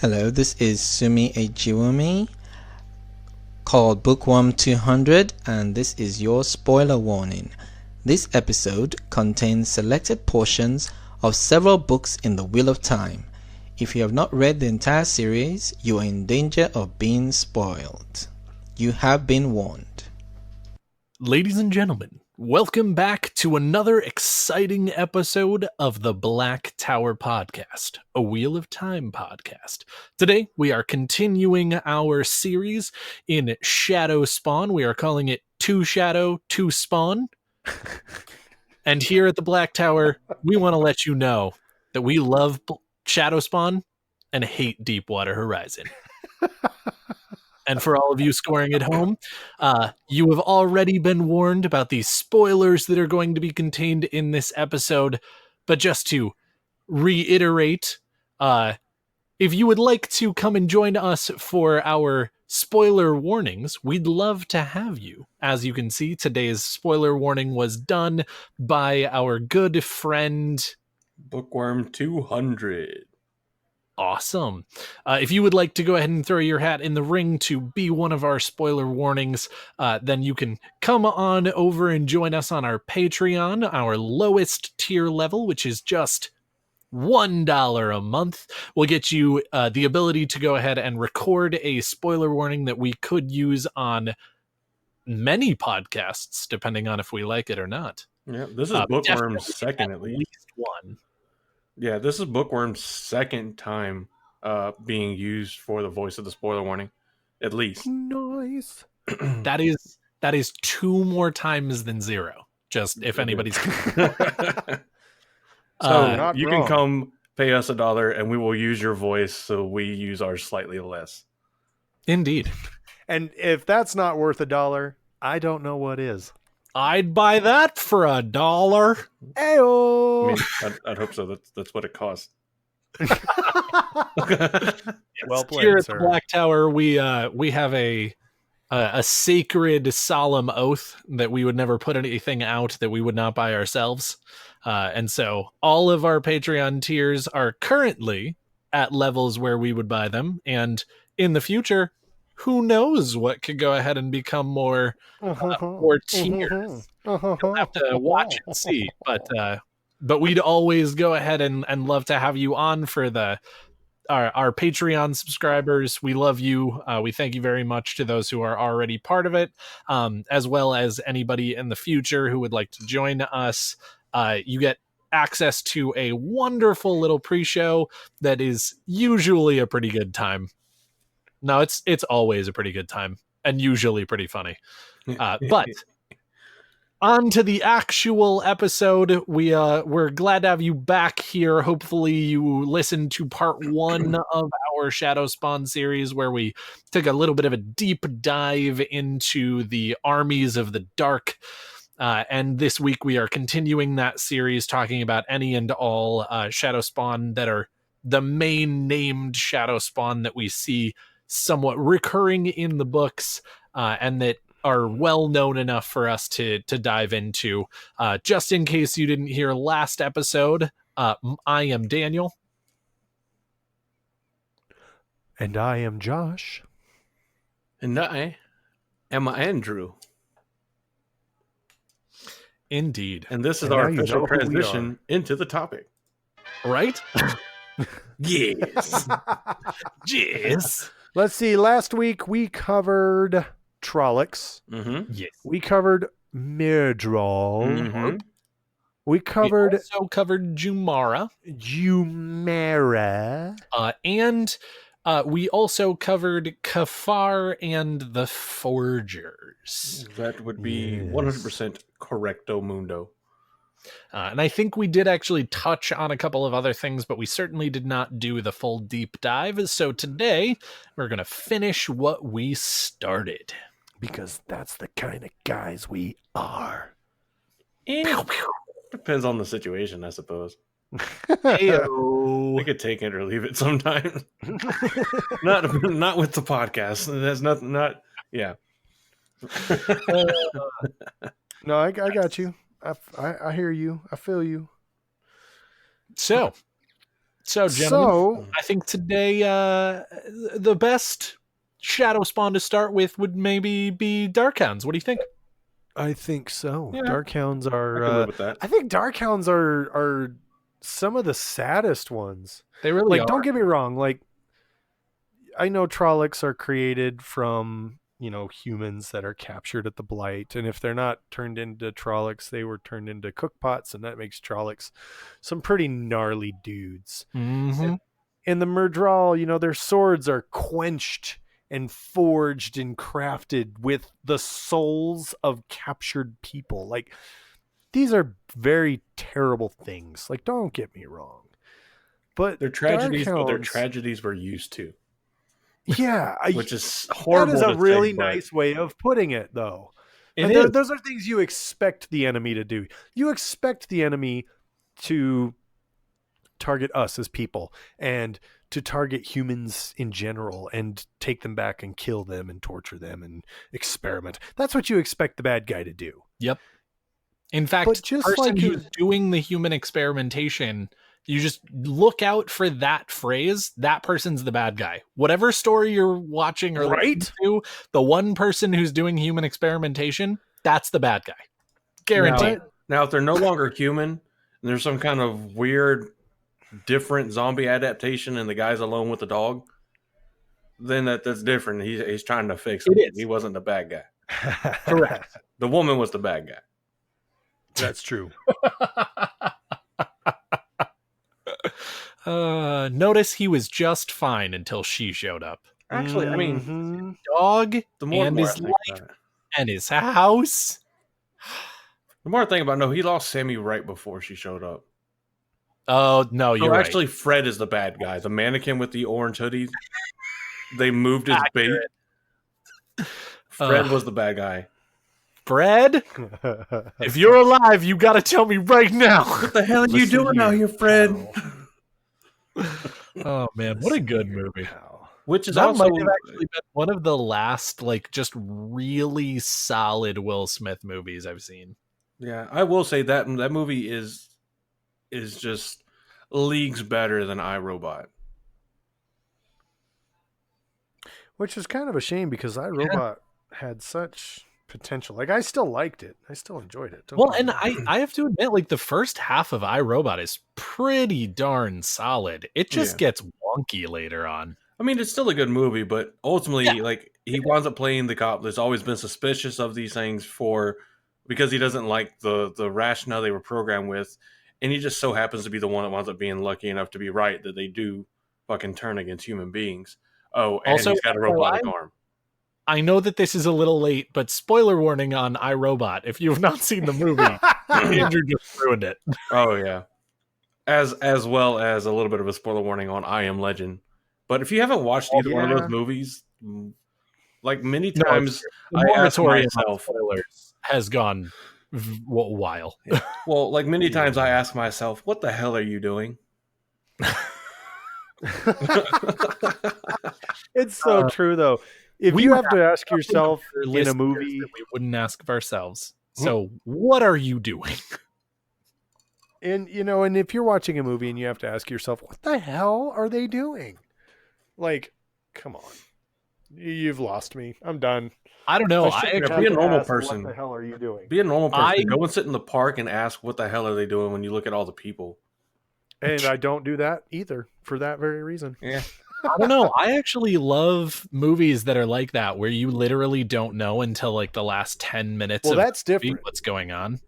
Hello, this is Sumi Ejiwumi, called Bookworm 200, and this is your spoiler warning. This episode contains selected portions of several books in the Wheel of Time. If you have not read the entire series, you are in danger of being spoiled. You have been warned. Ladies and gentlemen, welcome back to another exciting episode of the Black Tower Podcast, a Wheel of Time podcast. Today, we are continuing our series in Shadowspawn. We are calling it 2Shadow2Spawn. And here at the Black Tower, we want to let you know that we love Shadowspawn and hate Deepwater Horizon. And for all of you scoring at home, you have already been warned about the spoilers that are going to be contained in this episode. But just to reiterate, if you would like to come and join us for our spoiler warnings, we'd love to have you. As you can see, today's spoiler warning was done by our good friend Bookworm 200. Awesome. If you would like to go ahead and throw your hat in the ring to be one of our spoiler warnings, then you can come on over and join us on our Patreon, our lowest tier level, which is just $1 a month. Will get you the ability to go ahead and record a spoiler warning that we could use on many podcasts, depending on if we like it or not. Yeah, this is Bookworm's second at least one. Yeah, this is Bookworm's second time being used for the voice of the spoiler warning, at least. Nice. That is two more times than zero. Just if anybody's so you can come pay us $1 and we will use your voice, so we use ours slightly less. Indeed. And if that's not worth $1, I don't know what is. I'd buy that for $1. Ayo. I mean, I'd hope so. That's what it costs. Well played, here at sir. the Black Tower, we have a sacred, solemn oath that we would never put anything out that we would not buy ourselves. And so all of our Patreon tiers are currently at levels where we would buy them. And in the future, who knows what could go ahead and become more tiers. You'll have to watch and see. But we'd always go ahead and love to have you on for our Patreon subscribers. We love you. We thank you very much to those who are already part of it, as well as anybody in the future who would like to join us. You get access to a wonderful little pre-show that is usually a pretty good time. No, it's always a pretty good time and usually pretty funny. But on to the actual episode. We're glad to have you back here. Hopefully you listened to part 1 of our Shadowspawn series, where we took a little bit of a deep dive into the armies of the dark. And this week we are continuing that series, talking about any and all Shadowspawn that are the main named Shadowspawn that we see somewhat recurring in the books, and that are well known enough for us to dive into. Just in case you didn't hear last episode, I am Daniel. And I am Josh. And I am Andrew. Indeed. And this is And our now you official know who we transition into the topic. Right? Yes. Yes. Let's see. Last week we covered Trollocs. Mm-hmm. Yes. We covered Myrddraal. Mm-hmm. We covered We also covered Zomara. Zomara. And we also covered Kafar and the Forgers. That would be Yes. 100% correcto mundo. And I think we did actually touch on a couple of other things, but we certainly did not do the full deep dive. So today we're going to finish what we started. Because that's the kind of guys we are. Depends on the situation, I suppose. Heyo. We could take it or leave it sometimes. not with the podcast. That's not yeah. No, I got you. I hear you. I feel you. So So, gentlemen, I think today the best shadow spawn to start with would maybe be Darkhounds. What do you think? I think so. Yeah. Darkhounds I can are. live with that. I think Darkhounds are some of the saddest ones. They really are. Don't get me wrong. Like, I know Trollocs are created from humans that are captured at the Blight, and if they're not turned into Trollocs, they were turned into cookpots, and that makes Trollocs some pretty gnarly dudes. Mm-hmm. In the Murdral, their swords are quenched and forged and crafted with the souls of captured people. Like, these are very terrible things. Like, don't get me wrong, but They're tragedies, but they're Darkhounds- tragedies we're used to. Yeah, Which is horrible. That is a to really say, but nice way of putting it, though. It And is. those are things you expect the enemy to do. You expect the enemy to target us as people and to target humans in general and take them back and kill them and torture them and experiment. That's what you expect the bad guy to do. Yep. In fact, But the just person like who's doing the human experimentation, you just look out for that phrase. That person's the bad guy. Whatever story you're watching or listening to, the one person who's doing human experimentation, that's the bad guy. Guaranteed. Now, if they're no longer human and there's some kind of weird, different zombie adaptation and the guy's alone with the dog, then that's different. He's trying to fix it. He wasn't the bad guy. Correct. The woman was the bad guy. That's true. Notice he was just fine until she showed up. Actually, I mean, Dog the more and I his think life about it, and his house. the more I think about it, no, he lost Sammy right before she showed up. Oh, no, you're right. Actually, Fred is the bad guy. The mannequin with the orange hoodie. They moved his bait. Fred was the bad guy. Fred, if you're alive, you got to tell me right now. What the hell are you doing out here, Fred? Oh man, what a good movie! Which is That also might have actually been one of the last, like, just really solid Will Smith movies I've seen. Yeah, I will say that movie is just leagues better than iRobot. Which is kind of a shame because iRobot had such potential. Like, I still liked it. I still enjoyed it. Well, and I have to admit, like, the first half of iRobot is pretty darn solid. It just gets wonky later on. I mean, it's still a good movie, but ultimately, like, he winds up playing the cop that's always been suspicious of these things because he doesn't like the rationale they were programmed with, and he just so happens to be the one that winds up being lucky enough to be right that they do fucking turn against human beings. Oh, and Also, he's got a robotic arm. I know that this is a little late, but spoiler warning on iRobot. If you have not seen the movie, Andrew just ruined it. Oh yeah, as well as a little bit of a spoiler warning on I Am Legend. But if you haven't watched either one of those movies, like many times, I ask myself, spoilers has gone a while. Well, like many times I ask myself, what the hell are you doing? It's so true, though. If you have to ask yourself in a movie, we wouldn't ask of ourselves. So, what are you doing? and if you're watching a movie and you have to ask yourself, what the hell are they doing? Like, come on, you've lost me. I'm done. I don't know. Be a normal person. What the hell are you doing? Be a normal person. Go and sit in the park and ask what the hell are they doing when you look at all the people. And I don't do that either for that very reason. Yeah. I don't know. I actually love movies that are like that, where you literally don't know until like the last 10 minutes. Well, that's different. What's going on?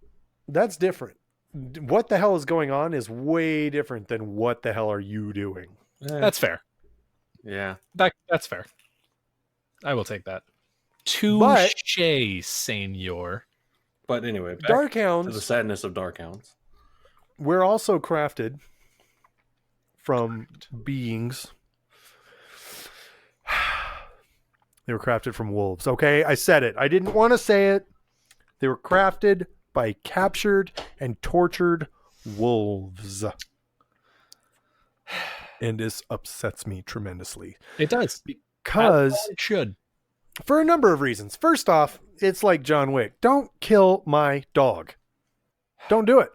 That's different. What the hell is going on is way different than what the hell are you doing. That's fair. Yeah. That's fair. I will take that. Touche, senor. But anyway, back Darkhounds, to the sadness of Darkhounds. We're also crafted from beings. They were crafted from wolves. Okay, I said it. I didn't want to say it. They were crafted by captured and tortured wolves. And this upsets me tremendously. It does. Because it should. For a number of reasons. First off, it's like John Wick. Don't kill my dog. Don't do it.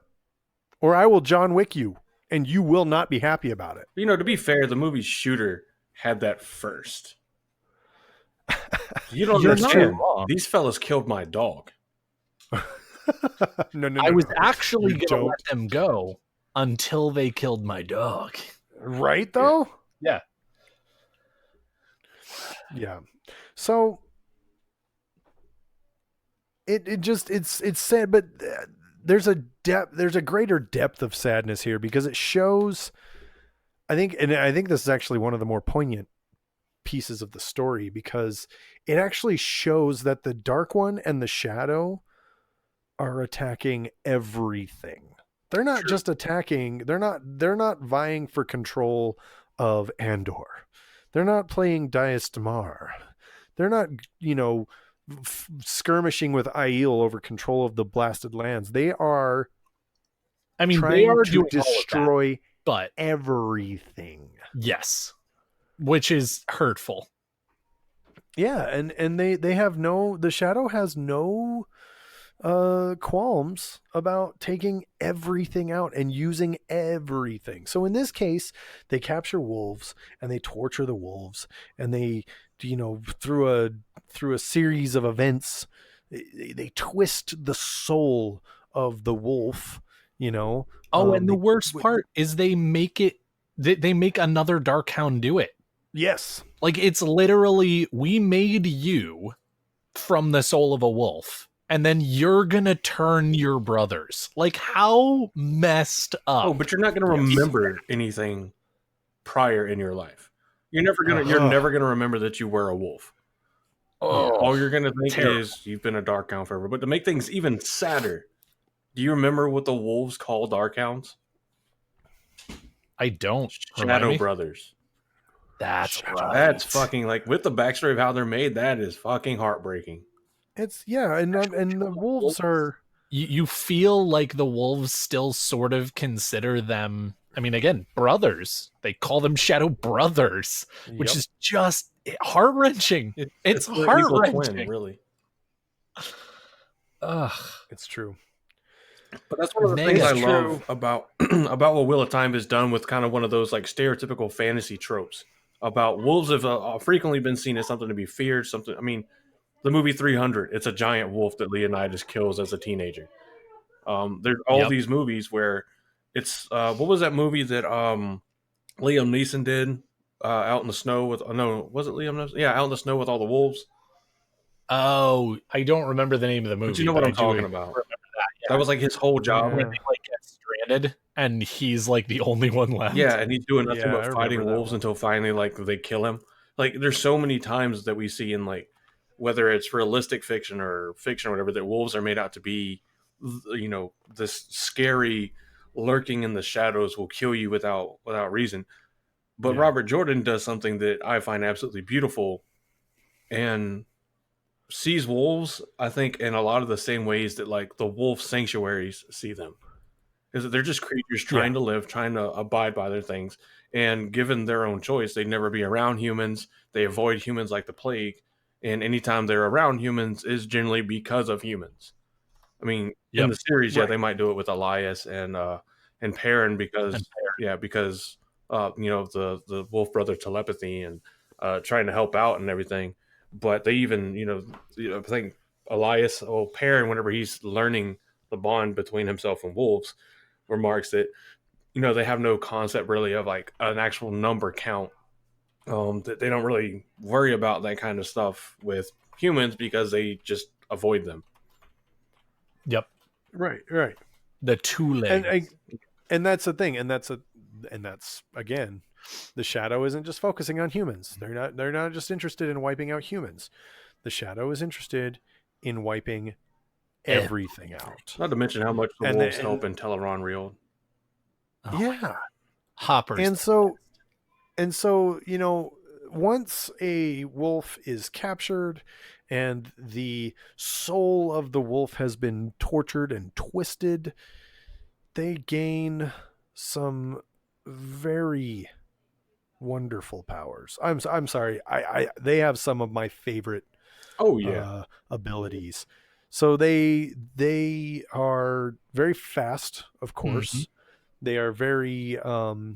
Or I will John Wick you. and you will not be happy about it. You know, to be fair, the movie Shooter had that first. You don't You're not understand. wrong. These fellas killed my dog. No, I was actually You going to don't. let them go until they killed my dog. Right, though? Yeah. Yeah. So it's sad, but there's a greater depth of sadness here because it shows, I think this is actually one of the more poignant pieces of the story, because it actually shows that the Dark One and the Shadow are attacking everything. They're not just attacking, they're not vying for control of Andor. They're not playing Dias Damar. They're not, skirmishing with Aiel over control of the blasted lands. They are I mean, they trying are to doing destroy all of that, but everything. yes, which is hurtful. Yeah, and they have the Shadow has no qualms about taking everything out and using everything. So in this case, they capture wolves and they torture the wolves, and they, through a series of events, they twist the soul of the wolf, And the worst part is they make another Darkhound do it. Yes. Like, it's literally, we made you from the soul of a wolf, and then you're gonna turn your brothers. Like, how messed up. Oh, but you're not going to remember anything prior in your life. You're never gonna remember that you were a wolf. All you're gonna think is you've been a Darkhound forever. But to make things even sadder, do you remember what the wolves call Darkhounds? I don't. Shadow Brothers. That's right. That's fucking, like, with the backstory of how they're made, that is fucking heartbreaking. It's and the wolves are. You feel like the wolves still sort of consider them. I mean, again, brothers. They call them Shadow Brothers, which is just heart-wrenching. It's heart-wrenching. Really. It's true. But that's one of the things I love about what Wheel of Time has done with kind of one of those, like, stereotypical fantasy tropes about wolves have frequently been seen as something to be feared. Something. I mean, the movie 300. It's a giant wolf that Leonidas kills as a teenager. There's all these movies where it's what was that movie that Liam Neeson did out in the snow with? Was it Liam Neeson? Yeah, out in the snow with all the wolves. Oh, I don't remember the name of the movie. But you know what I'm talking about. That was like his whole job. When they get stranded, and he's like the only one left. Yeah, and he's doing nothing but fighting wolves until finally, like, they kill him. Like, there's so many times that we see in, like, whether it's realistic fiction or fiction or whatever, that wolves are made out to be, this scary, lurking in the shadows, will kill you without reason. But Robert Jordan does something that I find absolutely beautiful, and sees wolves, I think, in a lot of the same ways that, like, the wolf sanctuaries see them. Is that they're just creatures trying to live, trying to abide by their things, and given their own choice, they'd never be around humans. They avoid humans like the plague, and anytime they're around humans is generally because of humans. I mean, in the series, they might do it with Elias and Perrin because the wolf brother telepathy and trying to help out and everything. But they even, I think Elias or Perrin, whenever he's learning the bond between himself and wolves, remarks that, they have no concept really of, like, an actual number count. That they don't really worry about that kind of stuff with humans because they just avoid them. Yep. Right. The two legs. And that's the thing. And that's again, the Shadow isn't just focusing on humans. They're not just interested in wiping out humans. The Shadow is interested in wiping everything out. Not to mention how much the wolves help in Teleron Real. Hoppers. And so, once a wolf is captured and the soul of the wolf has been tortured and twisted, they gain some very wonderful powers. I'm sorry. They have some of my favorite abilities. So they are very fast, of course. They are very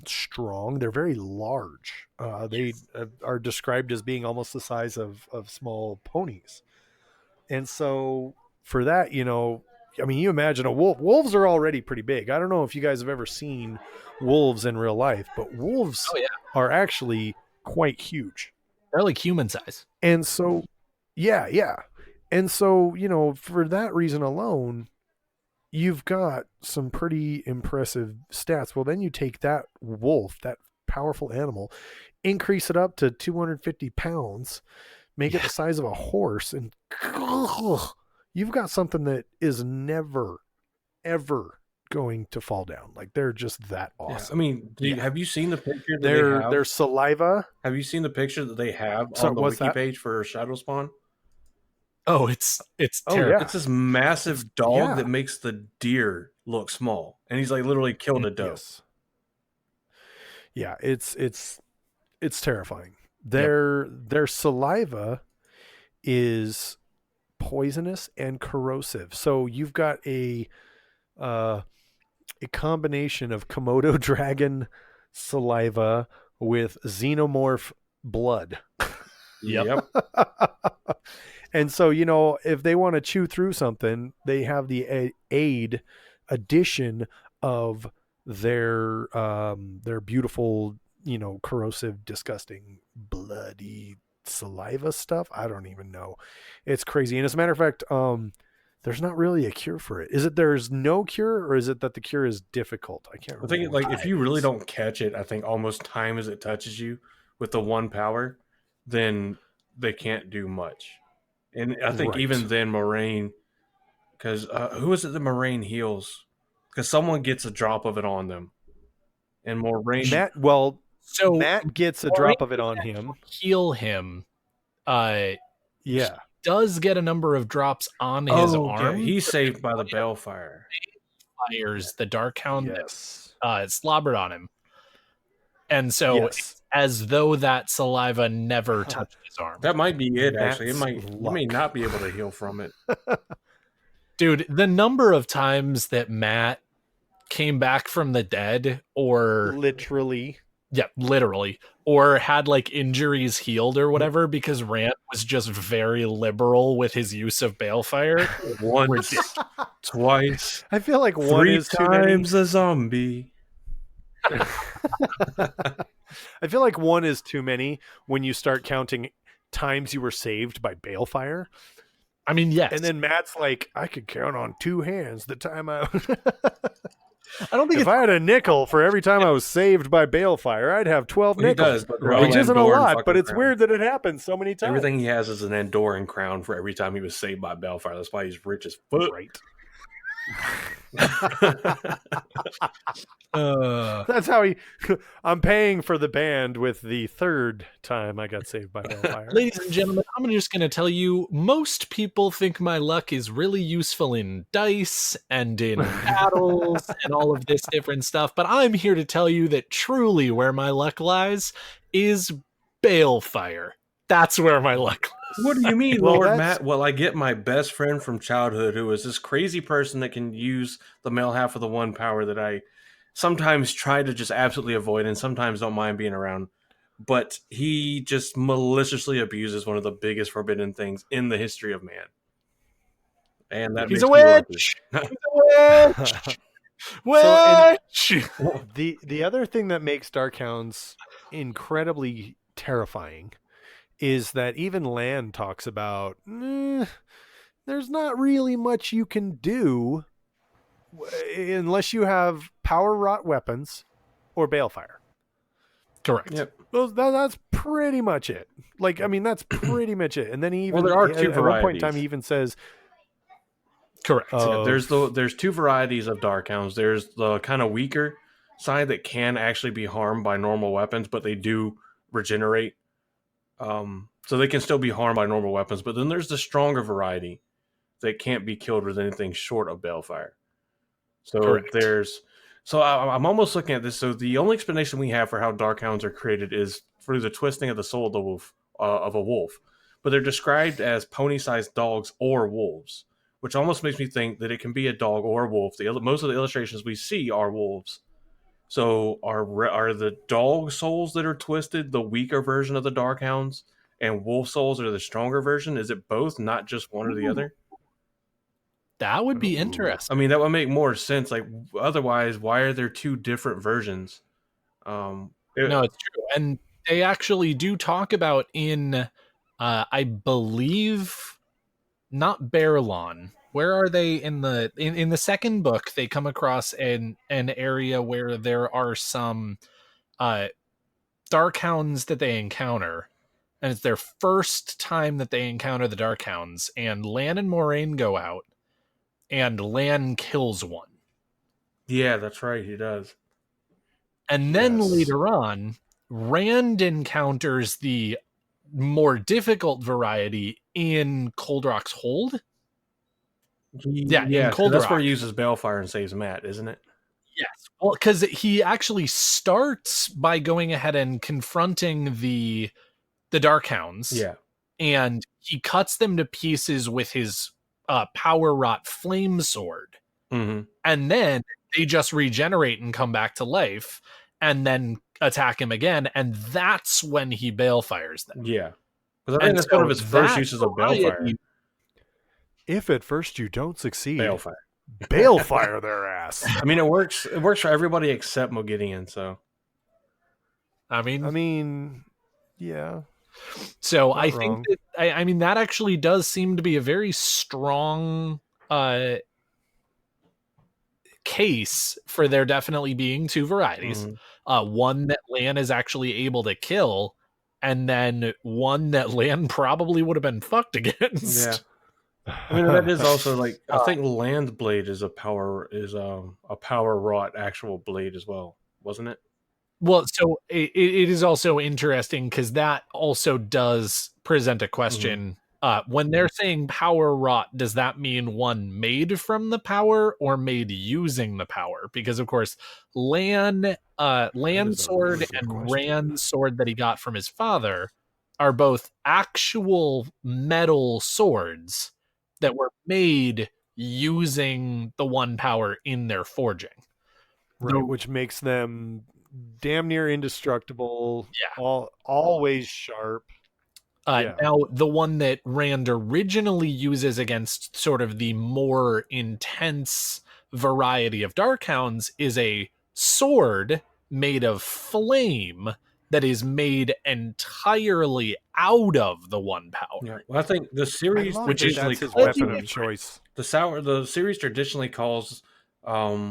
strong. They're very large. They are described as being almost the size of small ponies. And so for that, I mean, you imagine a wolf. Wolves are already pretty big. I don't know if you guys have ever seen wolves in real life, but wolves are actually quite huge. They're like human size. And so, yeah. And so, for that reason alone, you've got some pretty impressive stats. Well, then you take that wolf, that powerful animal, increase it up to 250 pounds, make it the size of a horse, and you've got something that is never, ever going to fall down. Like, they're just that awesome. I mean, have you seen the picture that their they have? Their saliva. Have you seen the picture that they have on the wiki page for Shadowspawn? Oh, it's terrible. Yeah. It's this massive dog that makes the deer look small, and he's like literally killed a doe. Yes. Yeah, it's terrifying. Their saliva is poisonous and corrosive. So you've got a combination of Komodo dragon saliva with xenomorph blood. Yep. And so, if they want to chew through something, they have the addition of their beautiful, corrosive, disgusting, bloody saliva stuff. I don't even know. It's crazy. And as a matter of fact, there's not really a cure for it. Is it there's no cure, or is it that the cure is difficult? I can't remember. I think if you really don't catch it, I think almost time as it touches you with the one power, then they can't do much. And I think even then, Moraine, because who is it that Moraine heals? Because someone gets a drop of it on them, and Moraine. Matt gets a drop of it on him. Heal him. He does get a number of drops on his arm. Yeah, he's saved by the balefire. Fires the Darkhound. Yes. Slobbered on him. And so it's as though that saliva never touched his arm. That might be it, actually. You may not be able to heal from it. Dude, the number of times that Matt came back from the dead, or literally, or had like injuries healed or whatever, because Rant was just very liberal with his use of balefire. Once, twice. I feel like one is too many. 3 times a zombie. I feel like one is too many when you start counting times you were saved by balefire. I mean, yes. And then Matt's like, I could count on 2 hands the time I don't think if I had a nickel for every time I was saved by balefire, I'd have 12 nickels. Which isn't a lot, but it's weird that it happens so many times. Everything he has is an Andoran crown for every time he was saved by balefire. That's why he's rich as fuck. Right. That's how I'm paying for the band with the 3rd time I got saved by balefire. Ladies and gentlemen, I'm just going to tell you, most people think my luck is really useful in dice and in battles and all of this different stuff, but I'm here to tell you that truly where my luck lies is balefire. That's where my luck lies. What do you mean, Lord Matt? Well, I get my best friend from childhood, who is this crazy person that can use the male half of the one power that I sometimes try to just absolutely avoid and sometimes don't mind being around. But he just maliciously abuses one of the biggest forbidden things in the history of man. And that He's a witch! He's a witch! So, the other thing that makes Darkhounds incredibly terrifying is that even Lan talks about there's not really much you can do unless you have power wrought weapons or balefire. Correct. Yep. That's pretty much it. Like, I mean, that's pretty much it. And then he even there are 2 at one point in time he even says, correct. There's 2 varieties of Darkhounds. There's the kind of weaker side that can actually be harmed by normal weapons, but they do regenerate. So they can still be harmed by normal weapons, but then there's the stronger variety that can't be killed with anything short of balefire. So Correct. I'm almost looking at this. So the only explanation we have for how Darkhounds are created is through the twisting of the soul of the wolf, of a wolf. But they're described as pony-sized dogs or wolves, which almost makes me think that it can be a dog or a wolf. Most of the illustrations we see are wolves. So are the dog souls that are twisted the weaker version of the Darkhounds, and wolf souls are the stronger version? Is it both, not just one or the other? That would be I interesting. mean, that would make more sense. Like, otherwise, why are there two different versions? No, it's true. And they actually do talk about in, I believe, not Baerlon. Where are they in the second book? They come across an area where there are some Darkhounds that they encounter, and it's their first time that they encounter the Darkhounds, and Lan and Moraine go out, and Lan kills one. Yeah, that's right. He does. And then Yes. later on, Rand encounters the more difficult variety in Cold Rock's Hold. Yeah, in Cold that's Rock. where he uses Balefire and saves Matt, isn't it? Yes. Well, because he actually starts by going ahead and confronting the Darkhounds. Yeah. And he cuts them to pieces with his power rot flame sword. Mm-hmm. And then they just regenerate and come back to life and then attack him again. And that's when he balefires them. Yeah. Because I think that's one of his first uses of Balefire. If at first you don't succeed, Balefire. balefire their ass. I mean, it works. It works for everybody except Mogideon. So, I mean, yeah. So Not I wrong. think that, I mean, that actually does seem to be a very strong case for there definitely being two varieties. One that Lan is actually able to kill, and then one that Lan probably would have been fucked against. Yeah. I mean, that is also like, I think Land's blade is a power wrought actual blade as well, wasn't it? Well, so it is also interesting because that also does present a question. When they're saying power wrought, does that mean one made from the power or made using the power? Because of course, Lan sword and Rand sword that he got from his father are both actual metal swords that were made using the one power in their forging. Right, which makes them damn near indestructible. Yeah. Always sharp. Now, the one that Rand originally uses against sort of the more intense variety of Darkhounds is a sword made of flame that is made entirely out of the one power. Yeah. Well, I think the series traditionally that's his weapon of choice. The series traditionally calls Matt's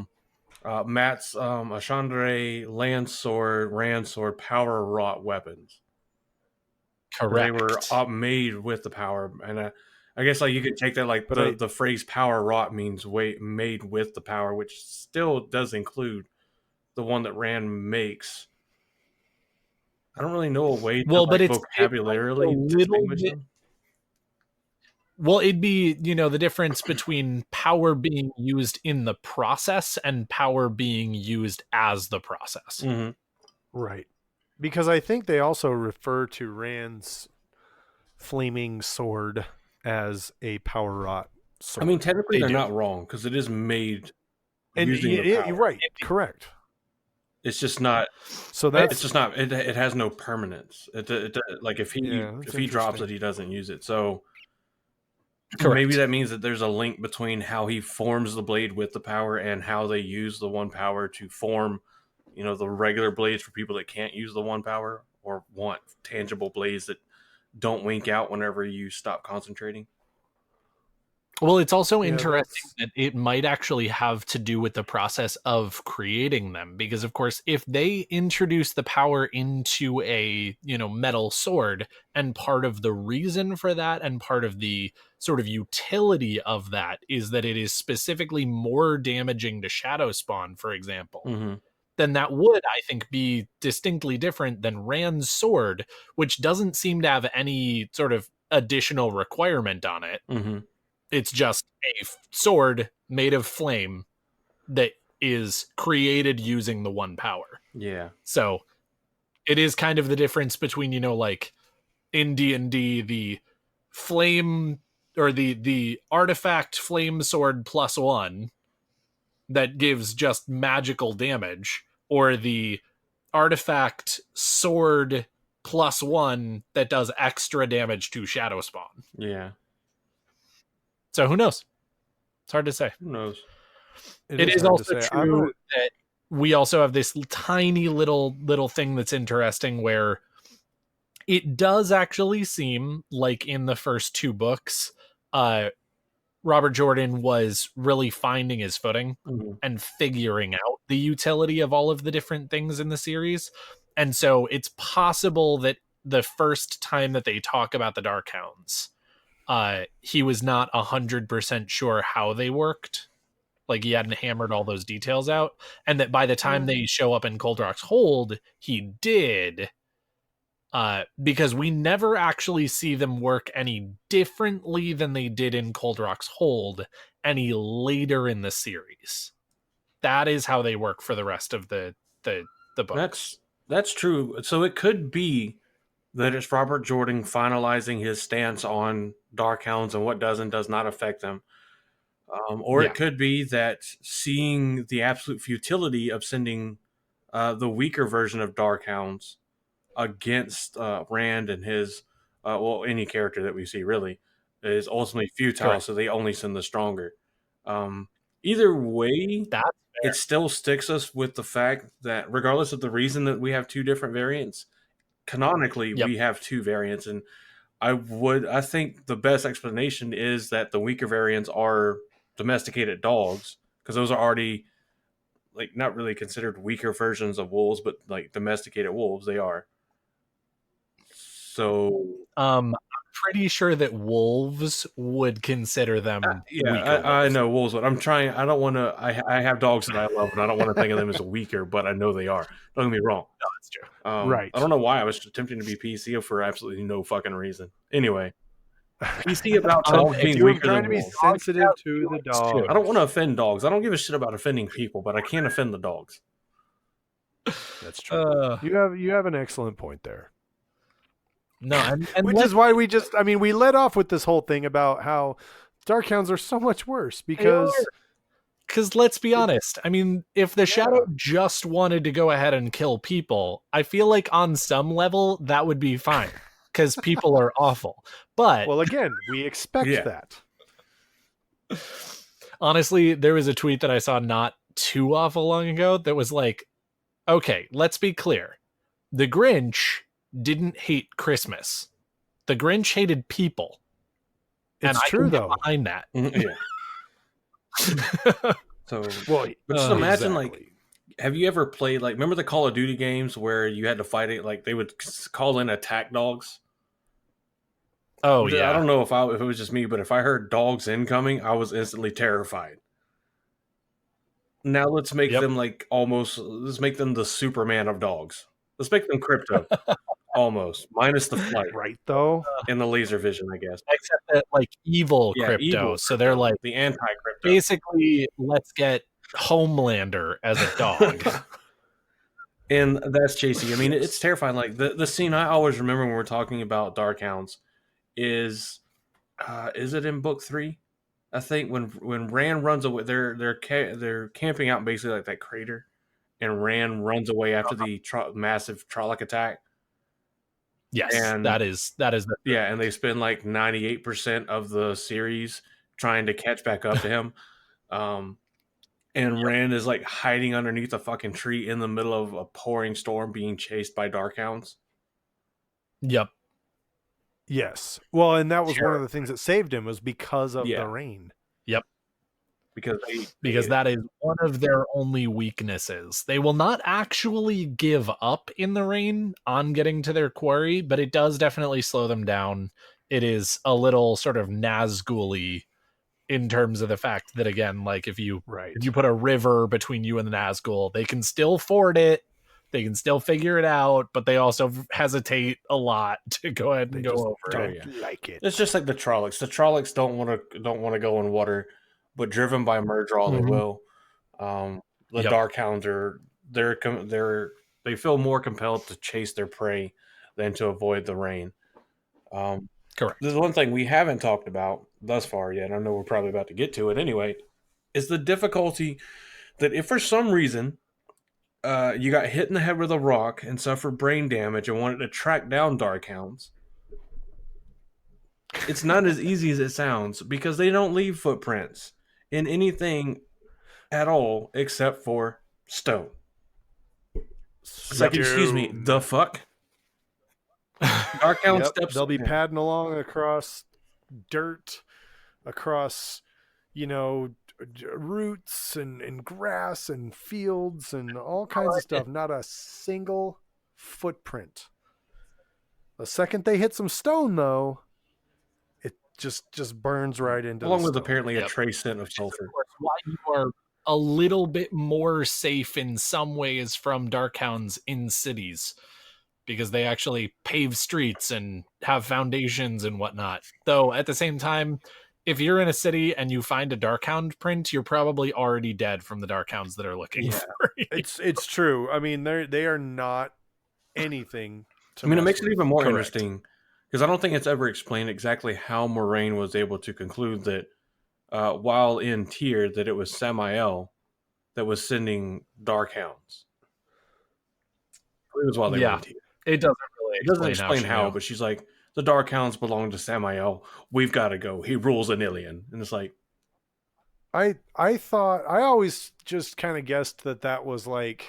Ashandre Land Sword, Rand Sword power wrought weapons. Correct. They were made with the power, and I guess like you could take that like the phrase "power wrought" means made with the power, which still does include the one that Rand makes. I don't really know a way to but it's vocabularily distinguish them. Well, it'd be, the difference between power being used in the process and power being used as the process. Mm-hmm. Right. Because I think they also refer to Rand's flaming sword as a power wrought sword. I mean, technically they're not wrong because it is made using the power. You're right. Correct. It's just not. So that's it's just not. It has no permanence. It like if he drops it, he doesn't use it. So correct. Maybe that means that there's a link between how he forms the blade with the power and how they use the one power to form, the regular blades for people that can't use the one power or want tangible blades that don't wink out whenever you stop concentrating. Well, it's also interesting that it might actually have to do with the process of creating them, because of course, if they introduce the power into a, metal sword, and part of the reason for that and part of the sort of utility of that is that it is specifically more damaging to Shadowspawn, for example, then that would, I think, be distinctly different than Rand's sword, which doesn't seem to have any sort of additional requirement on it. It's just a sword made of flame that is created using the one power. Yeah. So it is kind of the difference between, like in D&D, the flame or the artifact flame sword +1 that gives just magical damage or the artifact sword +1 that does extra damage to Shadowspawn. Yeah. So who knows? It's hard to say. Who knows? It is also true that we also have this tiny little thing that's interesting where it does actually seem like in the first 2 books, Robert Jordan was really finding his footing and figuring out the utility of all of the different things in the series. And so it's possible that the first time that they talk about the Darkhounds, he was not 100% sure how they worked. Like he hadn't hammered all those details out. And that by the time they show up in Cold Rock's Hold, he did. Because we never actually see them work any differently than they did in Cold Rock's Hold any later in the series. That is how they work for the rest of the books. That's true. So it could be that it's Robert Jordan finalizing his stance on Darkhounds and what does and does not affect them. Or it could be that seeing the absolute futility of sending the weaker version of Darkhounds against Rand and his, any character that we see really, is ultimately futile. Correct. So they only send the stronger. Either way, it still sticks us with the fact that regardless of the reason that we have 2 different variants, canonically we have 2 variants. And I think the best explanation is that the weaker variants are domesticated dogs, because those are already like not really considered weaker versions of wolves, but like domesticated wolves they are. So I'm pretty sure that wolves would consider them weaker. I know wolves, but I'm trying. I don't want to. I have dogs that I love, and I don't want to think of them as weaker, but I know they are. Don't get me wrong. No, that's true. Right. I don't know why I was attempting to be PC for absolutely no fucking reason. Anyway, PC about dogs being weaker than wolves. To be sensitive to the dog. I don't want to offend dogs. I don't give a shit about offending people, but I can't offend the dogs. That's true. You have an excellent point there. No, and which is why we led off with this whole thing about how Darkhounds are so much worse because let's be honest. I mean, if the Shadow just wanted to go ahead and kill people, I feel like on some level that would be fine because people are awful. But well, again, we expect that. Honestly, there was a tweet that I saw not too awful long ago that was like, okay, let's be clear. The Grinch didn't hate Christmas. The Grinch hated people. It's true, though. Behind that. Yeah. So, but just imagine, like, have you ever played, like, remember the Call of Duty games where you had to fight it, like, they would call in attack dogs? Oh, yeah. I don't know if it was just me, but if I heard dogs incoming, I was instantly terrified. Now let's make them, like, let's make them the Superman of dogs. Let's make them crypto. Almost. Minus the flight. Right, though? And the laser vision, I guess. Except that, like, evil crypto. Evil so they're like... the anti-crypto. Basically, let's get Homelander as a dog. And that's JC. I mean, it's terrifying. Like, the scene I always remember when we're talking about Darkhounds is it in book 3? I think when Rand runs away, they're camping out basically like that crater, and Rand runs away after the massive Trolloc attack. Yes, and that is and they spend like 98% of the series trying to catch back up to him. And Rand is like hiding underneath a fucking tree in the middle of a pouring storm being chased by Darkhounds. Yep. Yes. Well, and that was one of the things that saved him was because of the rain. Yep. Because that is one of their only weaknesses. They will not actually give up in the rain on getting to their quarry, but it does definitely slow them down. It is a little sort of Nazgul-y in terms of the fact that, again, like if you put a river between you and the Nazgul, they can still ford it. They can still figure it out, but they also hesitate a lot to go ahead and go over it. Like it. It's just like the Trollocs. The Trollocs don't want to go in water, but driven by Murdraw, they will. The Darkhounds they feel more compelled to chase their prey than to avoid the rain. Correct. There's one thing we haven't talked about thus far yet. I know we're probably about to get to it anyway. Is the difficulty that if for some reason you got hit in the head with a rock and suffered brain damage and wanted to track down Darkhounds. It's not as easy as it sounds because they don't leave footprints in anything at all except for stone. It's like, excuse me, the fuck? Darkhound steps. They'll be padding along across dirt, across, roots and grass and fields and all kinds of stuff. Not a single footprint. The second they hit some stone, though, it just burns right into along the with stone. apparently a trace scent of sulfur. Why you are a little bit more safe in some ways from Darkhounds in cities, because they actually pave streets and have foundations and whatnot. Though at the same time, if you're in a city and you find a Darkhound print, you're probably already dead from the Darkhounds that are looking for you. It's true. I mean, they are not anything to it makes it even more Correct. interesting because I don't think it's ever explained exactly how Moraine was able to conclude that while in Tyr that it was Samael that was sending Darkhounds. It was while they were in Tyr. It doesn't really It doesn't explain how, but she's like, the Darkhounds belong to Samael. We've got to go. He rules Anilian. And it's like, I thought, I always just kind of guessed that was like,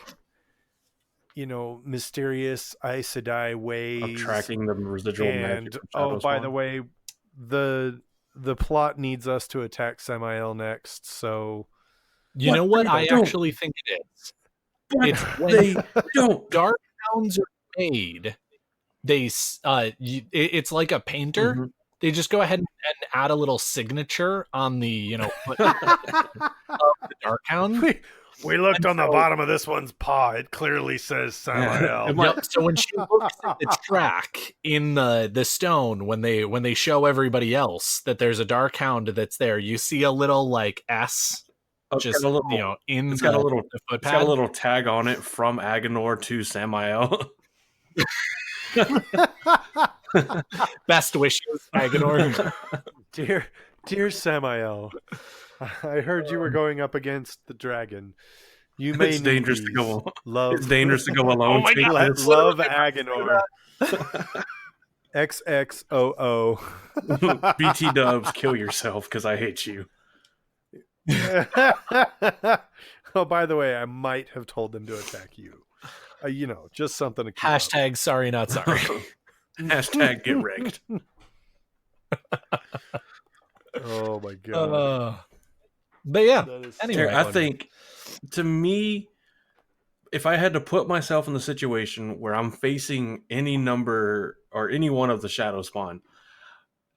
mysterious Aes Sedai ways of tracking the residual magic. And by the way, the plot needs us to attack Samael next. So you know what? I actually think it is. It's when they don't. Darkhounds are made. It's like a painter. Mm-hmm. They just go ahead and add a little signature on the foot of the Darkhound. We looked on the bottom of this one's paw. It clearly says Samael. Yep. So when she looks at the track in the stone, when they show everybody else that there's a Darkhound that's there, you see a little like S. Just in it's got a little footpad. It's got a little tag on it from Agenor to Samael. Best wishes, Agenor. Dear Samael, I heard you were going up against the dragon. You may it's dangerous to go. Love. It's dangerous to go alone. Oh my God! Love Agenor. XXOO. BT Dubs, kill yourself because I hate you. Oh, by the way, I might have told them to attack you. Just something to keep Hashtag sorry, not sorry. Hashtag get wrecked. Oh my God. But yeah, anyway, I think, to me, if I had to put myself in the situation where I'm facing any number or any one of the Shadowspawn,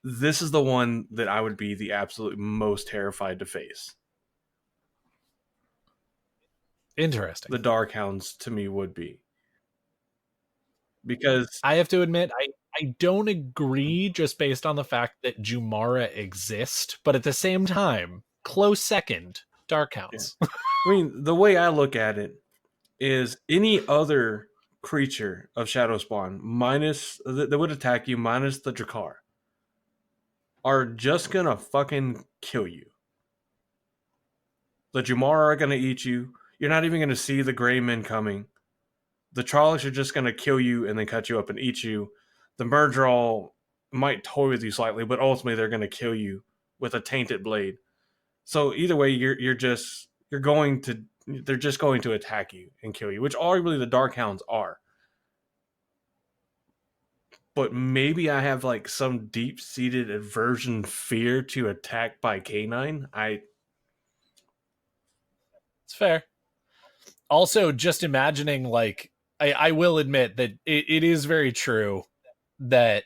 this is the one that I would be the absolute most terrified to face. Interesting. The Darkhounds to me would be. Because I have to admit, I don't agree just based on the fact that Zomara exist, but at the same time, close second, Darkhounds. Yeah. I mean, the way I look at it is any other creature of Shadowspawn minus that would attack you minus the Draghkar are just gonna fucking kill you. The Zomara are gonna eat you. You're not even gonna see the gray men coming. The Trollocs are just gonna kill you and then cut you up and eat you. The Murdral might toy with you slightly, but ultimately they're gonna kill you with a tainted blade. So either way, they're just going to attack you and kill you, which arguably the Darkhounds are. But maybe I have like some deep-seated aversion, fear to attack by canine. It's fair. Also, just imagining, like, I will admit that it is very true that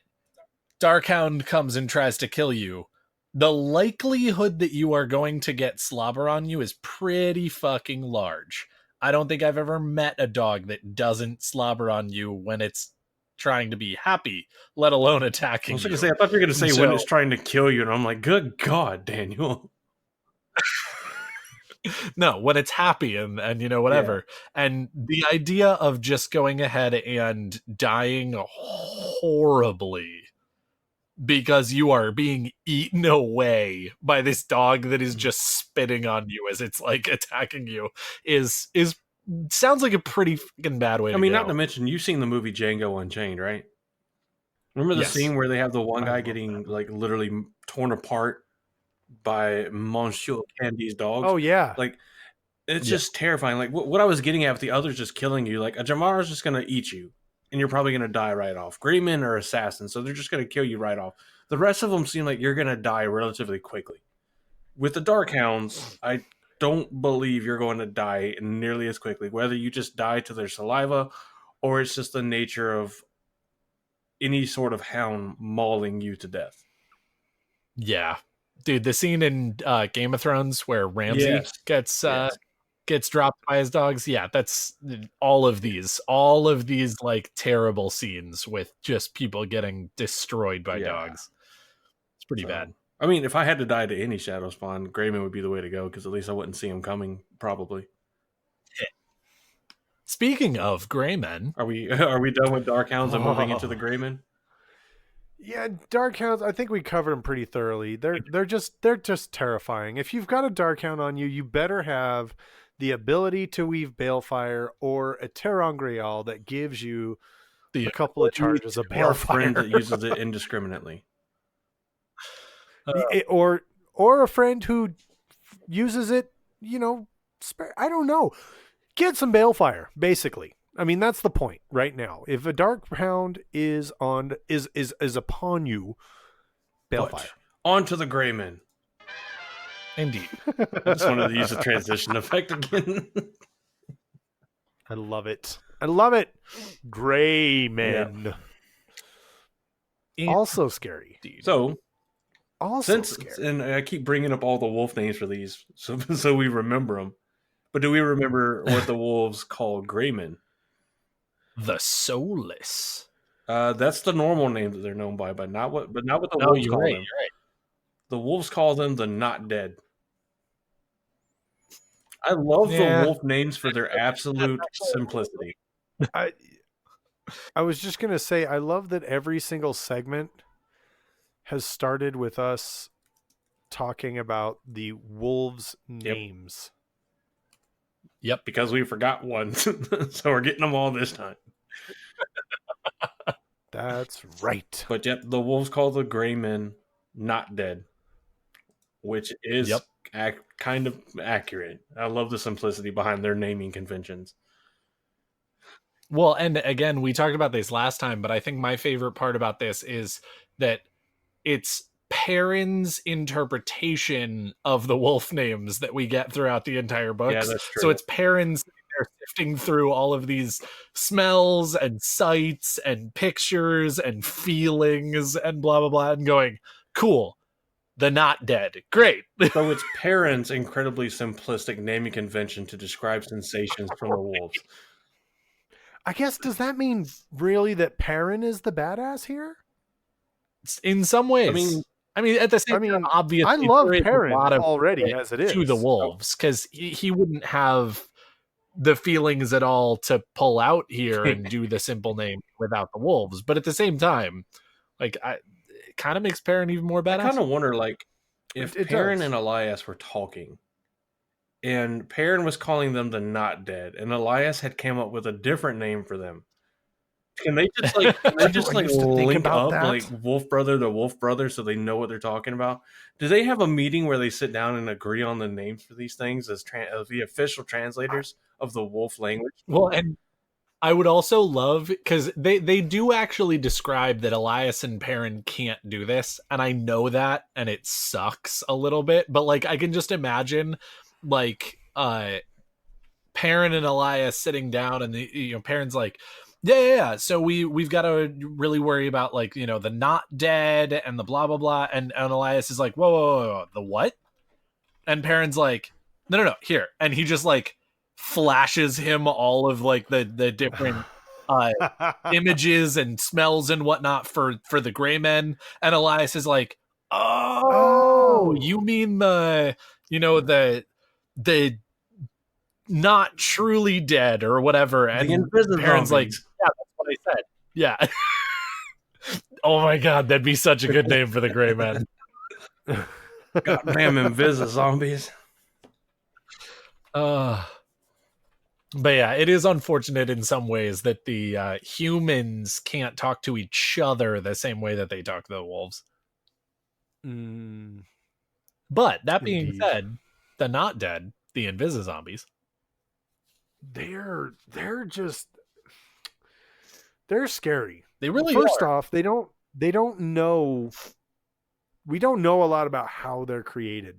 Darkhound comes and tries to kill you. The likelihood that you are going to get slobber on you is pretty fucking large. I don't think I've ever met a dog that doesn't slobber on you when it's trying to be happy, let alone attacking you. I thought you were going to say when it's trying to kill you, and I'm like, good God, Daniel. No, when it's happy and whatever. Yeah. And the idea of just going ahead and dying horribly because you are being eaten away by this dog that is just spitting on you as it's like attacking you is sounds like a pretty fucking bad way to go. not to mention, you've seen the movie Django Unchained, right? Remember the Yes. scene where they have the one I guy love getting like literally torn apart by Monsieur Candy's dogs? Oh yeah. Like, it's just terrifying. Like, what I was getting at with the others just killing you, like, a Jamara's just going to eat you, and you're probably going to die right off. Greymen are assassins, so they're just going to kill you right off. The rest of them seem like you're going to die relatively quickly. With the Darkhounds, I don't believe you're going to die nearly as quickly, whether you just die to their saliva or it's just the nature of any sort of hound mauling you to death. Yeah. Dude, the scene in Game of Thrones where Ramsay gets dropped by his dogs. Yeah, that's all of these like terrible scenes with just people getting destroyed by dogs. It's pretty bad. I mean, if I had to die to any Shadowspawn, Greyman would be the way to go, because at least I wouldn't see him coming, probably. Speaking of Greymen, are we done with Darkhounds and moving into the Greymen? Yeah, Darkhounds, I think we covered them pretty thoroughly. They're just terrifying. If you've got a Darkhound on you, you better have the ability to weave Balefire or a Terangreal that gives you a couple of charges of Or a friend Balefire. that uses it indiscriminately. Or a friend who uses it, I don't know. Get some Balefire, basically. I mean, that's the point right now. If a Darkhound is upon you, Balefire. On to the Greymen. indeed. I just wanted to use the transition effect again. I love it. Greymen. Yeah. Also scary. So, Also scary. and I keep bringing up all the wolf names for these, so we remember them. But do we remember what the wolves call Greymen? The Soulless. That's the normal name that they're known by, but not what the wolves call them. You're right. The wolves call them the Not Dead. I love the wolf names for their absolute simplicity. I was just gonna say, I love that every single segment has started with us talking about the wolves' names. Yep. Because we forgot one, so we're getting them all this time. That's right. But yet the wolves call the Greymen Not Dead, which is kind of accurate. I love the simplicity behind their naming conventions. Well, and again, we talked about this last time, but I think my favorite part about this is that it's Perrin's interpretation of the wolf names that we get throughout the entire book. Yeah, that's true. So it's Perrin's sifting through all of these smells and sights and pictures and feelings and blah, blah, blah, and going, cool, the Not Dead. Great. So it's Perrin's incredibly simplistic naming convention to describe sensations from the wolves. I guess, does that mean really that Perrin is the badass here? In some ways. I mean, at the same time, obviously, I love there is Perrin a lot of already as it is to the wolves, because he wouldn't have the feelings at all to pull out here and do the simple name without the wolves. But at the same time, like, it kind of makes Perrin even more badass. I kind of wonder, like, if Perrin and Elias were talking, and Perrin was calling them the Not Dead, and Elias had came up with a different name for them. Can they just link up like wolf brother to wolf brother so they know what they're talking about? Do they have a meeting where they sit down and agree on the names for these things as the official translators of the wolf language? Well, and I would also love, because they do actually describe that Elias and Perrin can't do this, and I know that, and it sucks a little bit, but like I can just imagine like Perrin and Elias sitting down, and Perrin's like, yeah. So we've got to really worry about, like, the Not Dead and the blah blah blah, and Elias is like, whoa, the what? And Perrin's like, no, here, and he just like flashes him all of like the different images and smells and whatnot for the Greymen, and Elias is like, oh, you mean the not truly dead or whatever, and Perrin's like, yeah, that's what I said. Yeah. Oh my god, that'd be such a good name for the Greymen. Goddamn Invisa zombies. But yeah, it is unfortunate in some ways that the humans can't talk to each other the same way that they talk to the wolves. But that being Indeed. said, the not dead, the Invis-zombies, they're scary. they really First are. off, they don't know. We don't know a lot about how they're created.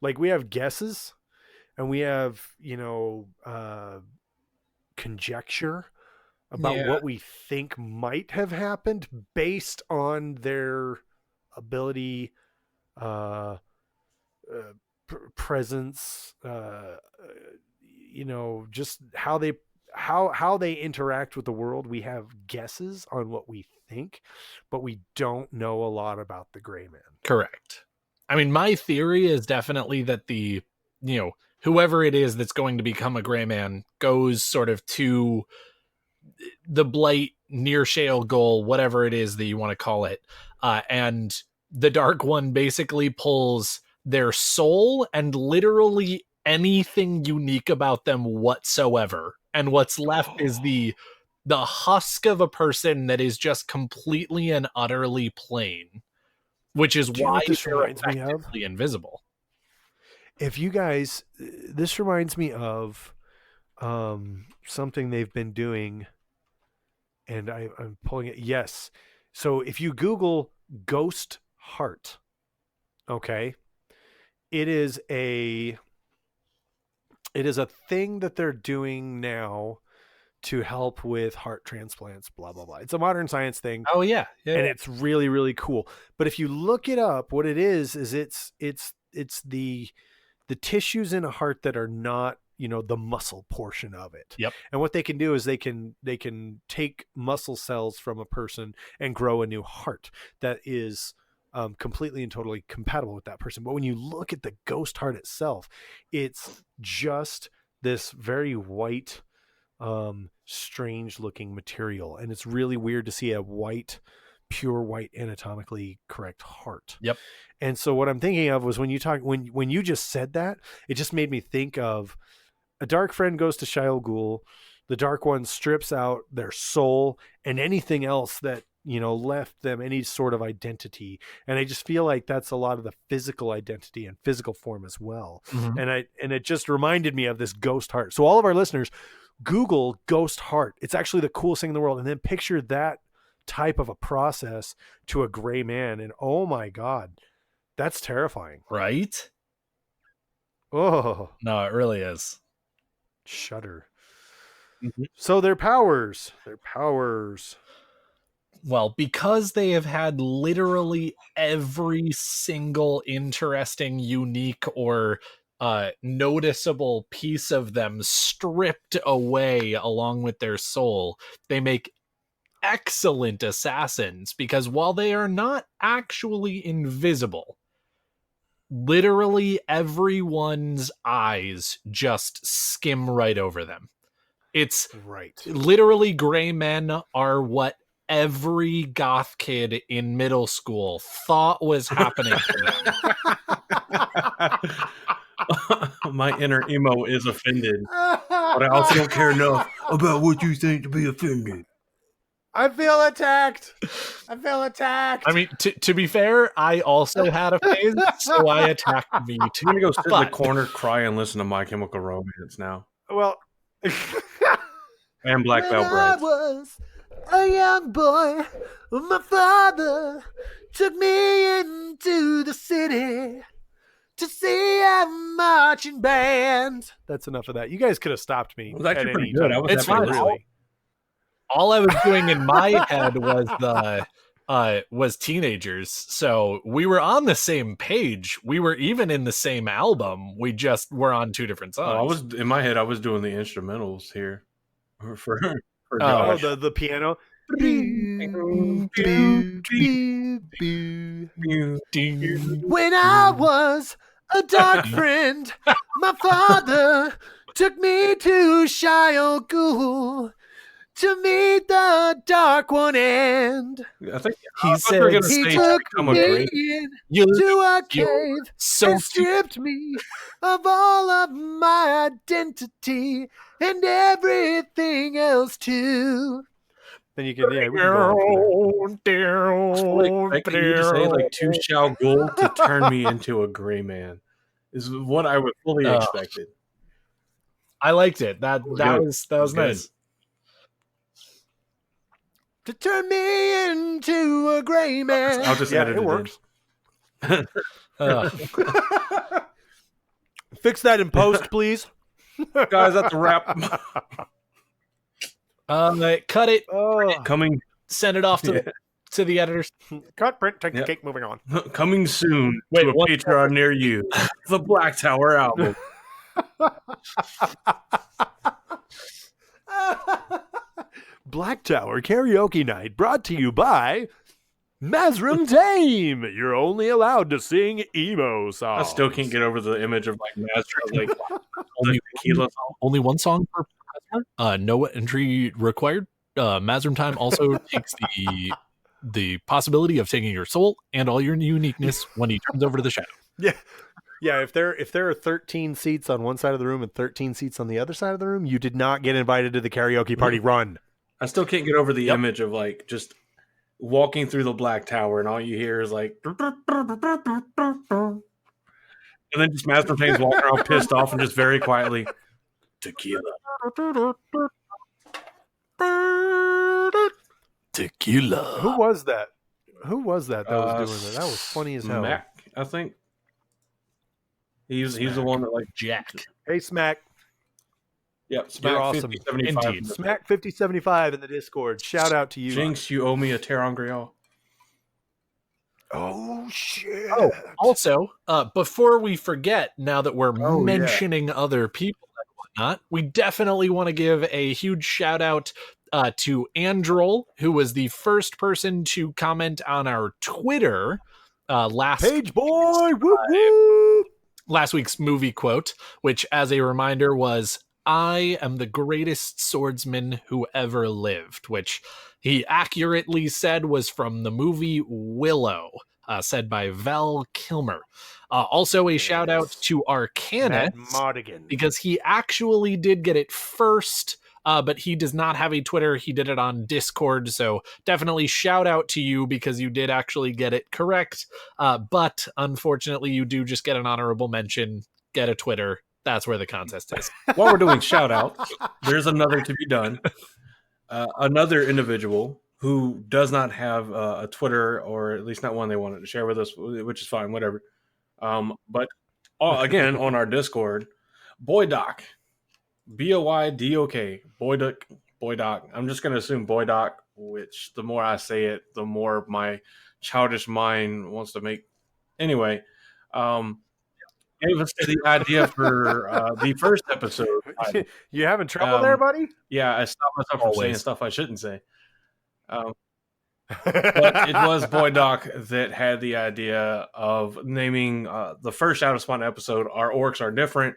Like, we have guesses, and we have conjecture about what we think might have happened based on their ability, presence, just how they interact with the world. We have guesses on what we think, but we don't know a lot about the gray man. Correct. I mean, my theory is definitely that the, whoever it is that's going to become a gray man goes sort of to the blight, near shale goal, whatever it is that you want to call it. And the Dark One basically pulls their soul and literally anything unique about them whatsoever. And what's left is the husk of a person that is just completely and utterly plain, which is why this they're reminds me of? effectively invisible. If you guys, this reminds me of something they've been doing, and I'm pulling it. Yes. So if you Google ghost heart, okay, it is a thing that they're doing now to help with heart transplants, blah, blah, blah. It's a modern science thing. Oh yeah. And it's really, really cool. But if you look it up, what it is it's the tissues in a heart that are not, the muscle portion of it. Yep. And what they can do is they can take muscle cells from a person and grow a new heart that is completely and totally compatible with that person. But when you look at the ghost heart itself, it's just this very white, strange looking material. And it's really weird to see a pure white, anatomically correct heart. Yep. And so what I'm thinking of was when you just said that, it just made me think of a dark friend goes to Shia Ghul, the Dark One strips out their soul and anything else that, left them any sort of identity. And I just feel like that's a lot of the physical identity and physical form as well. Mm-hmm. And it just reminded me of this ghost heart. So all of our listeners, Google ghost heart. It's actually the coolest thing in the world. And then picture that type of a process to a gray man. And oh my God, that's terrifying. Right? Oh. No, it really is. Shudder. Mm-hmm. So their powers. Well, because they have had literally every single interesting, unique, or noticeable piece of them stripped away along with their soul, they make excellent assassins, because while they are not actually invisible, literally everyone's eyes just skim right over them. It's right. Literally, gray men are what every goth kid in middle school thought was happening to them. My inner emo is offended, but I also don't care enough about what you think to be offended. I feel attacked. I mean, to be fair, I also had a phase, so I attacked me too. I'm gonna go sit in the corner, cry, and listen to My Chemical Romance now. Well, and Black Veil Brides. I was a young boy, my father took me into the city to see a marching band. That's enough of that. You guys could have stopped me. It was actually pretty good. It's fine. Really. All I was doing in my head was teenagers, so we were on the same page. We were even in the same album. We just were on two different songs. I was in my head. I was doing the instrumentals here for the piano. When I was a dark friend, my father took me to Shia Ghul to meet the Dark One, and I think He said he say took I'm a me great. into a cave so and stripped me of all of my identity and everything else too. Then you can, we can go on from there. I was fully expecting you to say like 2Shadow2Spawn to turn me into a gray man. Is what I would fully expected. I liked it. That good. was Good. nice. To turn me into a gray man. I'll just edit it it works. in. Fix that in post, please. Guys, that's a wrap. Cut it. Coming, Send it off to the editors. Cut, print, take the cake, moving on. coming soon Wait, to a what? Patreon near you. The Black Tower album. Black Tower Karaoke Night, brought to you by Mazrim Tame. You're only allowed to sing emo songs. I still can't get over the image of like Mazra, like Only tequila. Only one song per customer. No entry required. Mazrim Time also takes the possibility of taking your soul and all your uniqueness when he turns over to the shadow. Yeah. If there are 13 seats on one side of the room and 13 seats on the other side of the room, you did not get invited to the karaoke party. Run. I still can't get over the image of like just walking through the Black Tower and all you hear is like, and then just Master Tame's walking around pissed off and just very quietly, tequila. Tequila. Who was that? Who was that was doing that? That was funny as hell. Mac, I think. He's the one that like Jack. Hey, Smack. Yep, Smack You're awesome. 5075. Indeed. Smack 5075 in the Discord. Shout out to you. Jinx, you owe me a Terran Grial. Oh shit. Oh, also, before we forget, now that we're mentioning other people and whatnot, we definitely want to give a huge shout out to Androl, who was the first person to comment on our Twitter Page boy. Whoop, whoop. last week's movie quote, which as a reminder was, "I am the greatest swordsman who ever lived," which he accurately said was from the movie Willow, said by Val Kilmer. Also a shout out to Arcanus, Modigan, because he actually did get it first, but he does not have a Twitter. He did it on Discord, so definitely shout out to you because you did actually get it correct. But unfortunately, you do just get an honorable mention, get a Twitter. That's where the contest is. While we're doing shout outs, there's another to be done. Another individual who does not have a Twitter, or at least not one they wanted to share with us, which is fine, whatever. But again, on our Discord, Boydoc, Boydok, Boydoc. I'm just going to assume Boydoc, which the more I say it, the more my childish mind wants to make. Anyway, gave us the idea for the first episode. You having trouble there, buddy? Yeah, I stopped myself from saying stuff I shouldn't say. But it was Boydoc that had the idea of naming the first Shadowspawn episode, Our Orcs Are Different,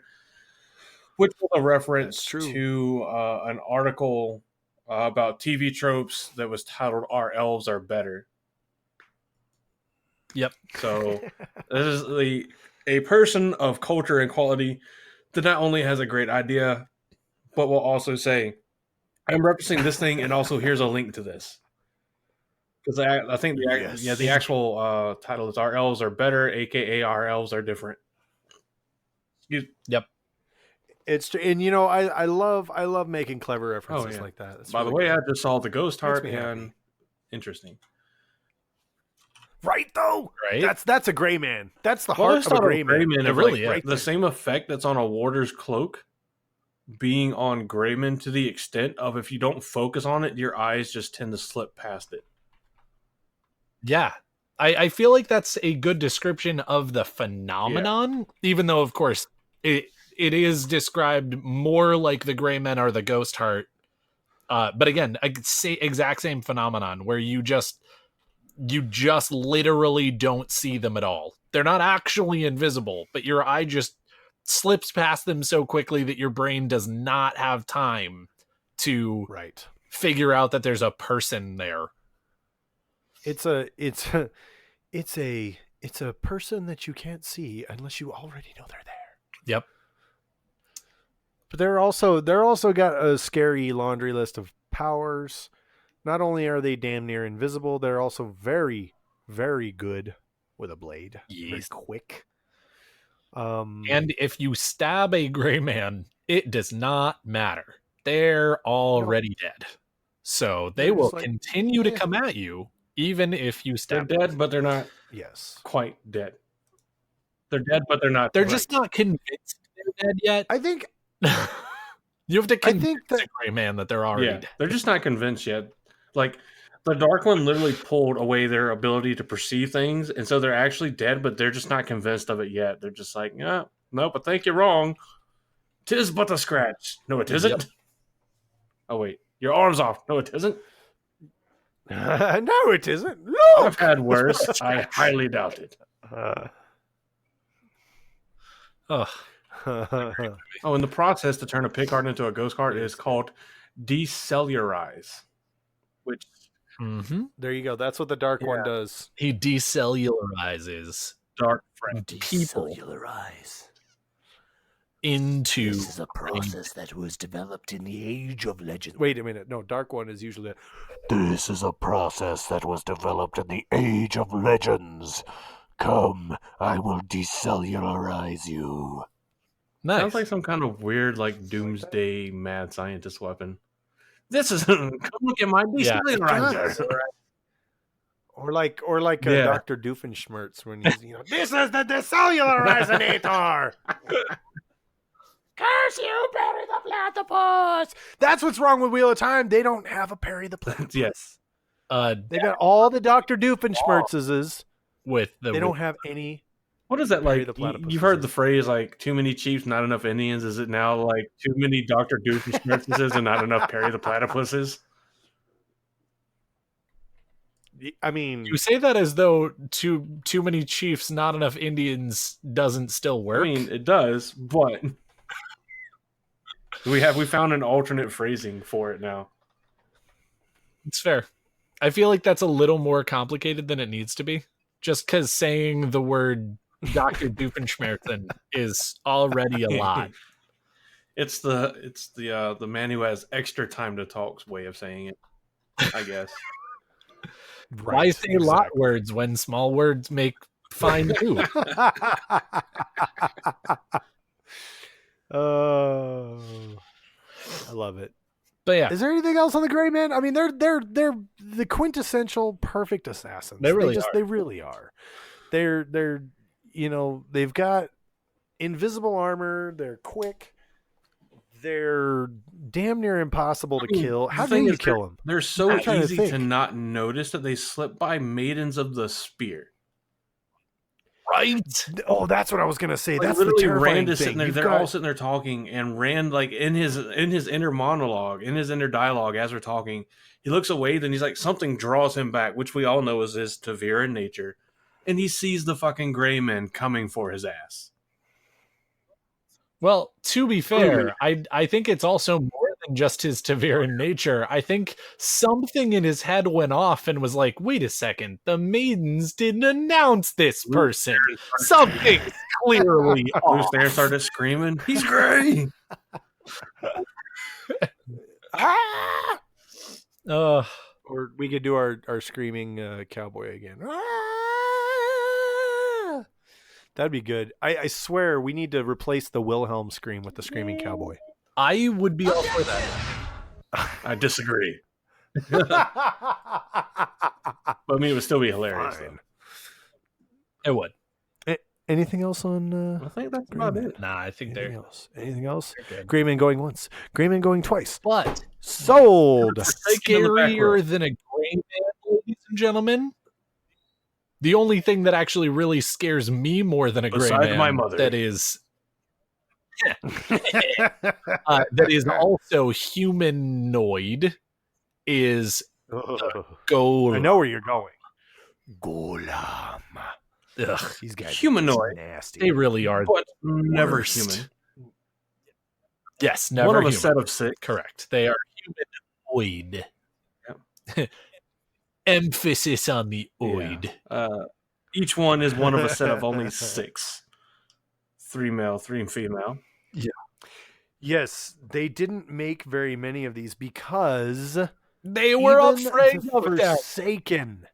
which was a reference to an article about TV tropes that was titled Our Elves Are Better. Yep. So this is a person of culture and quality that not only has a great idea, but will also say, I'm referencing this thing, and also here's a link to this. Because I think the actual title is Our Elves Are Better, aka Our Elves Are Different. Yep. It's and I love making clever references like that. That's By the way, I just saw the Ghost Heart and interesting. Right though, right? That's a gray man. That's the heart of a gray man. It really is. The same effect that's on a warder's cloak being on Grayman, to the extent of if you don't focus on it, your eyes just tend to slip past it. Yeah. I feel like that's a good description of the phenomenon, even though, of course, it is described more like the gray men are the ghost heart. But again, I could say exact same phenomenon where you just literally don't see them at all. They're not actually invisible, but your eye just slips past them so quickly that your brain does not have time to figure out that there's a person there. It's a person that you can't see unless you already know they're there. Yep. But they're also got a scary laundry list of powers. Not only are they damn near invisible, they're also very, very good with a blade. Yes. Very quick. And if you stab a gray man, it does not matter. They're already dead. So they will continue to come at you, even if you stab them. They're dead, but they're not quite dead. They're dead, but they're not. They're just not convinced they're dead yet. I think you have to convince the gray man that they're already dead. They're just not convinced yet. Like, the Dark One literally pulled away their ability to perceive things, and so they're actually dead, but they're just not convinced of it yet. They're just like, no, I think you're wrong. 'Tis but a scratch. No, it isn't. Yep. Oh, wait. Your arm's off. No, it isn't. No, it isn't. Look! I've had worse. I highly doubt it. In the process to turn a pick card into a ghost card is called decellularize. Which there you go. That's what the Dark One does. He decellularizes dark friend people into. This is a process that was developed in the Age of Legends. Wait a minute. No, Dark One is usually. This is a process that was developed in the Age of Legends. Come, I will decellularize you. Nice. Sounds like some kind of weird, like, doomsday mad scientist weapon. This is come look at my decellularizer. Or like Dr. Doofenshmirtz when he's this is the decellularizator. Curse you, Perry the Platypus! That's what's wrong with Wheel of Time. They don't have a Perry the Platypus. Yes. They got all the Dr. Doofenshmirtzes. They don't have any. What is that like? You've heard the phrase like too many chiefs, not enough Indians. Is it now like too many Dr. Doofenshmirtzes and not enough Perry the Platypuses? I mean, you say that as though too many chiefs, not enough Indians doesn't still work. I mean, it does, but we found an alternate phrasing for it now. It's fair. I feel like that's a little more complicated than it needs to be. Just because saying the word Dr. Doofenshmirtz is already a lot. It's the man who has extra time to talk's way of saying it, I guess. Right, why say lot words when small words make fine too? Oh, I love it. But yeah, is there anything else on the Gray Man? I mean, they're the quintessential perfect assassins. They really are. They're they've got invisible armor. They're quick. They're damn near impossible to kill. How do you kill them? They're so easy to not notice that they slip by Maidens of the Spear. Right? Oh, that's what I was gonna say. Like, that's the terrifying Rand is thing. Sitting there, they're all sitting there talking, and Rand, like in his inner monologue, in his inner dialogue, as we're talking, he looks away. Then he's like, something draws him back, which we all know is his Ta'veren nature, and he sees the fucking Gray Men coming for his ass. Well, to be fair, I think it's also more than just his Ta'veren nature. I think something in his head went off and was like, wait a second, the maidens didn't announce this person. Something's clearly off. Who's there started screaming, he's gray! Or we could do our screaming cowboy again. That'd be good. I swear we need to replace the Wilhelm scream with the screaming cowboy. I would be all for that. I disagree. But I mean, it would still be hilarious. It would. Anything else on? I think that's about it. Nah, I think anything else? Gray Man going once. Gray Man going twice. But sold. Scarier than a Gray Man, ladies and gentlemen. The only thing that actually really scares me more than a Gray Man, my mother, that is also humanoid, is Gholam. I know where you're going. Gholam. Ugh, these guys humanoid. Nasty. They really are. But never human. Yes, never One of human. a set of 6. Correct. They are oid. Yep. Emphasis on the oid. Yeah. Each one is one of a set of only 6. 3 male, 3 female. Yeah. Yes, they didn't make very many of these because They were even afraid the of them. Forsaken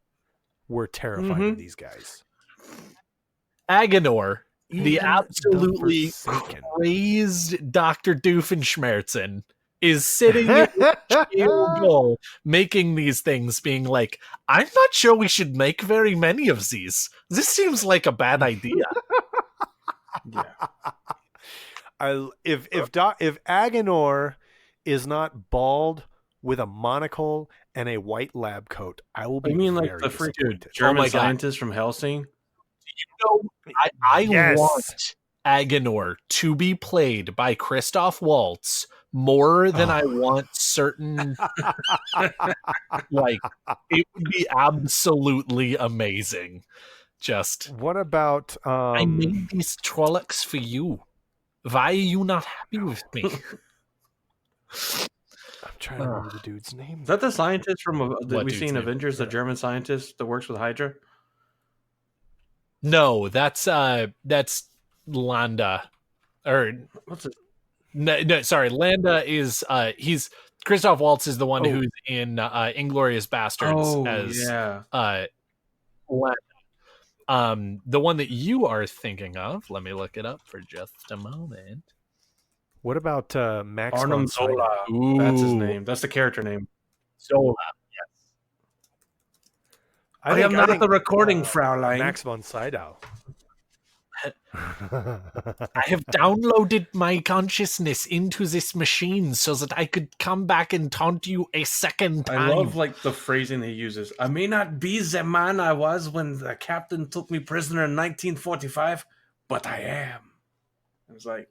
were terrified of these guys. Agonor, the Even absolutely the Forsaken. crazed Dr. Doofenshmirtz is sitting in the goal making these things, being like, I'm not sure we should make very many of these. This seems like a bad idea. Yeah. If Agonor is not bald with a monocle and a white lab coat, I will be You mean like very the freaking disappointed. German my God. scientist from Helsing? I Yes. want Agonor to be played by Christoph Waltz more than I want certain, like, it would be absolutely amazing. Just, What about I made these Trollocs for you. Why are you not happy with me? I'm trying to remember the dude's name. Is that the scientist from that What we dude's see in name? Avengers, the German scientist that works with Hydra? No, that's Landa. Or What's it? no, sorry, Landa is he's Christoph Waltz is the one who's in Inglorious Bastards as yeah. Landa. The one that you are thinking of, let me look it up for just a moment. What about Max Arnim von Sydow? Zola. That's his name. That's the character name. Zola. I am not the recording Fraulein. Max von Sydow. I have downloaded my consciousness into this machine so that I could come back and taunt you a second time. I love like the phrasing he uses. I may not be the man I was when the captain took me prisoner in 1945, but I am. It was like,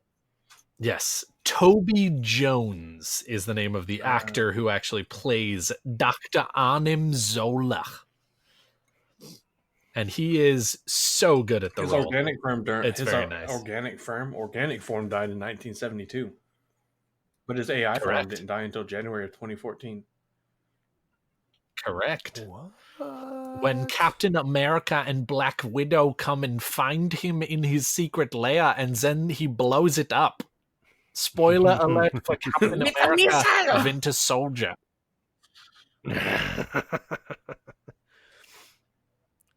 yes, Toby Jones is the name of the actor who actually plays Dr. Arnim Zola. And he is so good at the his role. organic firm. It's very nice. Organic form died in 1972, but his AI form didn't die until January of 2014. Correct. What? When Captain America and Black Widow come and find him in his secret lair, and then he blows it up. Spoiler alert for Captain America: Winter Soldier.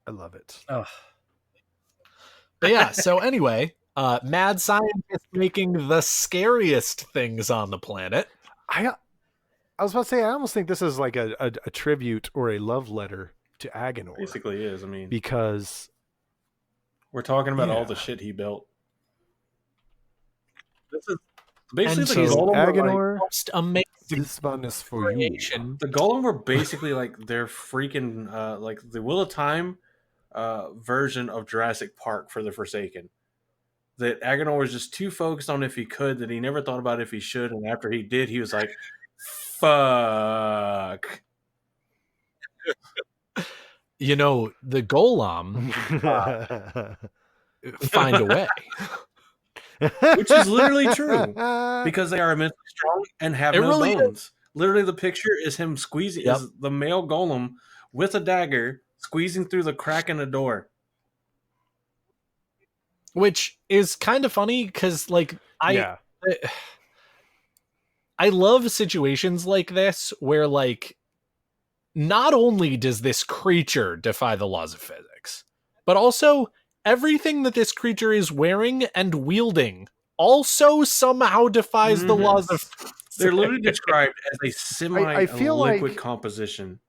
I love it. But yeah, so anyway, mad scientist making the scariest things on the planet. I was about to say, I almost think this is like a tribute or a love letter to Agonor. Basically is. I mean, because we're talking about all the shit he built. This is basically so Agonor. Most amazing This one is for you. creation. The Golem were basically like their freaking like the Wheel of Time version of Jurassic Park for the Forsaken. That Agonor was just too focused on if he could that he never thought about if he should, and after he did, he was like, "Fuck." You know, the Gholam find a way. Which is literally true. Because they are immensely strong and have no really bones. Literally, the picture is him squeezing, is the male Golem with a dagger squeezing through the crack in a door. Which is kind of funny because, like, I Yeah. love situations like this where, like, not only does this creature defy the laws of physics, but also everything that this creature is wearing and wielding also somehow defies the laws of physics. They're literally described as a I feel semi-liquid like- composition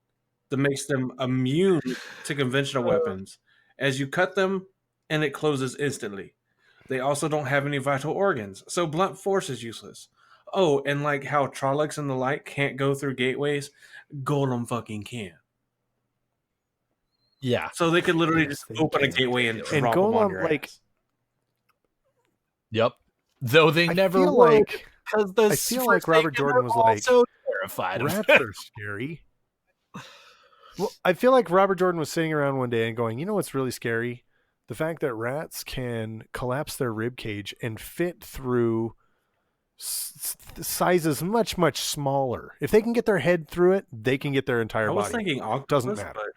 that makes them immune to conventional weapons. As you cut them, and it closes instantly. They also don't have any vital organs, so blunt force is useless. Oh, and like how Trollocs and the like can't go through gateways, Golem fucking can. Yeah. So they could literally Yes, just they open a can. gateway and And drop them on Golem, your like- ass. Yep. Though they I never feel would, like because the I feel like Robert Forsaken Jordan are was like, also terrified of rats it. are scary. Well, I feel like Robert Jordan was sitting around one day and going, you know what's really scary? The fact that rats can collapse their rib cage and fit through sizes much, much smaller. If they can get their head through it, they can get their entire I was body. thinking octopus, Doesn't matter.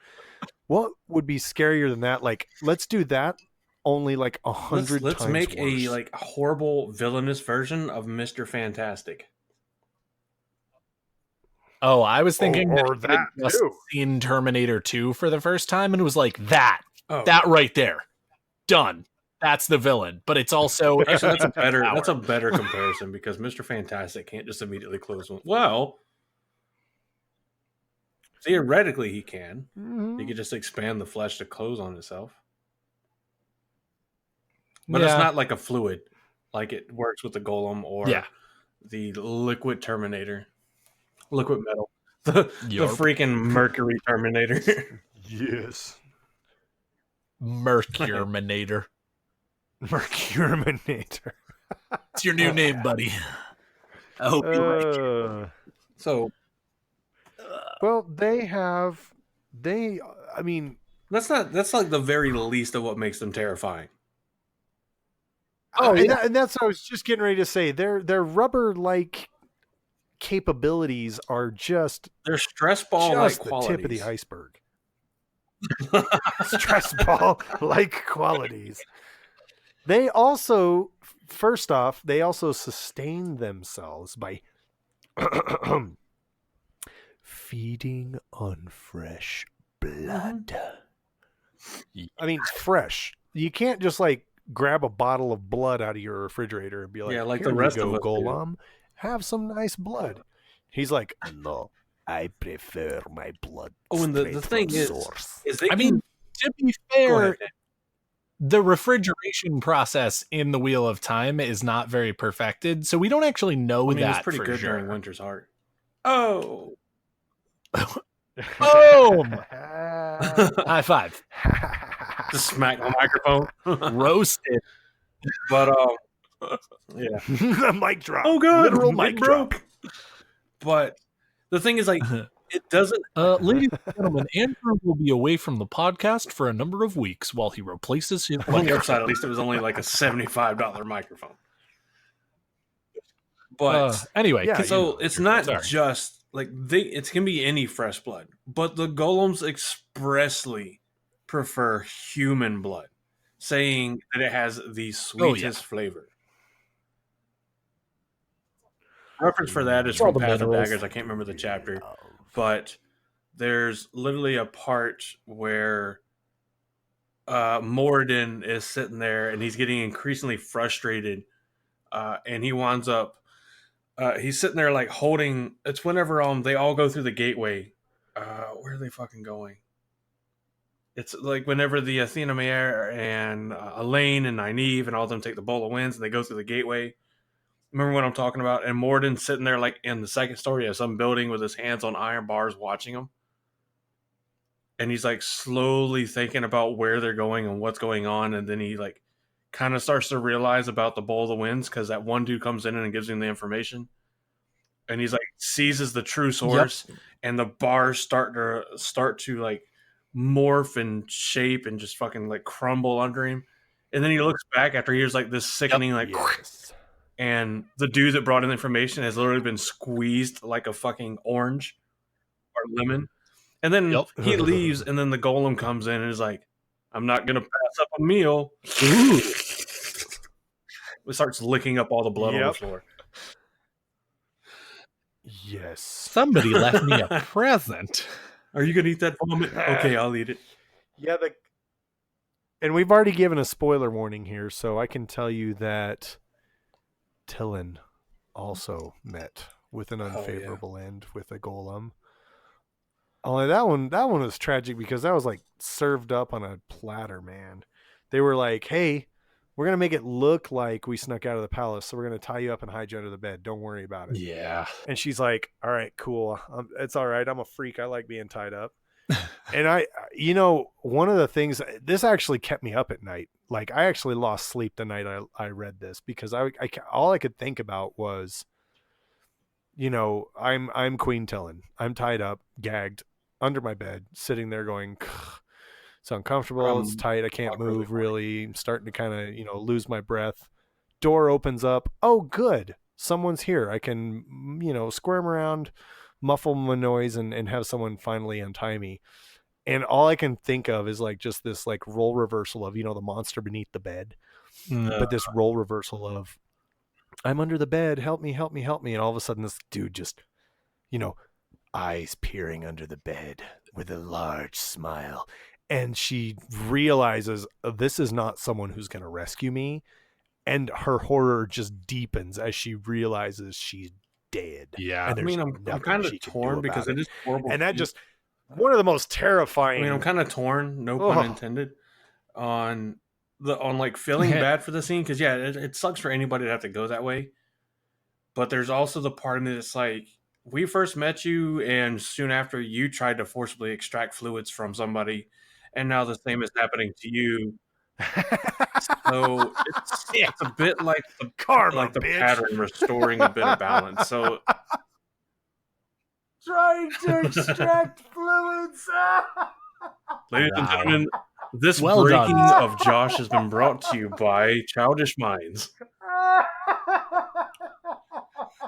What would be scarier than that? Like, let's do that only like 100 let's times make worse. a like horrible villainous version of Mr. Fantastic. Oh, I was thinking or that I had that just too. seen Terminator 2 for the first time and was like, that Oh, right there. Done. That's the villain. But it's also actually, that's a better comparison because Mr. Fantastic can't just immediately close one. Well, theoretically he can. Mhm. He could just expand the flesh to close on itself. But it's not like a fluid, like it works with the Golem or the liquid Terminator. Liquid metal. The freaking Mercury Terminator. Yes. Mercurminator. Mercurminator. It's your new name, buddy. I hope you like it. So, well, I mean, that's like the very least of what makes them terrifying. Oh, yeah. and that's what I was just getting ready to say. Their rubber-like capabilities are just They're stress ball like just the qualities. tip of the iceberg. Stress ball like qualities. They also, first off, they also sustain themselves by feeding on fresh blood. I mean, fresh. You can't just like grab a bottle of blood out of your refrigerator and be like, Yeah, like "Here the rest you go, of us do." Gholam, have some nice blood." He's like, "No, I prefer my blood." Oh, and the straight thing from is source." they I mean, to be Go fair, ahead. the refrigeration process in the Wheel of Time is not very perfected, so we don't actually know I mean, that it's pretty for good sure. during Winter's Heart. Oh. Boom! High five. Just smack the microphone. Roasted. But yeah. Mic drop. Oh god, Literal it mic drop. broke. But the thing is, like, it doesn't. Ladies and gentlemen, Andrew will be away from the podcast for a number of weeks while he replaces his On the upside, at least it was only like a $75 microphone. But anyway, Yeah, so it's not Sorry. just like it can be any fresh blood, but the golems expressly prefer human blood, saying that it has the sweetest flavor. Reference for that is It's all from the Path of minerals. Daggers. I can't remember the chapter, but there's literally a part where Moradin is sitting there and he's getting increasingly frustrated, and he winds up he's sitting there like holding. It's whenever they all go through the gateway. Where are they fucking going? It's like whenever the Athena Mayer and Elaine and Nynaeve and all of them take the Bowl of Winds and they go through the gateway. Remember what I'm talking about? And Moradin's sitting there like in the second story of some building with his hands on iron bars watching them. And he's like slowly thinking about where they're going and what's going on. And then he like kind of starts to realize about the Bowl of the Winds because that one dude comes in and gives him the information. And he's like seizes the true source, and the bars start to like morph and shape and just fucking like crumble under him. And then he looks back after he hears like this sickening and the dude that brought in the information has literally been squeezed like a fucking orange or lemon. And then he leaves, and then the golem comes in and is like, "I'm not gonna pass up a meal." It starts licking up all the blood on the floor. Yes. Somebody left me a present. Are you gonna eat that vomit? Okay, I'll eat it. Yeah, and we've already given a spoiler warning here, so I can tell you that Tillin also met with an unfavorable end with a golem. Only that one was tragic because that was like served up on a platter, man. They were like, "Hey, we're gonna make it look like we snuck out of the palace, so we're gonna tie you up and hide you under the bed. Don't worry about it." Yeah. And she's like, "All right, cool. It's all right. I'm a freak. I like being tied up." And one of the things, this actually kept me up at night. Like, I actually lost sleep the night I read this because all I could think about was, I'm Queen Tillin. I'm tied up, gagged under my bed, sitting there going, it's uncomfortable. It's tight. I can't move really. I'm starting to kind of, lose my breath. Door opens up. Oh, good. someone's here. I can, squirm around, muffle my noise, and have someone finally untie me. And all I can think of is like just this like role reversal of, the monster beneath the bed. But this role reversal of, I'm under the bed, help me, help me, help me. And all of a sudden this dude just, eyes peering under the bed with a large smile. And she realizes this is not someone who's going to rescue me. And her horror just deepens as she realizes she's dead. Yeah. And I mean, I'm kind of torn because it is horrible. And that just, one of the most terrifying. I mean, I'm kind of torn, no pun intended, on like feeling bad for the scene. Because, yeah, it sucks for anybody to have to go that way. But there's also the part of me that's like, we first met you, and soon after you tried to forcibly extract fluids from somebody, and now the same is happening to you. So it's a bit like the karma, like the bitch. pattern restoring a bit of balance. So trying to extract fluids. ladies and gentlemen, this Well breaking done. of Josh has been brought to you by Childish Minds.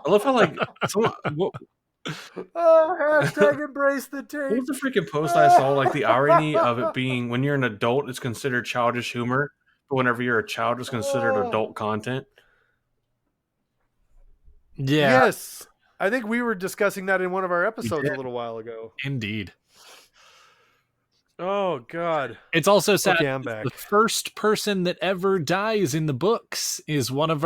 I love how like hashtag embrace the tape. what was the freaking post I saw? Like the irony of it being when you're an adult, it's considered childish humor, but whenever you're a child, it's considered adult content. Yeah. Yes. I think we were discussing that in one of our episodes a little while ago. Indeed. Oh God. It's also sad. Okay, I'm back. The first person that ever dies in the books is one of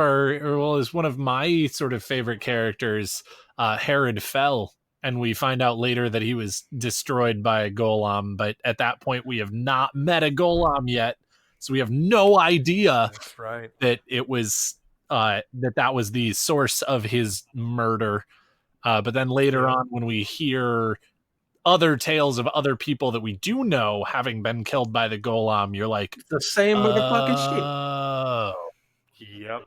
my sort of favorite characters, Herod Fell. And we find out later that he was destroyed by a Gholam, but at that point we have not met a Gholam yet. So we have no idea That's right. that it was that was the source of his murder. But then later on, when we hear other tales of other people that we do know having been killed by the Gholam, you're like, It's the same motherfucking shit.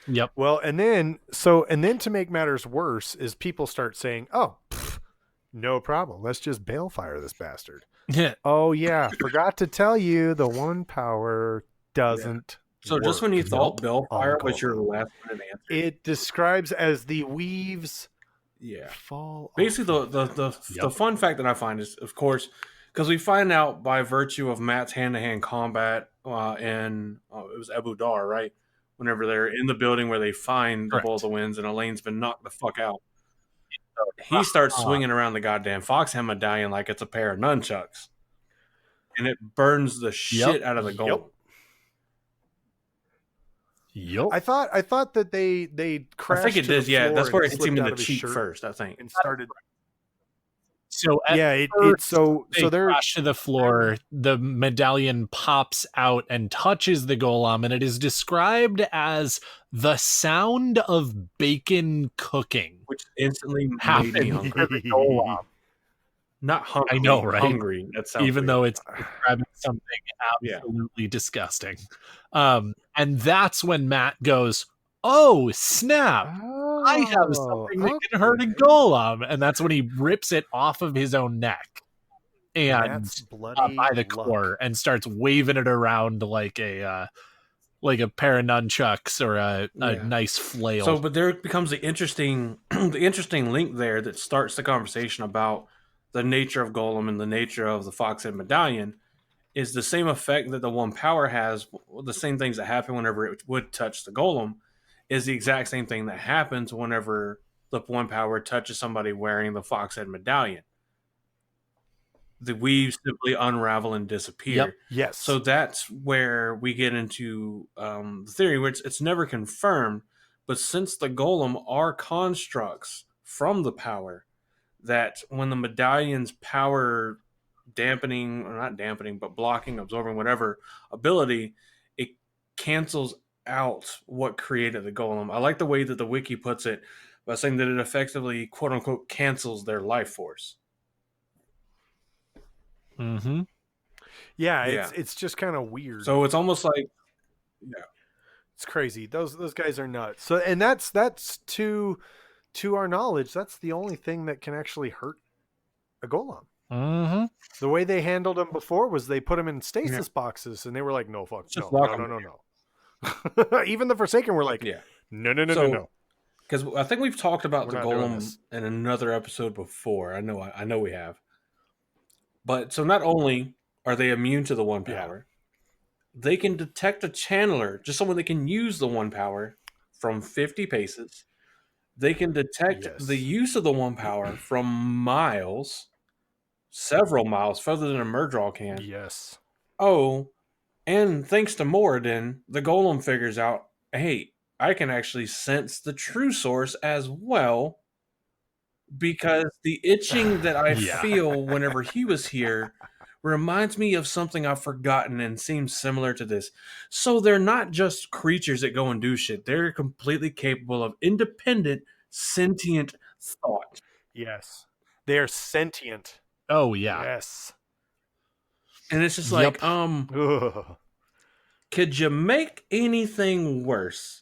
Yep. Well, and then to make matters worse is people start saying, "Oh, no problem. Let's just balefire this bastard." Yeah. Oh yeah, forgot to tell you, the one power doesn't. So just when you work. thought Bellfire on was your Gholam. last minute answer, It describes as the weaves yeah. fall. Basically, the fun fact that I find is, of course, because we find out by virtue of Matt's hand-to-hand combat in it was Abu Dar, right? Whenever they're in the building where they find the Bowl of the Winds and Elaine's been knocked the fuck out, he starts swinging around the goddamn Foxhead medallion like it's a pair of nunchucks, and it burns the shit out of the gold. Yep. I thought that they crashed. I think it did. Yeah, that's where it hits him in the out of his cheek shirt first. I think. and started. So Yeah, so they're crash to the floor. The medallion pops out and touches the Gholam, and it is described as the sound of bacon cooking, Which instantly made me happened hungry. to the Gholam. Not hungry. I know, right? Hungry. That sounds Even weird. though it's describing something Yeah. absolutely disgusting. And that's when Matt goes, "Oh, snap. I have something that can hurt a Gholam." And that's when he rips it off of his own neck and That's bloody by the luck. core and starts waving it around like a pair of nunchucks or a nice flail. So, but there becomes the interesting link there that starts the conversation about the nature of Gholam and the nature of the Foxhead Medallion is the same effect that the one power has. The same things that happen whenever it would touch the Gholam is the exact same thing that happens whenever the one power touches somebody wearing the Foxhead Medallion. The weaves simply unravel and disappear. Yep. Yes. So that's where we get into the theory, which it's never confirmed, but since the Gholam are constructs from the power, that when the medallion's power dampening, or not dampening, but blocking, absorbing, whatever ability, it cancels out what created the Gholam. I like the way that the wiki puts it by saying that it effectively, quote unquote, cancels their life force. Mm-hmm. Yeah, Yeah. it's just kind of weird. So it's almost like, It's crazy. Those guys are nuts. So, and that's to our knowledge, that's the only thing that can actually hurt a Gholam. Mm-hmm. The way they handled them before was they put them in stasis boxes, and they were like, "No, fuck, Just no. lock 'em Even the Forsaken were like, yeah. no. So because I think we've talked about We're the not doing golem this. in another episode before. I know we have. But so not only are they immune to the one Yeah. power, they can detect a channeler, just someone that can use the one power from 50 paces. They can detect the Yes. use of the one power from miles, several miles further than a Murdraw can. Yes. Oh, and thanks to Moradin, the golem figures out, hey, I can actually sense the true source as well, because the itching that I Yeah. feel whenever he was here reminds me of something I've forgotten and seems similar to this. So they're not just creatures that go and do shit. They're completely capable of independent, sentient thought. Yes. They are sentient. Oh yeah. Yes. And it's just Yep. like, Ugh. could you make anything worse?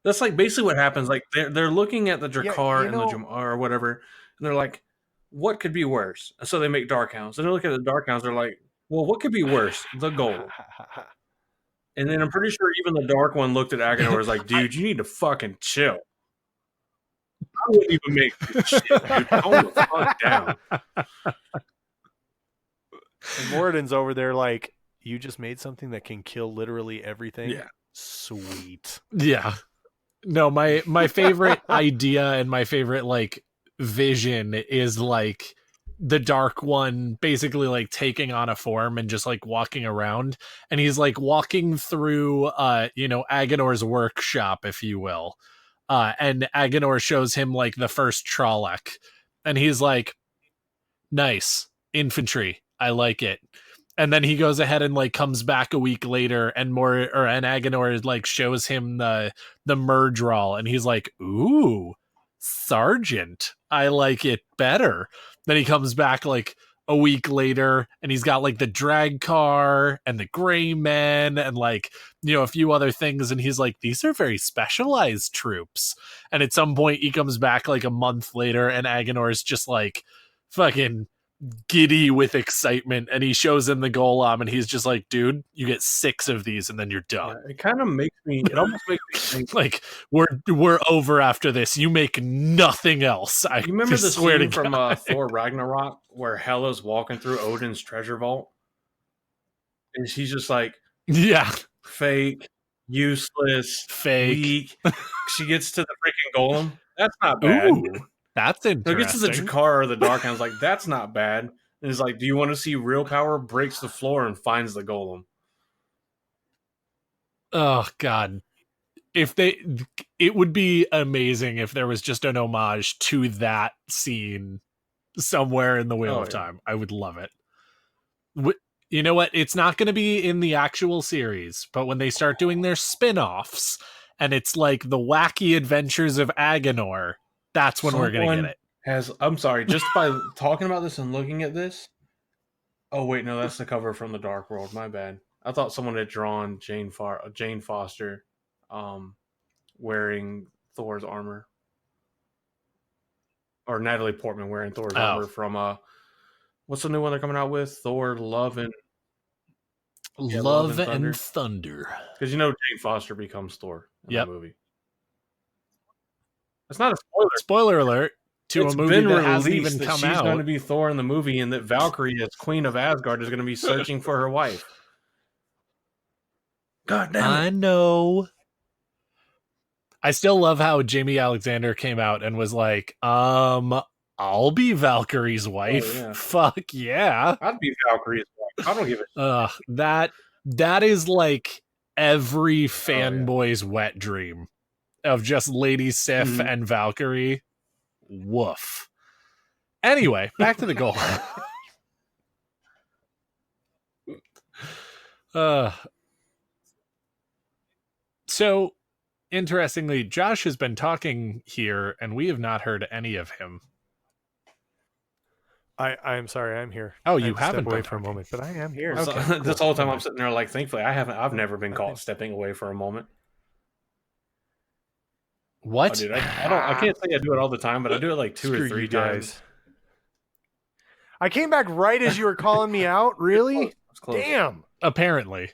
That's like basically what happens. Like they're looking at the Draghkar you and the know- Zomara or whatever, and they're like, what could be worse? And so they make Darkhounds. And they look at the Darkhounds, they're like, well, what could be worse? The Golem. And then I'm pretty sure even the Dark One looked at Agador and was like, dude, you need to fucking chill. I wouldn't even make this shit, dude. Calm the fuck down. And Moradin's over there like, you just made something that can kill literally everything? Yeah. Sweet. Yeah. No, my favorite idea and my favorite like vision is like the Dark One basically like taking on a form and just like walking around, and he's like walking through Agador's workshop, if you will. And Agador shows him like the first Trolloc, and he's like, nice infantry, I like it. And then he goes ahead and like comes back a week later, and Agador like shows him the Murdrawl, and he's like, ooh, Sergeant, I like it better. Then he comes back like a week later, and he's got like the Draghkar and the Grey Men and like, a few other things, and he's like, these are very specialized troops. And at some point he comes back like a month later, and Agador's just like fucking giddy with excitement, and he shows him the Gholam, and he's just like, dude, you get 6 of these and then you're done. Yeah, it kind of makes me, it almost makes me think. Like, we're over after this. You make nothing else. I You remember the swear scene to from God. Thor Ragnarok where Hela's walking through Odin's treasure vault? And she's just like, Yeah. fake, useless, Fake. weak. She gets to the freaking Golem. That's not bad. Ooh, that's So interesting. it gets to the Draghkar or the Darkhounds, like, that's not bad. And it's like, do you want to see real power? Breaks the floor and finds the Golem. Oh God. It would be amazing if there was just an homage to that scene somewhere in the Wheel of Time. I would love it. You know what? It's not going to be in the actual series, but when they start doing their spin-offs and it's like the wacky adventures of Aganor, that's when we're going to get it. I'm sorry, just by talking about this and looking at this. Oh, wait, no, that's the cover from the Dark World. My bad. I thought someone had drawn Jane Foster wearing Thor's armor. Or Natalie Portman wearing Thor's armor from what's the new one they're coming out with? Thor, Love and Thunder. Because Jane Foster becomes Thor in the movie. It's not a spoiler. Spoiler alert to a movie that hasn't even come she's out. Going to be Thor in the movie, and that Valkyrie, as Queen of Asgard, is going to be searching for her wife. God damn it. I know. I still love how Jamie Alexander came out and was like, I'll be Valkyrie's wife. Oh, yeah. Fuck yeah. I'd be Valkyrie's wife. I don't give a shit. That is like every fanboy's wet dream of just Lady Sif and Valkyrie. Woof. Anyway, back to the goal. So, interestingly, Josh has been talking here, and we have not heard any of him. I'm sorry, I'm here. Oh, you I haven't step away been for a moment, but I am here. So, Okay, this cool. whole time I'm sitting there like, thankfully, I've never been caught stepping away for a moment. What? Oh, dude, I can't say I do it all the time, but I do it like 2 or 3 times. I came back right as you were calling me out. Really? Close. Damn. Apparently.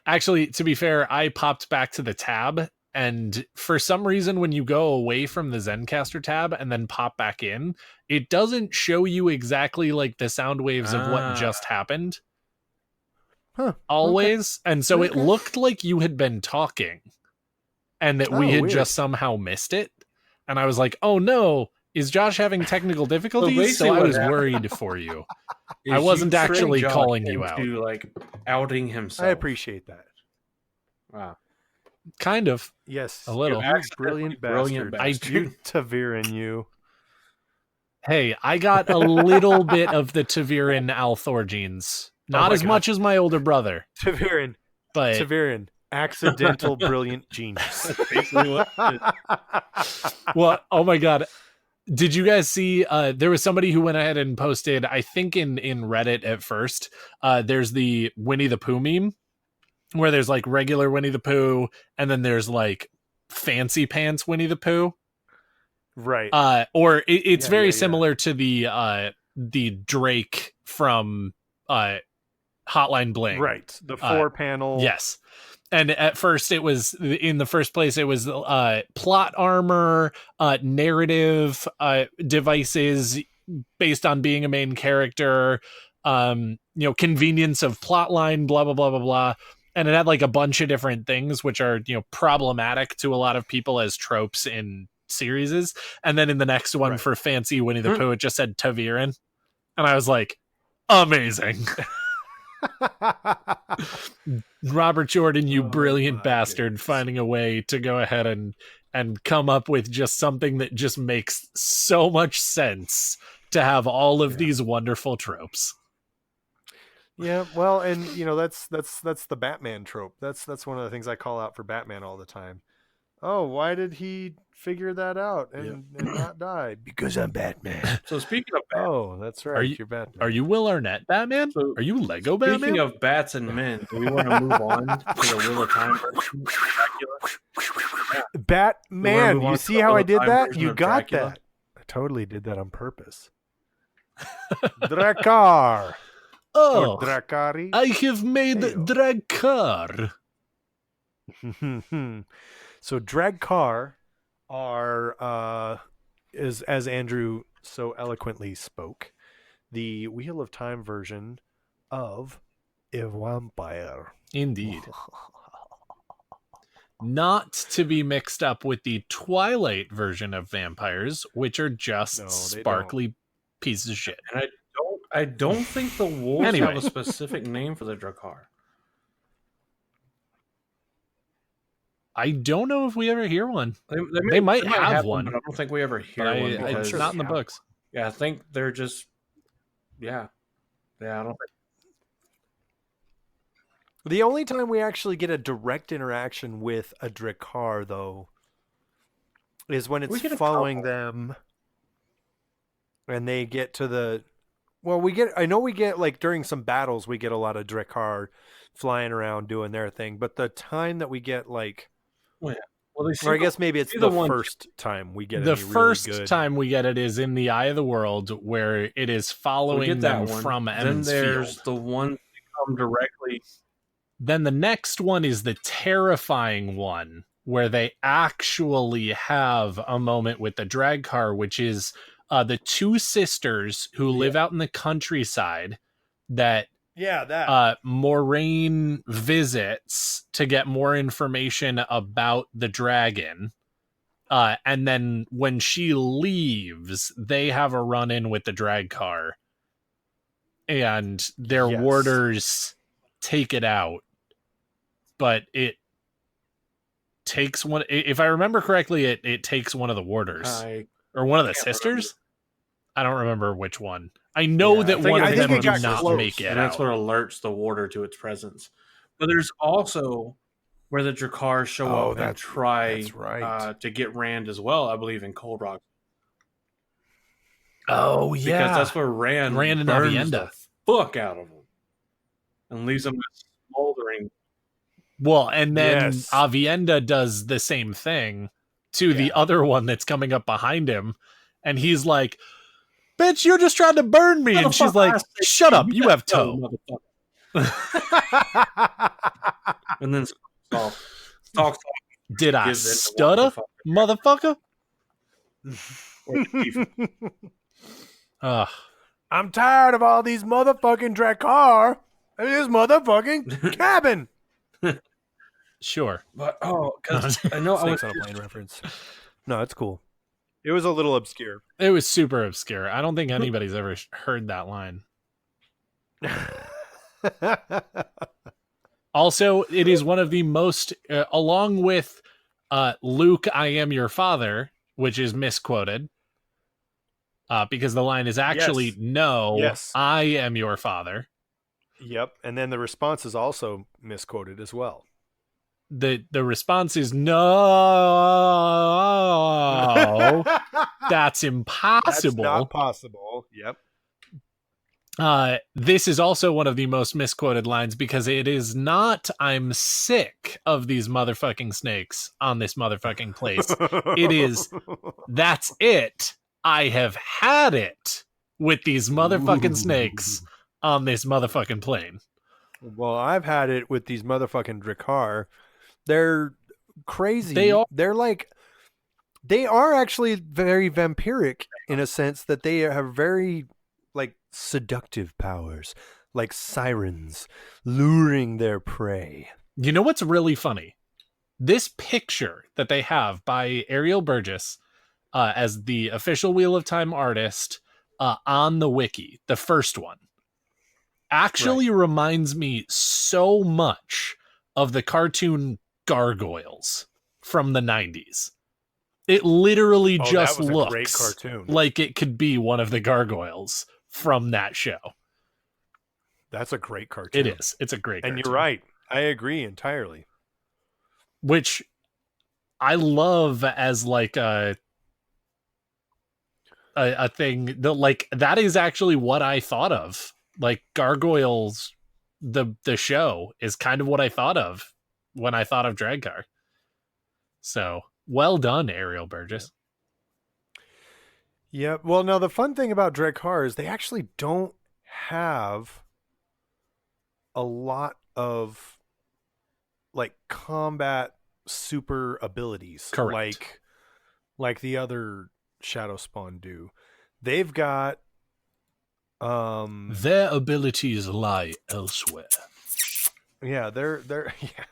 Actually, to be fair, I popped back to the tab and for some reason, when you go away from the Zencaster tab and then pop back in, it doesn't show you exactly like the sound waves of what just happened. Huh. Always. Okay. And so it looked like you had been talking and that we had weird. just somehow missed it. And I was like, oh no, is Josh having technical difficulties? So I was worried for you. I wasn't actually calling you out. Like outing himself. I appreciate that. Wow. Kind of. Yes. A little. You brilliant bastard. I do. Taviran, you. Hey, I got a little bit of the Taviran Althor genes. Not as much as my older brother. Taviran. But Taviran. Accidental brilliant genius. That's basically what it is. Well, oh my god. Did you guys see there was somebody who went ahead and posted, I think in Reddit at first, there's the Winnie the Pooh meme where there's like regular Winnie the Pooh and then there's like fancy pants Winnie the Pooh. Right. Or it's very similar to the Drake from Hotline Bling. Right. The 4-panel. Yes. And at first it was, in the first place, it was plot armor, narrative devices based on being a main character, convenience of plotline, blah, blah, blah, blah, blah. And it had like a bunch of different things, which are, problematic to a lot of people as tropes in series. And then in the next one for fancy Winnie the Pooh, it just said Taviran. And I was like, amazing. Robert Jordan, you brilliant bastard, finding a way to go ahead and come up with just something that just makes so much sense to have all of these wonderful tropes. Yeah, well, and that's the Batman trope. That's one of the things I call out for Batman all the time. Oh, why did he figure that out and not die? Because I'm Batman. So speaking of Batman, oh, that's right. You're Batman. Are you Will Arnett Batman? So, are you Lego Batman? Speaking of bats and men, do we want to move on to the Wheel of Time version of Dracula? Batman, you see how I did that? You got Dracula? that. I totally did that on purpose. Draghkar. Oh, or Draghkari. I have made Draghkar. So Draghkar are is, as Andrew so eloquently spoke, the Wheel of Time version of a vampire. Indeed. Not to be mixed up with the Twilight version of vampires, which are just sparkly pieces of shit. And I don't think the wolves have a specific name for the Draghkar. I don't know if we ever hear one. They might have one, but I don't think we ever hear one. It's not in the books. Yeah, I think they're just. Yeah, I don't think. The only time we actually get a direct interaction with a Draghkar, though, is when it's following them, and they get to the. Well, I know we get like during some battles we get a lot of Draghkar flying around doing their thing, but the time that we get like. Well, yeah. Or I guess maybe it's the first time we get it. The first time we get it is in the Eye of the World, where it is following them from Emmons Field. Then there's the one that come directly. Then the next one is the terrifying one, where they actually have a moment with the Draghkar, which is the two sisters who live out in the countryside that Moraine visits to get more information about the dragon. And then when she leaves, they have a run-in with the Draghkar. And their warders take it out. But it takes one... If I remember correctly, it takes one of the warders. Or one of the sisters? I don't remember which one. I know that one of them did not make it. And that's what alerts the warder to its presence. But there's also where the Draghkar show up and try to get Rand as well, I believe, in Cold Rock. Oh, yeah. Because that's where Rand and burns Avienda the fuck out of him. And leaves them smoldering. Well, and then Avienda does the same thing to the other one that's coming up behind him. And he's like, bitch, you're just trying to burn me. And she's like, shut up, you have toe. And then stalks Did I Gives in to stutter, motherfucker? Or the chief. Ugh. I'm tired of all these motherfucking Draghkar and this motherfucking cabin. Sure. But because I know I was Snakes on a plane reference. No, it's cool. It was a little obscure. It was super obscure. I don't think anybody's ever heard that line. Also, it is one of the most, along with Luke, I am your father, which is misquoted. Because the line is actually, Yes. no, Yes. I am your father. Yep. And then the response is also misquoted as well. The response is, no, that's impossible. That's not possible. Yep. This is also one of the most misquoted lines because it is not, I'm sick of these motherfucking snakes on this motherfucking place. It is, that's it. I have had it with these motherfucking snakes on this motherfucking plane. Well, I've had it with these motherfucking Draghkar. They're crazy. They are. They are actually very vampiric in a sense that they have very like seductive powers, like sirens luring their prey. You know what's really funny? This picture that they have by Ariel Burgess as the official Wheel of Time artist on the wiki, the first one, actually reminds me so much of the cartoon Gargoyles from the 90s. It literally just that was looks a great cartoon. like it could be one of the Gargoyles from that show. That's a great cartoon. It is. It's a great cartoon. And you're right. I agree entirely. Which I love as like a thing that like that is actually what I thought of. Like Gargoyles, the show is kind of what I thought of when I thought of Draghkar. So well done, Ariel Burgess. Yeah. Well, now the fun thing about Draghkar is they actually don't have a lot of like combat super abilities. Correct. Like the other Shadowspawn do. They've got their abilities lie elsewhere. Yeah, they're yeah.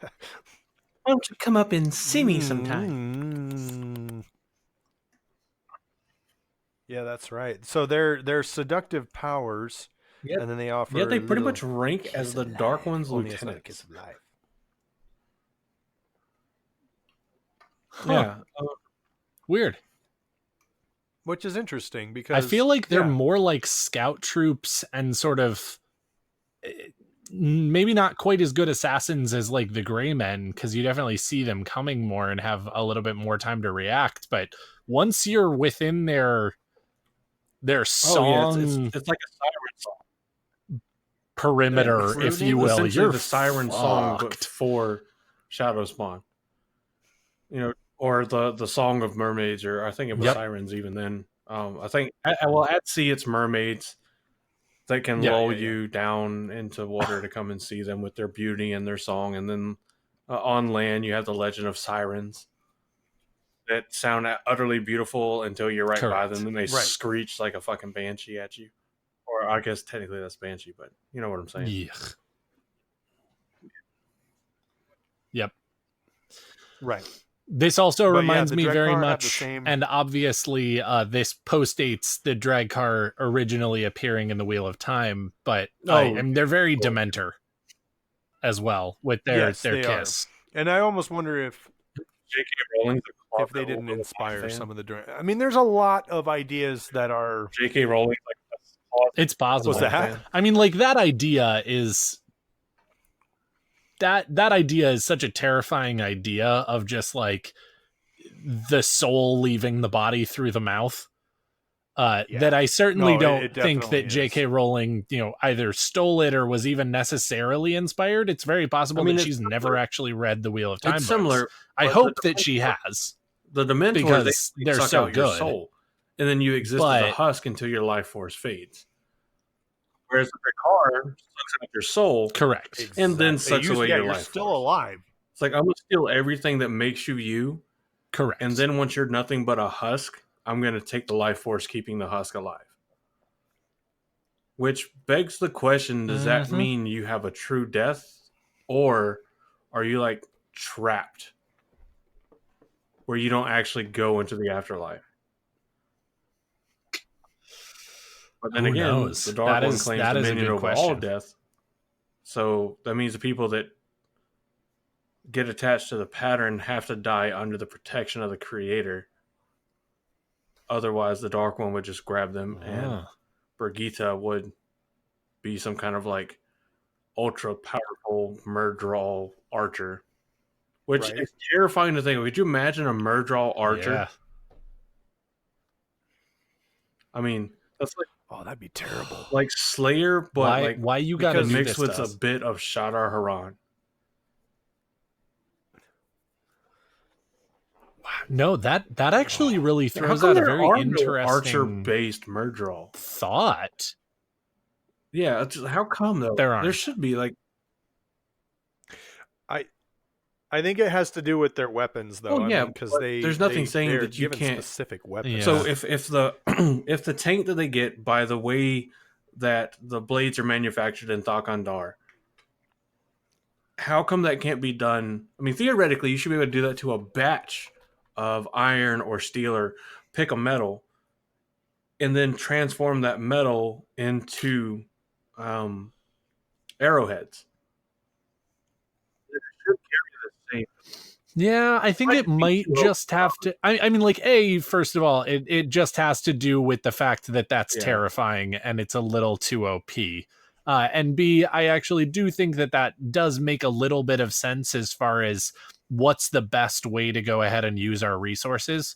Why don't you come up and see me sometime? Yeah, that's right. So they're seductive powers, Yep. and then they offer. Yeah, they a pretty little much rank kiss as the of Dark life. One's Only it's not a lieutenants. kiss of life. Yeah. Weird. Which is interesting because I feel like they're yeah. more like scout troops and sort of maybe not quite as good assassins as like the Gray Men, because you definitely see them coming more and have a little bit more time to react. But once you're within their song, it's like a siren song perimeter, if you will, essentially you're the siren song but for Shadowspawn. You know, or the song of mermaids, or I think it was sirens even then. I think at sea it's mermaids that can lull you down into water to come and see them with their beauty and their song, and then on land you have the legend of sirens that sound utterly beautiful until you're right by them, and they screech like a fucking banshee at you. Or I guess technically that's banshee, but you know what I'm saying. Yeah. Yep. Right. This also reminds me very Draghkar much, and obviously this postdates the Draghkar originally appearing in the Wheel of Time, but and they're very Dementor as well with their kiss. Are. And I almost wonder if J.K. Rowling's if they didn't inspire some of the. I mean, there's a lot of ideas that are J.K. Rowling. It's possible. What's that? I mean, like that idea is. That idea is such a terrifying idea of just like the soul leaving the body through the mouth that I certainly don't think that J.K. Rowling, either stole it or was even necessarily inspired. It's very possible that she's never actually read the Wheel of Time. It's similar. I hope that she has. The Dementors, because they're suck so out good. Your soul, and then you exist as a husk until your life force fades. Whereas the Draghkar sucks out your soul, correct, and then sucks away your life. You're still alive. It's like, I'm going to steal everything that makes you you. Correct. And then once you're nothing but a husk, I'm going to take the life force keeping the husk alive. Which begs the question, does that mean you have a true death? Or are you like trapped where you don't actually go into the afterlife? But then again, knows? the Dark One claims that is a dominion good over all question. death. So that means the people that get attached to the pattern have to die under the protection of the creator. Otherwise, the Dark One would just grab them, and Brigitte would be some kind of like ultra powerful Murdraw archer. Which is terrifying to think of. Could you imagine a Murdraw archer? Yeah. I mean, that's like, Oh, that'd be terrible. like Slayer, but why you got to do mixed this with a bit of Shadar Haran. No, that actually really throws out a very interesting archer-based Murdraw thought. Yeah, how come though? There should be like. I think it has to do with their weapons, though. Oh yeah, because there's nothing saying that you can't specific weapons. Yeah. So if the if the tank that they get by the way that the blades are manufactured in Thakandar, how come that can't be done? I mean, theoretically, you should be able to do that to a batch of iron or steel, or pick a metal, and then transform that metal into arrowheads. It should carry the same. Yeah, I think it might just have to. I mean, like, first of all, it just has to do with the fact that that's terrifying and it's a little too OP. And B, I actually do think that does make a little bit of sense as far as what's the best way to go ahead and use our resources.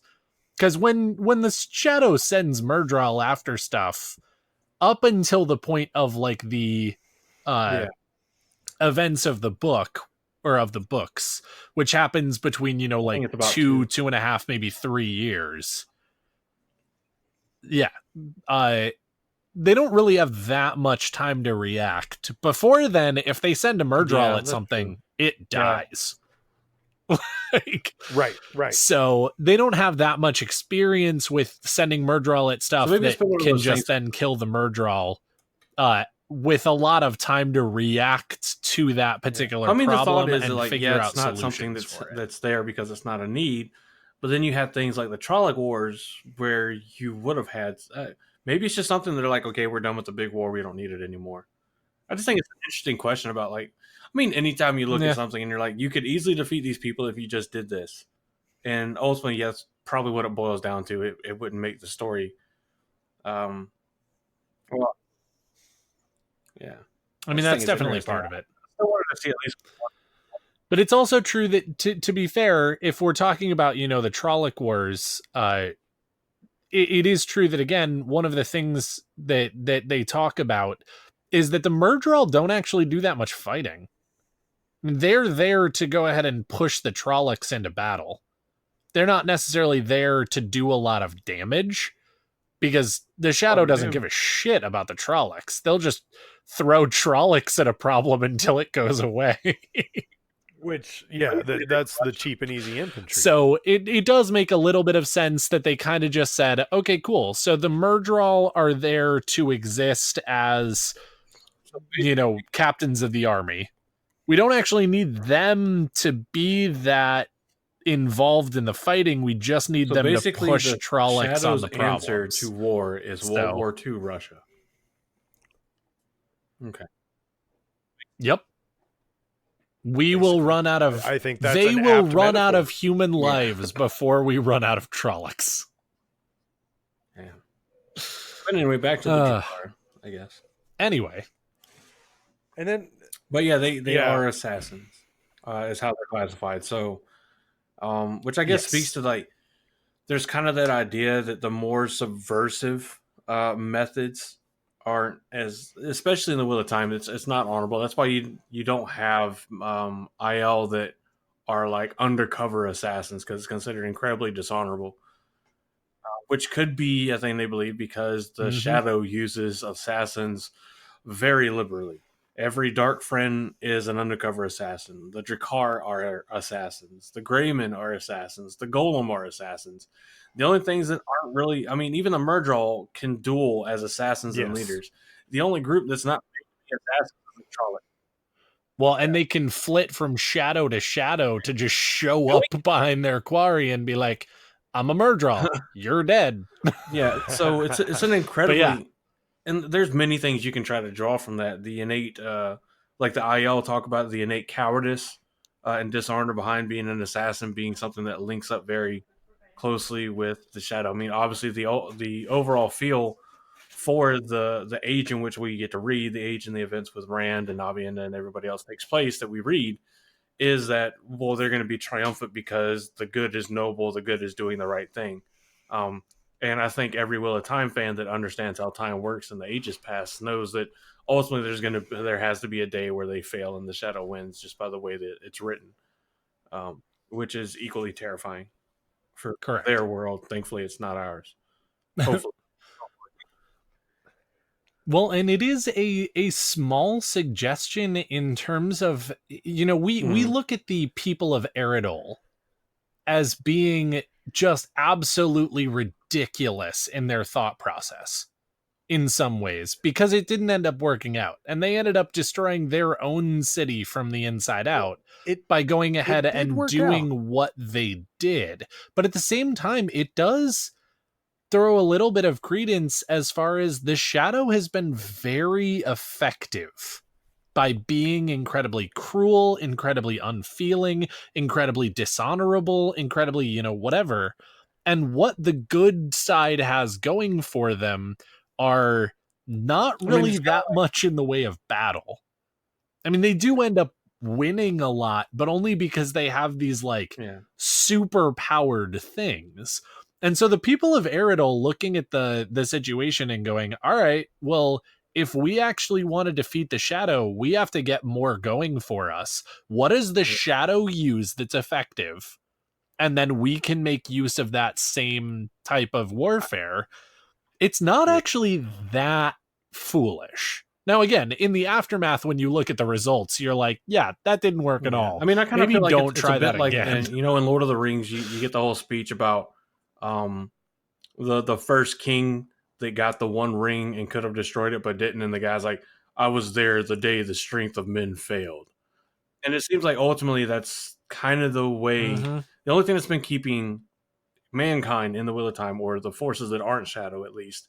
Because when the Shadow sends Murdraw after stuff, up until the point of like the events of the book, or of the books, which happens between, like 2.5, maybe 3 years. Yeah. They don't really have that much time to react. Before then, if they send a Murdraw at something, it dies. Like, right. So they don't have that much experience with sending Murdraw at stuff that can just then kill the Murdraw. With a lot of time to react to that particular problem. The thought is and like, figure out it's not something that's there because it's not a need. But then you have things like the Trolloc Wars where you would have had. Maybe it's just something that they're like, okay, we're done with the big war. We don't need it anymore. I just think it's an interesting question about like, I mean, anytime you look at something and you're like, you could easily defeat these people if you just did this. And ultimately, that's probably what it boils down to. It wouldn't make the story. Well, yeah. I mean, that's definitely part of it. I wanted to see at least one. But it's also true that, to be fair, if we're talking about, the Trolloc Wars, it is true that, again, one of the things that they talk about is that the Murdraw don't actually do that much fighting. I mean, they're there to go ahead and push the Trollocs into battle. They're not necessarily there to do a lot of damage, because the Shadow doesn't give a shit about the Trollocs. They'll just throw Trollocs at a problem until it goes away. Which, that's the cheap and easy infantry. So it does make a little bit of sense that they kind of just said, okay, cool. So the Murdraw are there to exist as, captains of the army. We don't actually need them to be that involved in the fighting. We just need them to push Trollocs on the problems. Answer to war is World War II Russia. Okay. Yep. We will run out of. I think that's they will run out of human lives before we run out of Trollocs. Yeah. But anyway, back to the Draghkar, I guess. Anyway, and then, but yeah, they are assassins, is how they're classified. So, which I guess speaks to like, there's kind of that idea that the more subversive methods aren't as, especially in the Wheel of Time, it's not honorable. That's why you don't have IL that are like undercover assassins, because it's considered incredibly dishonorable. Which could be, I think they believe, because the Shadow uses assassins very liberally. Every dark friend is an undercover assassin. The Draghkar are assassins. The Greymen are assassins. The Gholam are assassins. The only things that aren't really, I mean, even the Murdrawl can duel as assassins and leaders. The only group that's not assassins is the Trolloc. Well, and they can flit from shadow to shadow to just show up behind their quarry and be like, I'm a Murdrawl. You're dead. Yeah, so it's an incredibly... And there's many things you can try to draw from that. The innate, like the IL talk about the innate cowardice and dishonor behind being an assassin being something that links up very closely with the shadow. I mean, obviously the overall feel for the age in which we get to read, the age and the events with Rand and Navi and everybody else takes place that we read, is that, well, they're going to be triumphant because the good is noble, the good is doing the right thing. And I think every Wheel of Time fan that understands how time works and the ages pass knows that ultimately there has to be a day where they fail and the shadow wins, just by the way that it's written, which is equally terrifying for their world. Thankfully, it's not ours. Hopefully. Well, and it is a small suggestion in terms of, we look at the people of Eridol as being just absolutely ridiculous in their thought process in some ways, because it didn't end up working out. And they ended up destroying their own city from the inside out by going ahead and doing what they did. But at the same time, it does throw a little bit of credence as far as the shadow has been very effective by being incredibly cruel, incredibly unfeeling, incredibly dishonorable, incredibly, whatever. And what the good side has going for them are not really that much in the way of battle. I mean, they do end up winning a lot, but only because they have these super powered things. And so the people of Eridol looking at the situation and going, all right, well, if we actually want to defeat the shadow, we have to get more going for us. What does the shadow use that's effective? And then we can make use of that same type of warfare. It's not actually that foolish. Now, again, in the aftermath, when you look at the results, you're like, yeah, that didn't work at all. I mean, I kind of feel like don't try that again. In Lord of the Rings, you get the whole speech about the first king that got the one ring and could have destroyed it but didn't, and the guy's like, I was there the day the strength of men failed. And it seems like ultimately that's kind of the way, the only thing that's been keeping mankind in the Wheel of Time, or the forces that aren't shadow at least,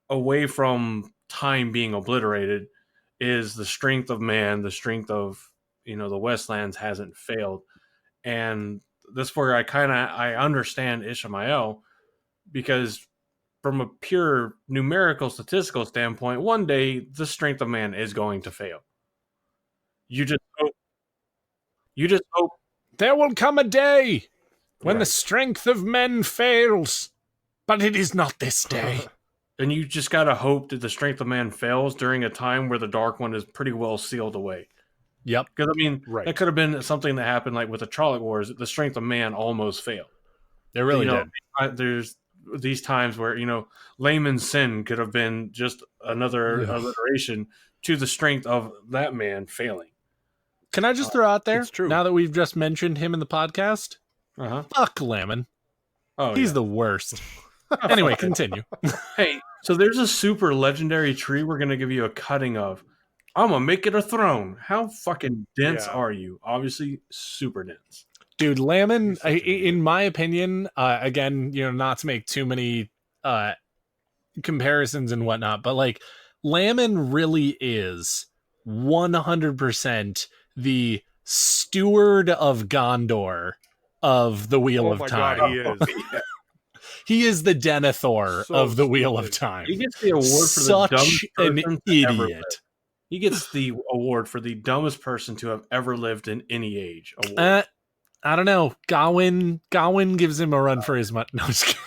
away from time being obliterated, is the strength of man, the strength of the Westlands hasn't failed. And that's where I understand Ishmael, because from a pure numerical statistical standpoint, one day the strength of man is going to fail. You just hope there will come a day when the strength of men fails, but it is not this day. And you just gotta hope that the strength of man fails during a time where the Dark One is pretty well sealed away. Yep. Because that could have been something that happened like with the Trolloc Wars. The strength of man almost failed. It really did. There's these times where layman's sin could have been just another alliteration to the strength of that man failing. Can I just throw out there, now that we've just mentioned him in the podcast, fuck Lamon. Oh, he's the worst. Anyway, continue. Hey, so there's a super legendary tree we're going to give you a cutting of. I'm going to make it a throne. How fucking dense are you? Obviously, super dense. Dude, Lamon, in my opinion, again, not to make too many comparisons and whatnot, but Lamon really is 100% the steward of Gondor of the Wheel of Time. God, he is. He is the Denethor of the Wheel of Time. He gets the award for Such the dumbest person an idiot. He gets the award for the dumbest person to have ever lived in any age. Award. I don't know. Gawain gives him a run for his money. No, just kidding.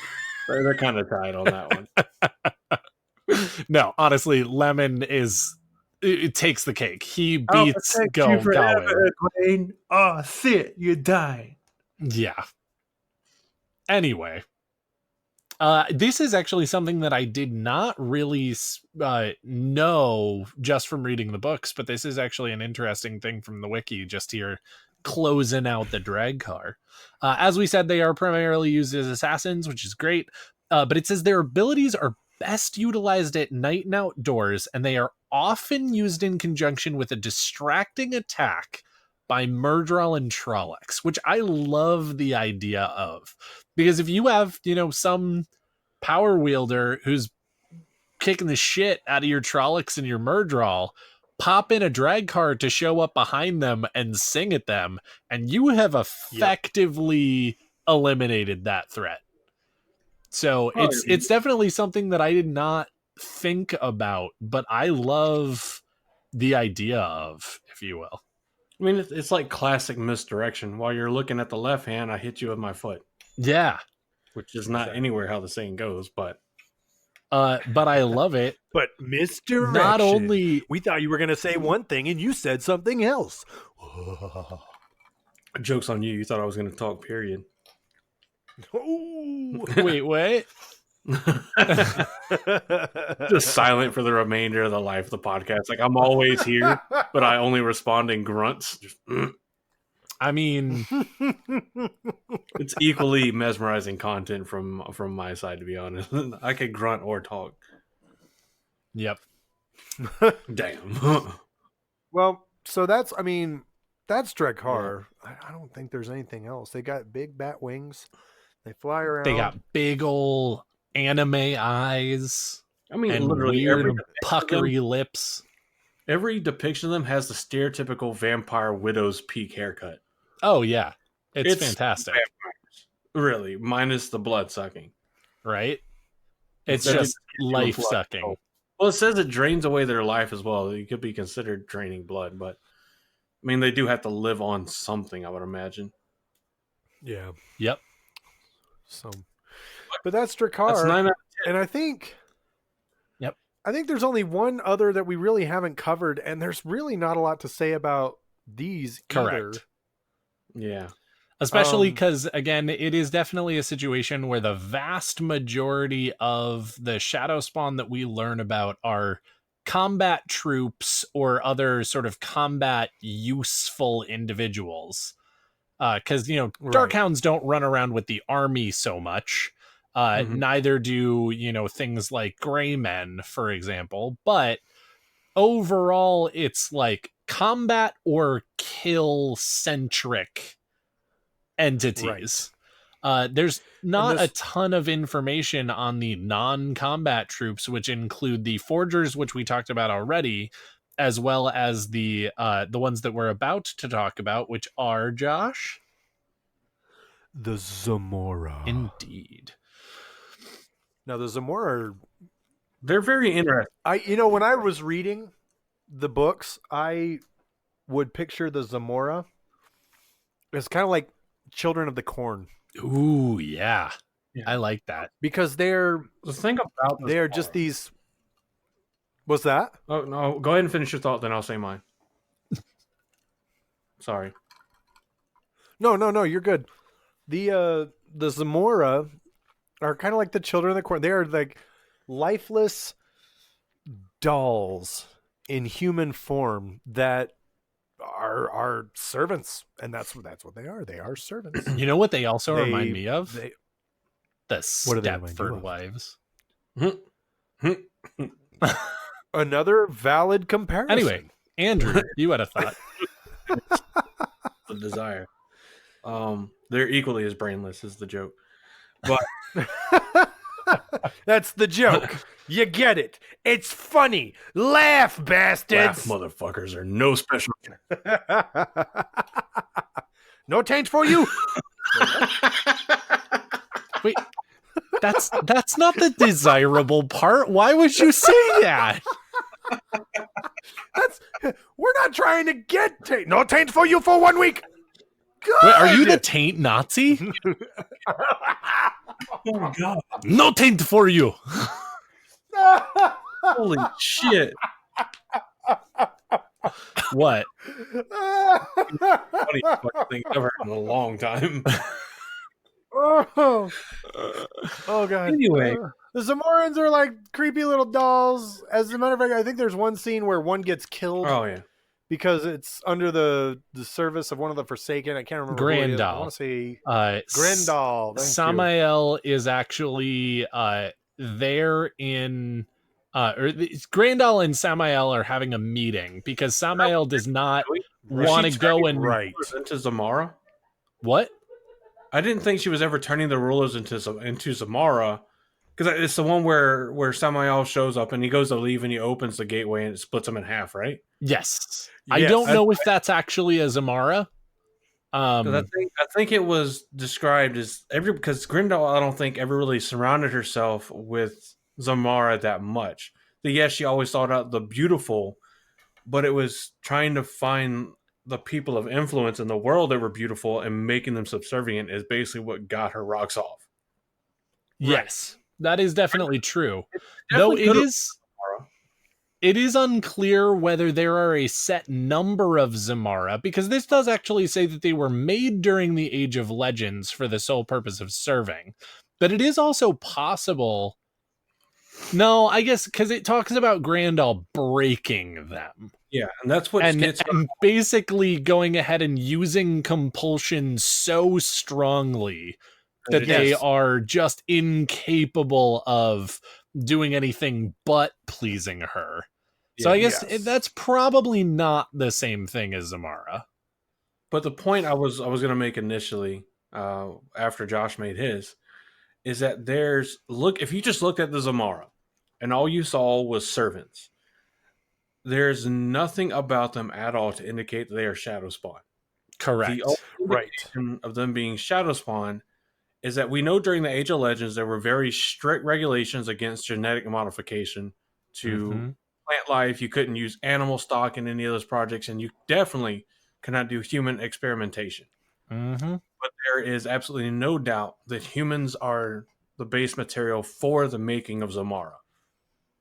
They're kind of tied on that one. No, honestly, Lemon it takes the cake. He beats Gawain. Oh, shit, you die. Yeah. Anyway, This is actually something that I did not really know just from reading the books, but this is actually an interesting thing from the wiki just here closing out the Draghkar. As we said, they are primarily used as assassins, which is great, but it says their abilities are best utilized at night and outdoors, and they are often used in conjunction with a distracting attack by Murdral and Trollocs, which I love the idea of. Because if you have, some power wielder who's kicking the shit out of your Trollocs and your Murdral, pop in a Draghkar to show up behind them and sing at them, and you have effectively eliminated that threat. So it's definitely something that I did not think about, but I love the idea of, if you will. I mean, it's like classic misdirection. While you're looking at the left hand, I hit you with my foot. Yeah. Which is not anywhere how the saying goes, but I love it. But misdirection. Not only we thought you were going to say one thing and you said something else. Joke's on you. You thought I was going to talk, period. Wait. Just silent for the remainder of the life of the podcast. Like, I'm always here, but I only respond in grunts. Just, I mean, it's equally mesmerizing content from my side, to be honest. I could grunt or talk. Yep. Damn. Well, so that's Draghkar. Yeah. I don't think there's anything else. They got big bat wings. They fly around. They got big old anime eyes. I mean, and literally weird puckery lips. Every depiction of them has the stereotypical vampire widow's peak haircut. Oh yeah, it's fantastic. Vampires. Really, minus the blood sucking. Right? It's just life sucking. Well, it says it drains away their life as well. It could be considered draining blood, but I mean, they do have to live on something, I would imagine. Yeah. Yep. So, but that's Draghkar. That's 9 out of 10. And I think there's only one other that we really haven't covered, and there's really not a lot to say about these either. Correct. Yeah. Especially because, again, it is definitely a situation where the vast majority of the Shadowspawn that we learn about are combat troops or other sort of combat useful individuals. Because, Darkhounds don't run around with the army so much. Neither do, things like Gray Men, for example. But overall, it's like combat or kill centric entities. Right. There's not a ton of information on the non-combat troops, which include the Forgers, which we talked about already, as well as the ones that we're about to talk about, which are, Josh? The Zomara. Indeed. Now, the Zomara, they're very interesting. When I was reading the books, I would picture the Zomara as kind of like Children of the Corn. Ooh, yeah. I like that. Because they're just these. What's that? Oh, no. Go ahead and finish your thought, then I'll say mine. Sorry. No, you're good. The Zomara are kind of like the Children of the Corn. They are like lifeless dolls in human form that are servants, and that's what they are. They are servants. You know what they also remind me of? The Stepford Wives. Another valid comparison. Anyway, Andrew, you had a thought. The desire. They're equally as brainless is the joke. But that's the joke. You get it. It's funny. Laugh, bastards. Laugh, motherfuckers are no special. No taint for you. Wait, that's not the desirable part. Why would you say that? We're not trying to get taint. No taint for you for 1 week. Wait, are you the taint Nazi? Oh my god. No taint for you. Holy shit. What? Funny fucking thing I've heard in a long time. Oh god. Anyway. The Zamorans are like creepy little dolls. As a matter of fact, I think there's one scene where one gets killed Oh yeah. because it's under the service of one of the Forsaken. I can't remember who it is. I want to say Grendal. Thank you. Samael is actually there in Grandal and Samael are having a meeting because Samael does not want to go and into Zomara. What? I didn't think she was ever turning the rulers into Zomara, because it's the one where Samael shows up and he goes to leave and he opens the gateway and it splits them in half, right? Yes. I don't know if that's actually a Zomara. I think it was described as because Grendel, I don't think ever really surrounded herself with Zomara that much. Yes, she always thought out the beautiful, but it was trying to find the people of influence in the world that were beautiful and making them subservient is basically what got her rocks off. Yes, that is definitely true. Though it is unclear whether there are a set number of Zomara, because this does actually say that they were made during the Age of Legends for the sole purpose of serving. But it is also possible... No, I guess because it talks about Grandal breaking them. Yeah, and that's what and basically going ahead and using compulsion so strongly that they are just incapable of doing anything but pleasing her. So I guess that's probably not the same thing as Zomara. But the point I was going to make initially, after Josh made his, is that if you just looked at the Zomara and all you saw was servants, there's nothing about them at all to indicate that they are Shadowspawn. Correct. The only indication of them being Shadowspawn is that we know during the Age of Legends there were very strict regulations against genetic modification to plant life. You couldn't use animal stock in any of those projects, and you definitely cannot do human experimentation. But there is absolutely no doubt that humans are the base material for the making of Zomara.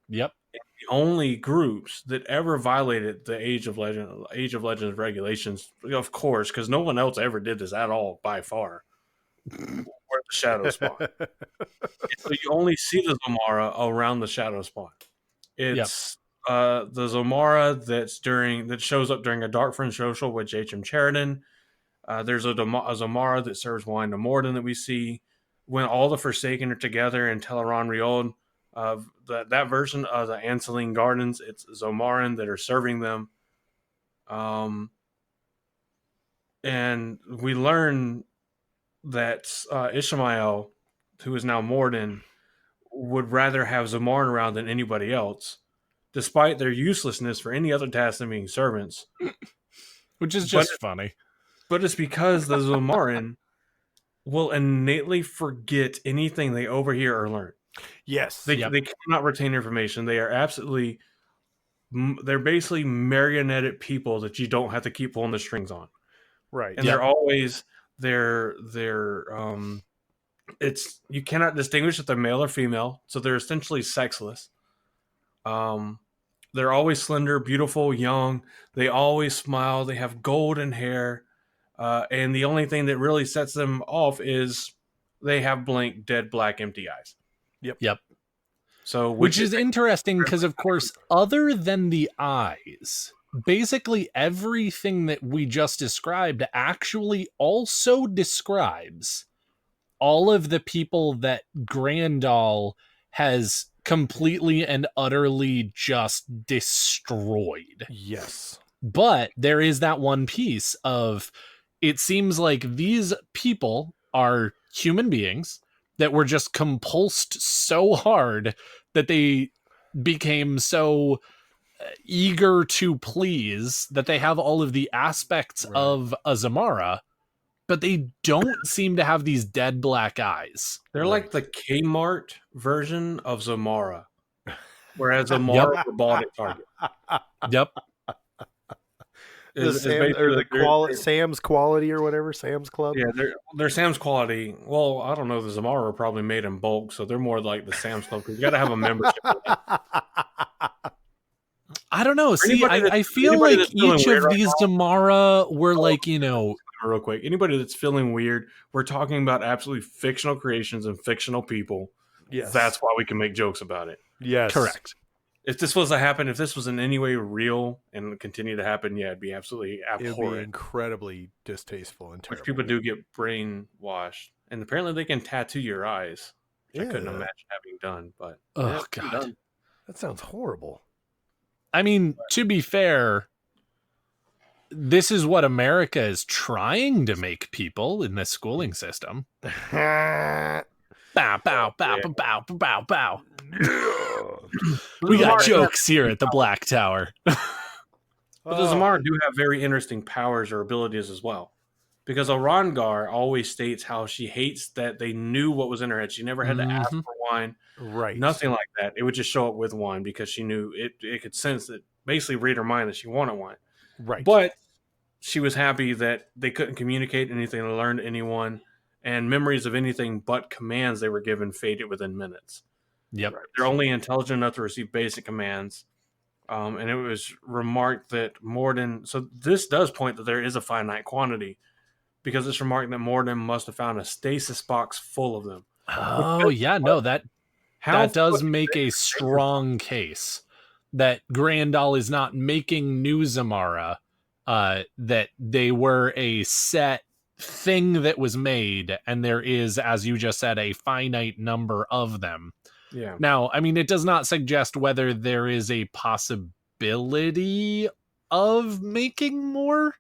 Yep. The only groups that ever violated the Age of Legends regulations, of course, because no one else ever did this at all by far, were the Shadowspawn. So you only see the Zomara around the Shadowspawn. It's the Zomara that shows up during a Dark Friend social with H.M. Sheridan. There's a Zomara that serves wine to Morden that we see when all the Forsaken are together in Teleron Riod. That version of the Anseline Gardens, it's Zomaran that are serving them. And we learn that Ishmael, who is now Morden, would rather have Zomaran around than anybody else, despite their uselessness for any other task than being servants. Which is just funny. But it's because the Zomaran will innately forget anything they overhear or learn. Yes. They cannot retain information. They are they're basically marionette people that you don't have to keep pulling the strings on. Right. And they're always, you cannot distinguish if they're male or female. So they're essentially sexless. They're always slender, beautiful, young. They always smile. They have golden hair. And the only thing that really sets them off is they have blank, dead, black, empty eyes. Yep. So, which is interesting because, of course, other than the eyes, basically everything that we just described actually also describes all of the people that Grandal has completely and utterly just destroyed. Yes. But there is that one piece of, it seems like these people are human beings that were just compulsed so hard that they became so eager to please that they have all of the aspects of a Zomara, but they don't seem to have these dead black eyes. They're like the Kmart version of Zomara, whereas Zomara were bought at Target. Yep. Sam's Quality or whatever, Sam's Club. Yeah, they're Sam's Quality. Well, I don't know. The Zomara are probably made in bulk, so they're more like the Sam's Club because you got to have a membership. I don't know. See, I feel like each of these Zomara were like, real quick. Anybody that's feeling weird, we're talking about absolutely fictional creations and fictional people. Yes. That's why we can make jokes about it. Yes. Correct. If this was to happen, if this was in any way real and continue to happen, yeah, it'd be absolutely It would be abhorrent. incredibly distasteful and terrible. Which people do get brainwashed. And apparently they can tattoo your eyes. Which I couldn't Yeah. imagine having done, but Oh, yeah, it's been God. done. That sounds horrible. I mean, to be fair, this is what America is trying to make people in this schooling system. Bow, bow, bow, bow, bow, bow, bow. We got jokes here at the Black Tower. But the Zomara do have very interesting powers or abilities as well. Because Orangar always states how she hates that they knew what was in her head. She never had to ask for wine. Right. Nothing like that. It would just show up with wine because she knew it could sense that, basically read her mind that she wanted wine. Right. But she was happy that they couldn't communicate anything or learn to anyone, and memories of anything but commands they were given faded within minutes. Yep. They're only intelligent enough to receive basic commands. And it was remarked that Morden... So this does point that there is a finite quantity, because it's remarked that Morden must have found a stasis box full of them. Oh, yeah, no, that does make a strong case that Grandal is not making new Zomara, that they were a set thing that was made, and there is, as you just said, a finite number of them. Yeah. Now, I mean, it does not suggest whether there is a possibility of making more,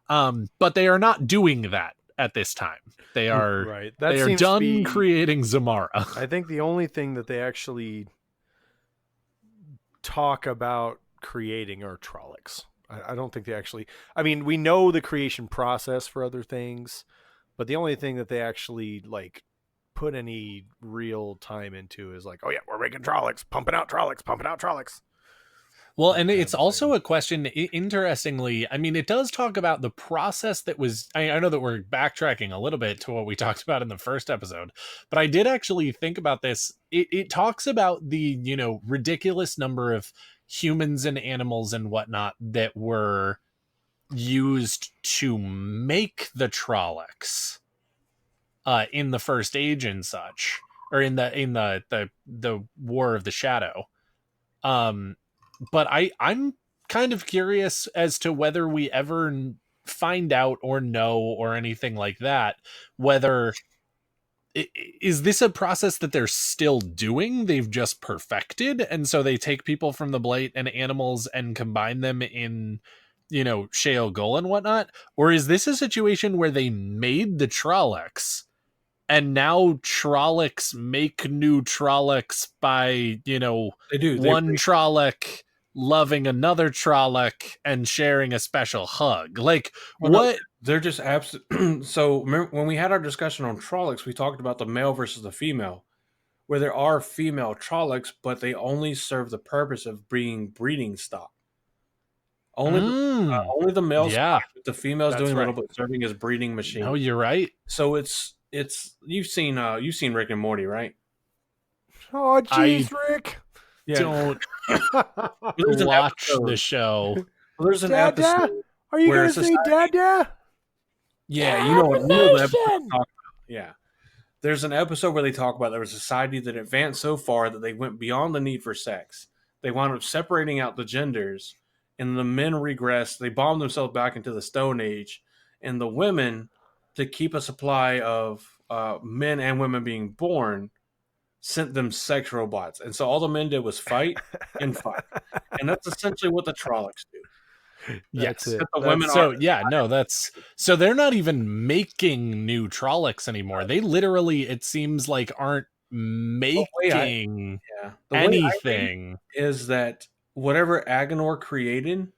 but they are not doing that at this time. They are right. They are done creating Zomara. I think the only thing that they actually talk about creating are Trollocs. I don't think they actually... I mean, we know the creation process for other things, but the only thing that they actually, like, put any real time into is like, oh yeah, we're making Trollocs, pumping out Trollocs. Well, and it's also a question, interestingly, I mean, it does talk about the process that was... I know that we're backtracking a little bit to what we talked about in the first episode, but I did actually think about this. It talks about the, ridiculous number of humans and animals and whatnot that were used to make the Trollocs in the first age and such, or in the War of the Shadow. But I'm kind of curious as to whether we ever find out or know or anything like that, whether is this a process that they're still doing, they've just perfected, and so they take people from the Blight and animals and combine them in, Shale Ghoul and whatnot? Or is this a situation where they made the Trollocs, and now Trollocs make new Trollocs by, one Trolloc loving another Trolloc and sharing a special hug? Like, well, what? No, they're just absolute. So remember, when we had our discussion on Trollocs, we talked about the male versus the female, where there are female Trollocs, but they only serve the purpose of being breeding stock. Only the males, with the females doing a little bit serving as breeding machines. No, you're right. So it's you've seen Rick and Morty, right? Oh, jeez, Rick. Yeah. Don't watch the show. Well, there's an episode. Are you going to say Dada? Yeah, you know the episode talk about. Yeah. There's an episode where they talk about there was a society that advanced so far that they went beyond the need for sex. They wound up separating out the genders, and the men regressed. They bombed themselves back into the Stone Age, and the women, to keep a supply of men and women being born, sent them sex robots. And so all the men did was fight and fight. And that's essentially what the Trollocs do. Yes. So they're not even making new Trollocs anymore. They literally, it seems like, aren't making anything. Is that whatever Agenor created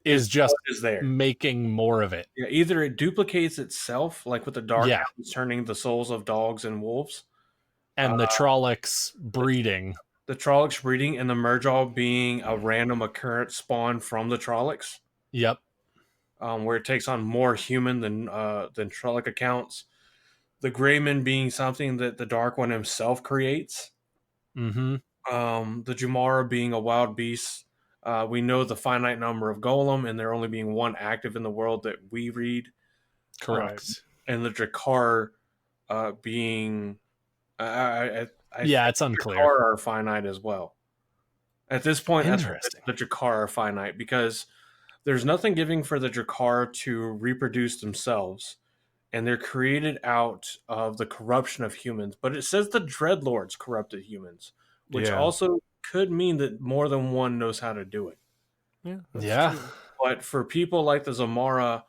is just making more of it. Yeah, either it duplicates itself, like with the Darkhounds turning the souls of dogs and wolves, and the Trollocs breeding. The Trollocs breeding, and the Murjaw being a random occurrence spawn from the Trollocs. Yep. Where it takes on more human than Trolloc accounts. The Greyman being something that the Dark One himself creates. Mm-hmm. The Jumara being a wild beast We know the finite number of Gholam, and there only being one active in the world that we read. Correct. And the Draghkar being... I Yeah, think it's unclear. Draghkar are finite as well. At this point, Interesting. the Draghkar are finite because there's nothing giving for the Draghkar to reproduce themselves, and they're created out of the corruption of humans. But it says the Dreadlords corrupted humans, which also could mean that more than one knows how to do it. Yeah. Yeah. True. But for people like the Zomara,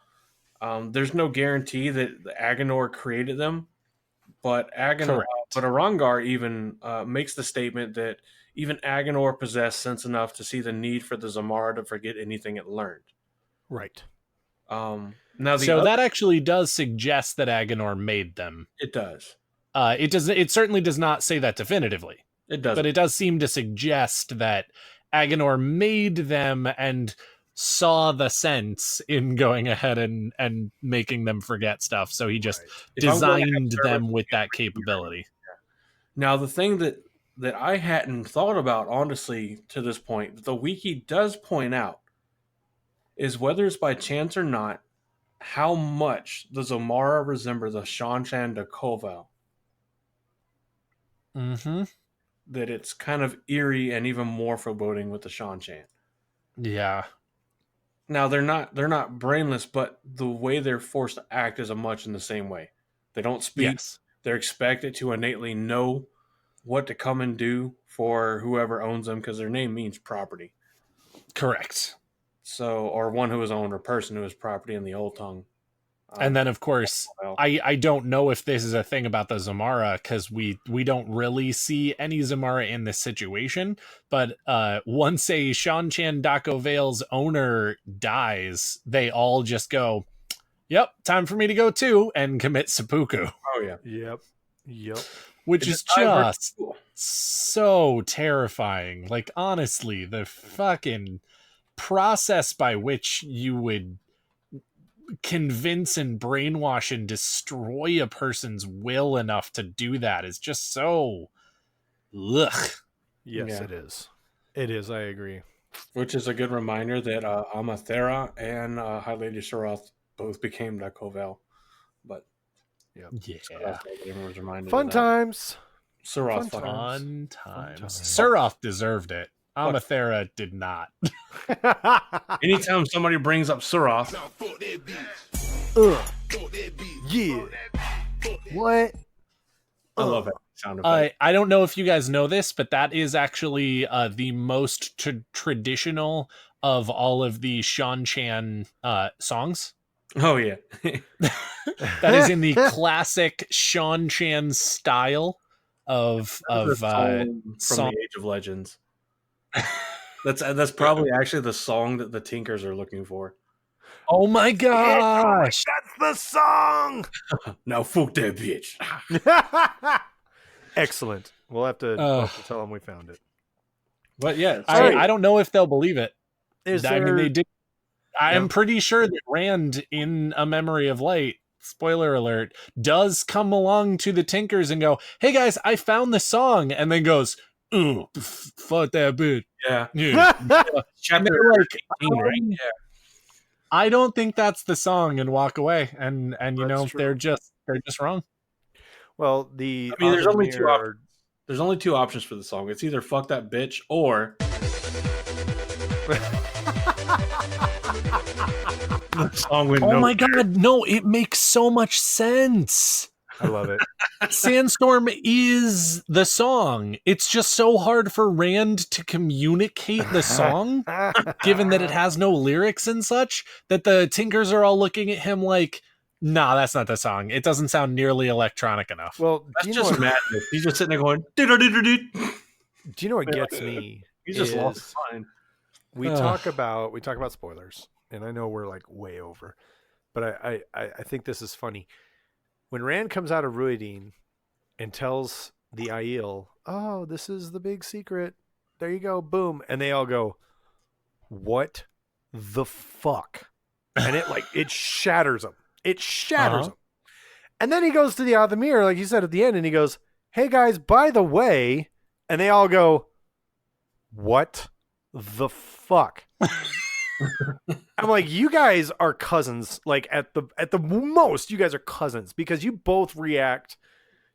there's no guarantee that the Aganor created them. But Arangar even makes the statement that even Aganor possessed sense enough to see the need for the Zomara to forget anything it learned. Right. That actually does suggest that Aganor made them. It does. It certainly does not say that definitively. It does. But it does seem to suggest that Aganor made them and saw the sense in going ahead and making them forget stuff. So he just designed them with that capability. Now, the thing that I hadn't thought about, honestly, to this point, that the wiki does point out, is whether it's by chance or not, how much the Zomara resemble the Shanchan de Koval. Mm-hmm. That it's kind of eerie and even more foreboding with the Shanchan. Yeah. Now they're not brainless, but the way they're forced to act is much in the same way. They don't speak. Yes. They're expected to innately know what to come and do for whoever owns them, because their name means property. Correct. So, or one who is owned, or person who is property in the old tongue. And then, of course, I don't know if this is a thing about the Zomara, because we don't really see any Zomara in this situation. But once a Shanchan Dako Vale's owner dies, they all just go, "Yep, time for me to go too," and commit seppuku. Oh yeah. Yep. Which is just so terrifying. Like, honestly, the fucking process by which you would convince and brainwash and destroy a person's will enough to do that is just so ugh. Yes, it is. It is, I agree. Which is a good reminder that Amathera and High Lady Surath both became Dakovel. But yeah. Fun times. Surath Fun times. Surath deserved it. Amathera did not. Anytime somebody brings up Surath, yeah. What? I love it. Sound effect. I don't know if you guys know this, but that is actually the most traditional of all of the Shanchan songs. Oh yeah. That is in the classic Shanchan style of from song. the Age of Legends. That's probably actually the song that the Tinkers are looking for. Oh my gosh! That's the song. Now fuck that bitch. Excellent. We'll have to tell them we found it. But yeah, I don't know if they'll believe it. I mean, they did. I'm pretty sure that Rand in A Memory of Light, spoiler alert, does come along to the Tinkers and go, "Hey guys, I found the song," and then goes, "Ooh, fuck that bitch." Yeah. Chapter like 18, right? Yeah. I don't think that's the song, and walk away. And you know, true. they're just wrong. Well, there's only two options. There's only two options for the song. It's either "fuck that bitch" or song with my god, no, it makes so much sense. I love it. Sandstorm is the song. It's just so hard for Rand to communicate the song, given that it has no lyrics and such, that the Tinkers are all looking at him like, "Nah, that's not the song. It doesn't sound nearly electronic enough." Well, that's just madness. He's just sitting there going, do you know what gets me? He just lost his mind. We talk about spoilers, and I know we're like way over, but I think this is funny. When Rand comes out of Ruidine and tells the Aiel, "Oh, this is the big secret. There you go, boom," and they all go, "What the fuck?" And it shatters them. It shatters them. And then he goes to the Athemir, like you said at the end, and he goes, "Hey guys, by the way," and they all go, "What the fuck? I'm like, you guys are cousins. Like at the most, you guys are cousins because you both react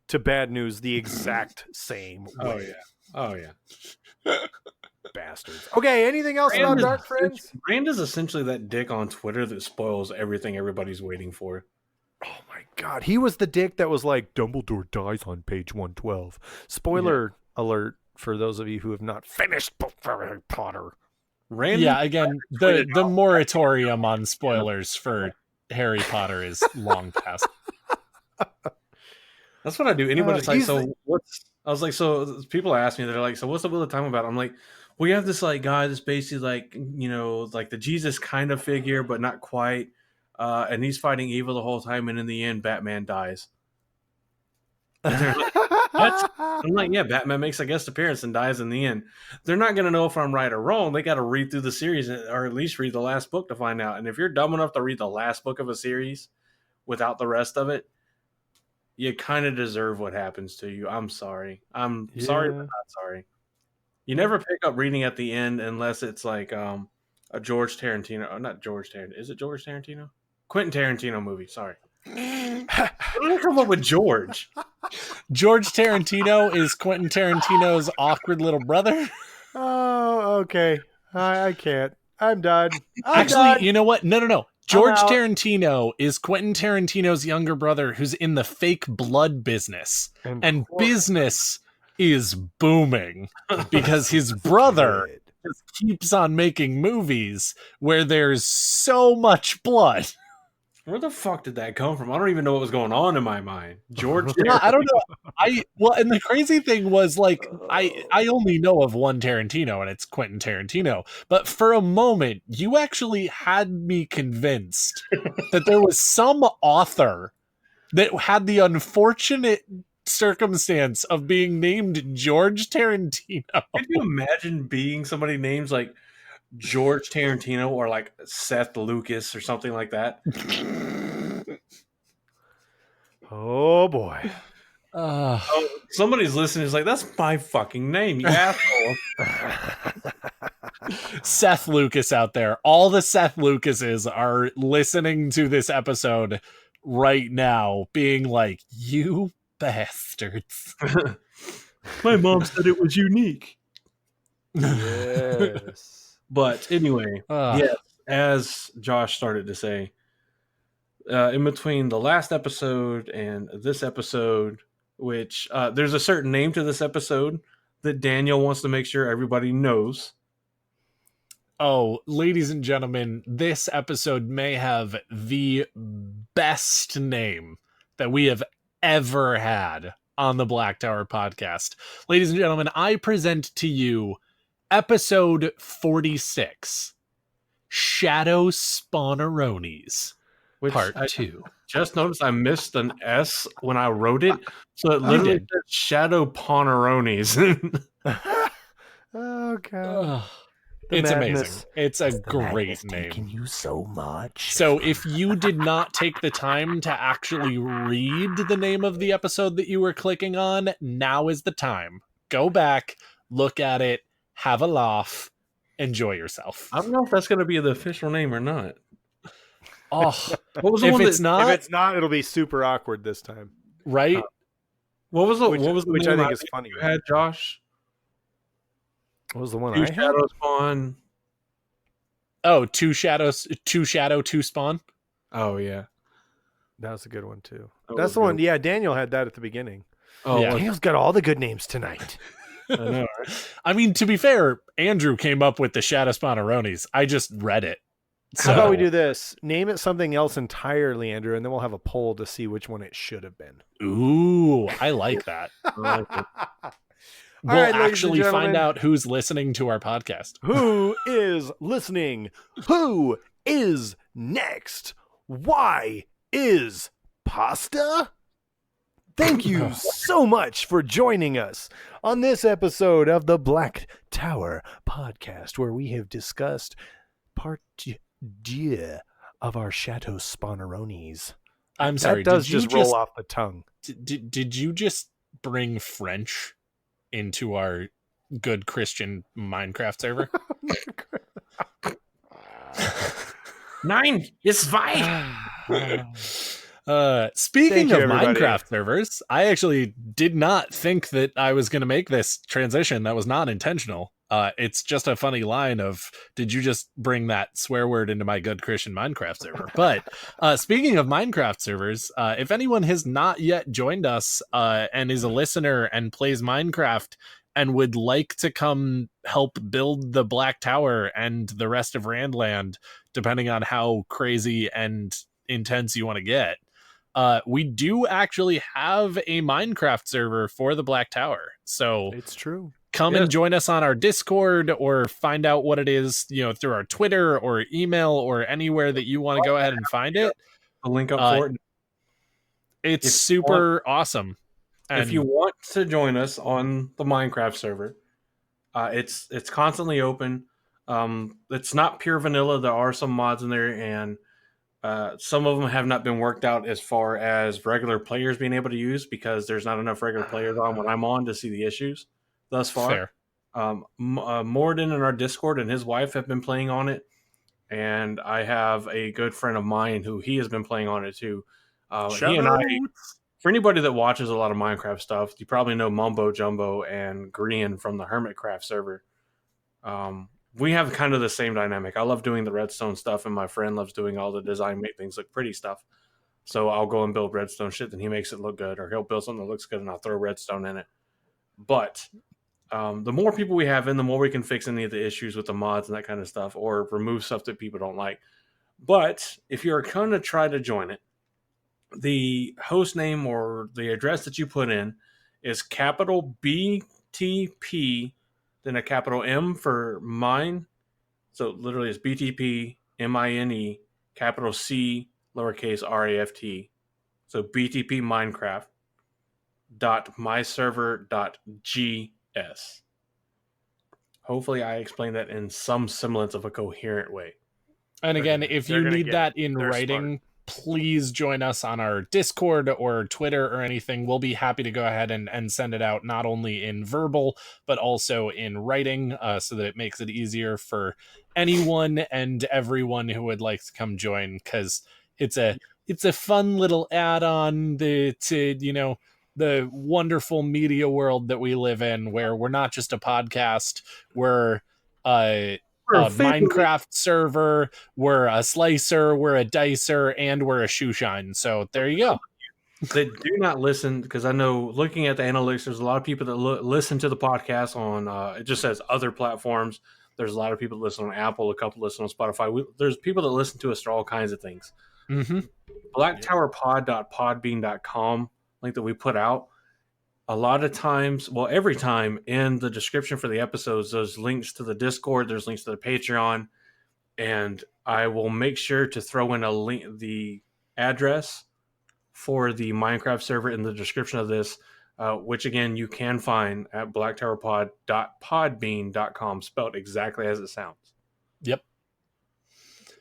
to bad news the exact same way. Oh yeah. Bastards. Okay, anything else about Dark Friends? Rand is essentially that dick on Twitter that spoils everything everybody's waiting for. Oh my god, he was the dick that was like, Dumbledore dies on page 112. Spoiler alert for those of you who have not finished Harry Potter. Rand, Yeah, again, the moratorium on spoilers for Harry Potter is long past. That's what I do. Anybody's like, he's so what's? I was like, so people ask me, they're like, so what's the Wheel of Time about? I'm like, we have this like guy that's basically like, like the Jesus kind of figure, but not quite. And he's fighting evil the whole time, and in the end, Batman dies. And they're like, what? I'm like, yeah, Batman makes a guest appearance and dies in the end. They're not going to know if I'm right or wrong. They got to read through the series or at least read the last book to find out. And if you're dumb enough to read the last book of a series without the rest of it, you kind of deserve what happens to you. I'm sorry. I'm sorry, but not sorry. You never pick up reading at the end unless it's like a George Tarantino. Oh, not George Tarantino. Is it George Tarantino? Quentin Tarantino movie. Sorry. How did I come up with George? George Tarantino is Quentin Tarantino's awkward little brother. Oh, okay. I can't. I'm done. Actually, you know what? No. George out. Tarantino is Quentin Tarantino's younger brother who's in the fake blood business. And business is booming because his brother just keeps on making movies where there's so much blood. Where the fuck did that come from? I don't even know what was going on in my mind. George. Yeah, I don't know. And the crazy thing was, like, I only know of one Tarantino, and it's Quentin Tarantino. But for a moment, you actually had me convinced that there was some author that had the unfortunate circumstance of being named George Tarantino. Can you imagine being somebody named like George Tarantino or like Seth Lucas or something like that? Oh boy. Somebody's listening is like, that's my fucking name, you asshole. Seth Lucas out there. All the Seth Lucases are listening to this episode right now being like, you bastards. My mom said it was unique. Yes. But anyway, yes, as Josh started to say, in between the last episode and this episode, which there's a certain name to this episode that Daniel wants to make sure everybody knows. Oh, ladies and gentlemen, this episode may have the best name that we have ever had on the Black Tower podcast. Ladies and gentlemen, I present to you episode 46, Shadowspawneronis, part 2. Just noticed I missed an S when I wrote it, so it literally said Shadowspawneronis. Oh god. It's amazing. It's a great name. You so much. So if you did not take the time to actually read the name of the episode that you were clicking on, now is the time. Go back, look at it, have a laugh, enjoy yourself. I don't know if that's going to be the official name or not. Oh, what was the if one it's not, if it's not, it'll be super awkward this time. Right? What was the which I think is funny. You had, Josh? What was the one 2 I had? Shadowspawn. Oh, 2Shadow2Spawn. Oh yeah, That was a good one too. That That's was the one. good. Yeah, Daniel had that at the beginning. Oh Yeah. Daniel's got all the good names tonight. I know, right? I mean, to be fair, Andrew came up with the Shadowspawneronis. I just read it. How about we do this? Name it something else entirely, Andrew, and then we'll have a poll to see which one it should have been. Ooh, I like that. We'll right, ladies and actually find gentlemen. out who's listening to our podcast. Who is listening? Who is next? Why is pasta? Thank you so much for joining us on this episode of the Black Tower podcast, where we have discussed part 2 of our Shadowspawneronis. I'm sorry. That does did you just roll off the tongue. Did you just bring French into our good Christian Minecraft server? Nine is fine. Speaking Thank you, of everybody. Minecraft servers, I actually did not think that I was going to make this transition. That was not intentional. It's just a funny line of, did you just bring that swear word into my good Christian Minecraft server? But speaking of Minecraft servers, if anyone has not yet joined us and is a listener and plays Minecraft and would like to come help build the Black Tower and the rest of Randland, depending on how crazy and intense you want to get, we do actually have a Minecraft server for the Black Tower. So It's true. come Yes. and join us on our Discord, or find out what it is, through our Twitter or email or anywhere that you want to go ahead and find it. The link up Uh, for it. It's If you super awesome. And If you want to join us on the Minecraft server, it's constantly open. It's not pure vanilla. There are some mods in there, and some of them have not been worked out as far as regular players being able to use, because there's not enough regular players on when I'm on to see the issues thus far. fair. Morden in our Discord and his wife have been playing on it, and I have a good friend of mine who he has been playing on it too. He and I, for anybody that watches a lot of Minecraft stuff, you probably know Mumbo Jumbo and Green from the Hermitcraft server. We have kind of the same dynamic. I love doing the redstone stuff, and my friend loves doing all the design, make things look pretty stuff. So I'll go and build redstone shit, then he makes it look good, or he'll build something that looks good and I'll throw redstone in it. But the more people we have in, the more we can fix any of the issues with the mods and that kind of stuff, or remove stuff that people don't like. But if you're going to try to join it, the host name or the address that you put in is capital BTP, then a capital M for mine. So literally it's BTPMine, capital C, lowercase RAFT. So BTPMineCraft.myserver.gs. Hopefully I explained that in some semblance of a coherent way. And again, if They're you gonna need get that it. in They're writing, please join us on our Discord or Twitter or anything. We'll be happy to go ahead and send it out, not only in verbal, but also in writing, so that it makes it easier for anyone and everyone who would like to come join, because it's a fun little add-on to the wonderful media world that we live in, where we're not just a podcast, we're a Minecraft server, we're a slicer, we're a dicer, and we're a shoe shine. So there you go. That do not listen, because I know, looking at the analytics, there's a lot of people that listen to the podcast on it just says other platforms. There's a lot of people that listen on Apple, a couple listen on Spotify. There's people that listen to us for all kinds of things. Mm-hmm. blacktowerpod.podbean.com link that we put out, a lot of times, well, every time in the description for the episodes, there's links to the Discord, there's links to the Patreon, and I will make sure to throw in a link, the address for the Minecraft server in the description of this, which again you can find at blacktowerpod.podbean.com, spelled exactly as it sounds. Yep.